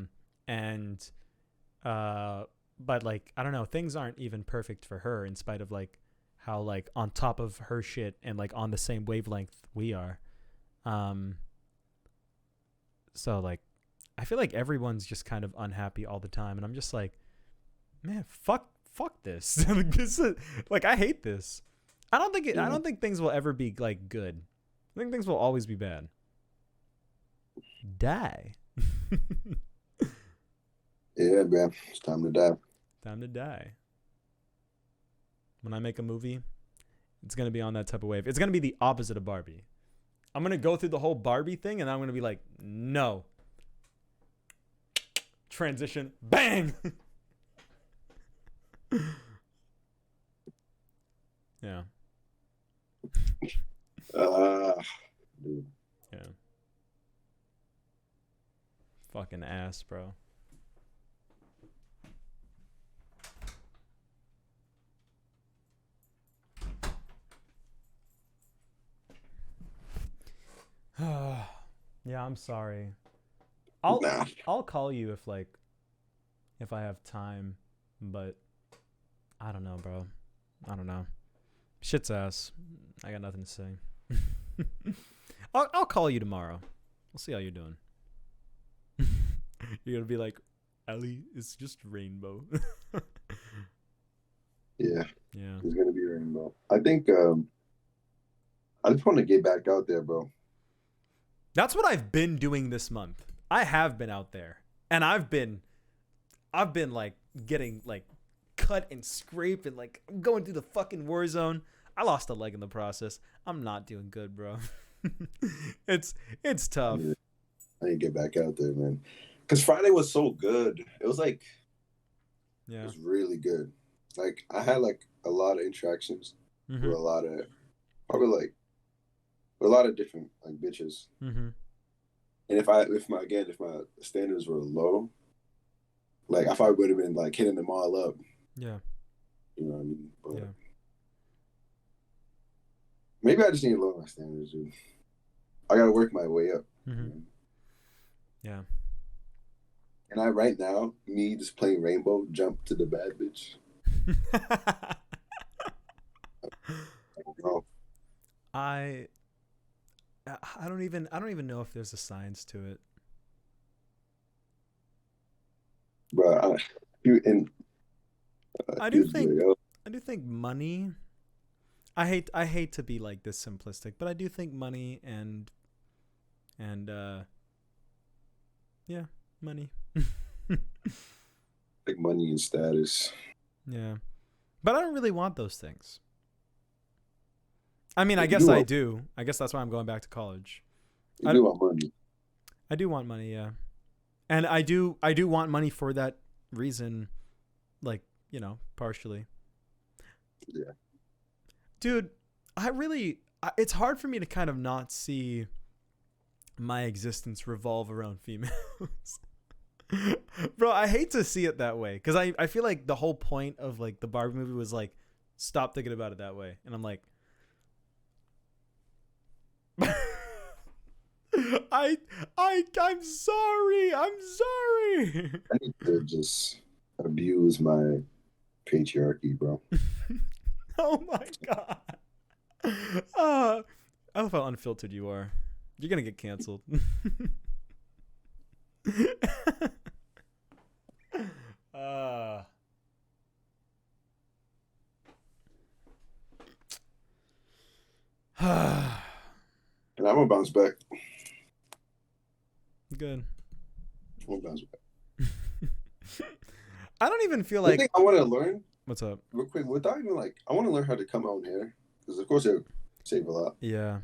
like, I don't know, things aren't even perfect for her in spite of like how like on top of her shit and like on the same wavelength we are. So like, I feel like everyone's just kind of unhappy all the time, and I'm just like, man, fuck this. This is, like, I hate this. I don't think things will ever be like good. I think things will always be bad. Die. Yeah, man. It's time to die. Time to die. When I make a movie, it's going to be on that type of wave. It's going to be the opposite of Barbie. I'm going to go through the whole Barbie thing, and I'm going to be like, no. Transition. Bang! Yeah. Dude. Yeah. Fucking ass, bro. Yeah, I'm sorry. I'll call you if I have time, but I don't know, bro. I don't know. Shit's ass. I got nothing to say. I'll call you tomorrow. We'll see how you're doing. You're gonna be like, Ellie, it's just rainbow. Yeah. Yeah. It's gonna be rainbow. I think I just want to get back out there, bro. That's what I've been doing this month. I have been out there, and I've been like getting like cut and scraped, and like I'm going through the fucking war zone. I lost a leg in the process. I'm not doing good, bro. It's tough. Yeah. I need to get back out there, man. Because Friday was so good. It was like, Yeah. it was really good. Like I had like a lot of interactions with a lot of, probably like, with a lot of different like bitches. Mm-hmm. And if my standards were low, like I probably would have been like hitting them all up. Yeah. You know what I mean? But Yeah. maybe I just need to lower my standards, dude. I gotta work my way up. Mm-hmm. Yeah. And right now, me just playing Rainbow, jump to the bad bitch. I don't even know if there's a science to it. But I do think money. I hate to be like this simplistic, but I do think money and yeah, money. like money and status. Yeah, but I don't really want those things. I mean, I guess I do. I guess that's why I'm going back to college. You do want money. I do want money, yeah. And I do want money for that reason, like, you know, partially. Yeah. Dude, it's hard for me to kind of not see my existence revolve around females. Bro, I hate to see it that way, because I feel like the whole point of like the Barbie movie was like, stop thinking about it that way. And I'm like, I'm sorry. I'm sorry. I need to just abuse my patriarchy, bro. Oh my god. I love how unfiltered you are. You're gonna get canceled. And I'm gonna bounce back. Good. I'm gonna bounce back. I don't even feel One like. thing I want to learn. What's up? Real quick, without even like, I want to learn how to come out here, because of course it would save a lot. Yeah.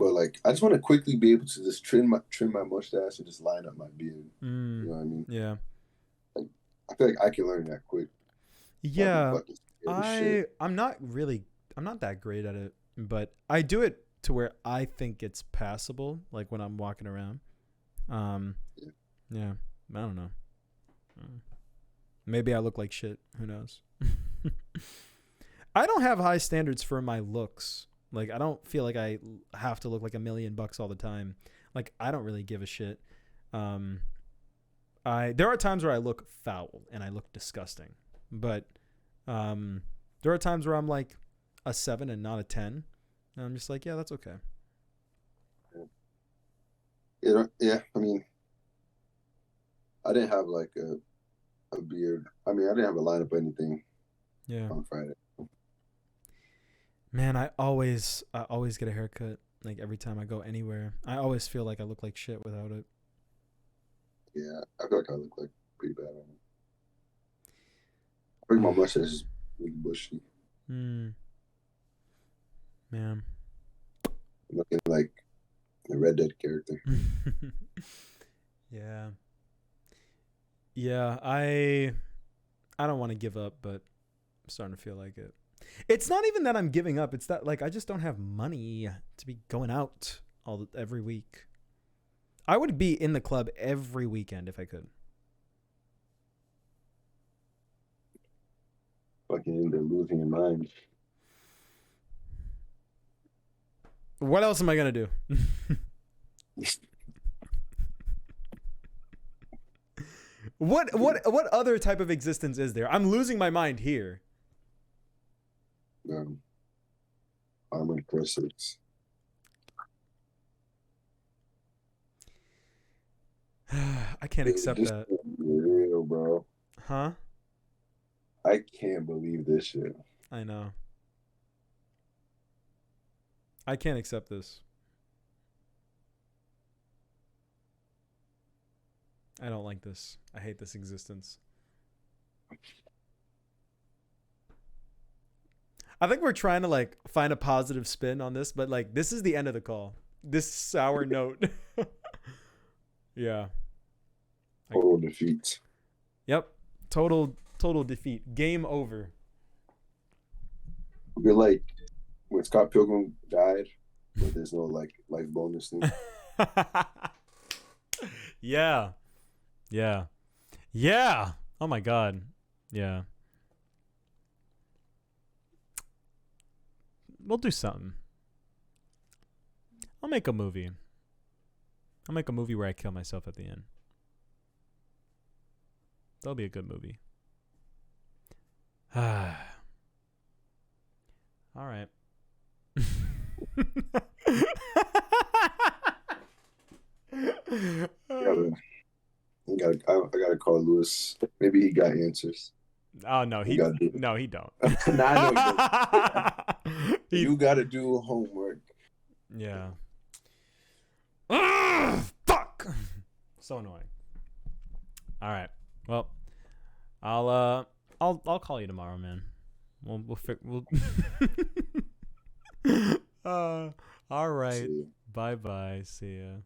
But like, I just want to quickly be able to just trim my mustache and just line up my beard. You know what I mean? Yeah. Like, I feel like I can learn that quick. Yeah. Shit. I'm not that great at it, but I do it to where I think it's passable, like when I'm walking around. Yeah. I don't know. Maybe I look like shit. Who knows? I don't have high standards for my looks. Like, I don't feel like I have to look like $1,000,000 all the time. Like, I don't really give a shit. There are times where I look foul and I look disgusting, but there are times where I'm like a 7 and not a 10, and I'm just like, yeah, that's okay. Yeah. I mean, I didn't have like a beard. I mean, I didn't have a lineup or anything. Yeah. On Friday. Man, I always get a haircut. Like every time I go anywhere, I always feel like I look like shit without it. Yeah, I feel like I look like pretty bad on it. I think my mustache is really bushy. Man. I'm looking like a Red Dead character. Yeah. Yeah, I don't want to give up, but I'm starting to feel like it. It's not even that I'm giving up. It's that like I just don't have money to be going out every week. I would be in the club every weekend if I could. Fucking they're losing your mind. What else am I gonna do? What other type of existence is there? I'm losing my mind here. Armored Persons. I can't accept that. Real, bro. Huh? I can't believe this shit. I know. I can't accept this. I don't like this. I hate this existence. I think we're trying to like find a positive spin on this, but like this is the end of the call. This sour note. Yeah. Total defeat. Yep. Total defeat. Game over. I feel like when Scott Pilgrim died, but there's no like life bonus thing. Yeah. Yeah. Yeah. Oh my God. Yeah. We'll do something. I'll make a movie. I'll make a movie where I kill myself at the end. That'll be a good movie. All right. I gotta call Lewis. Maybe he got answers. Oh no, he don't. Nah, I know he don't. You gotta do homework. Yeah. Fuck. So annoying. All right. Well, I'll call you tomorrow, man. We'll all right. Bye. See ya.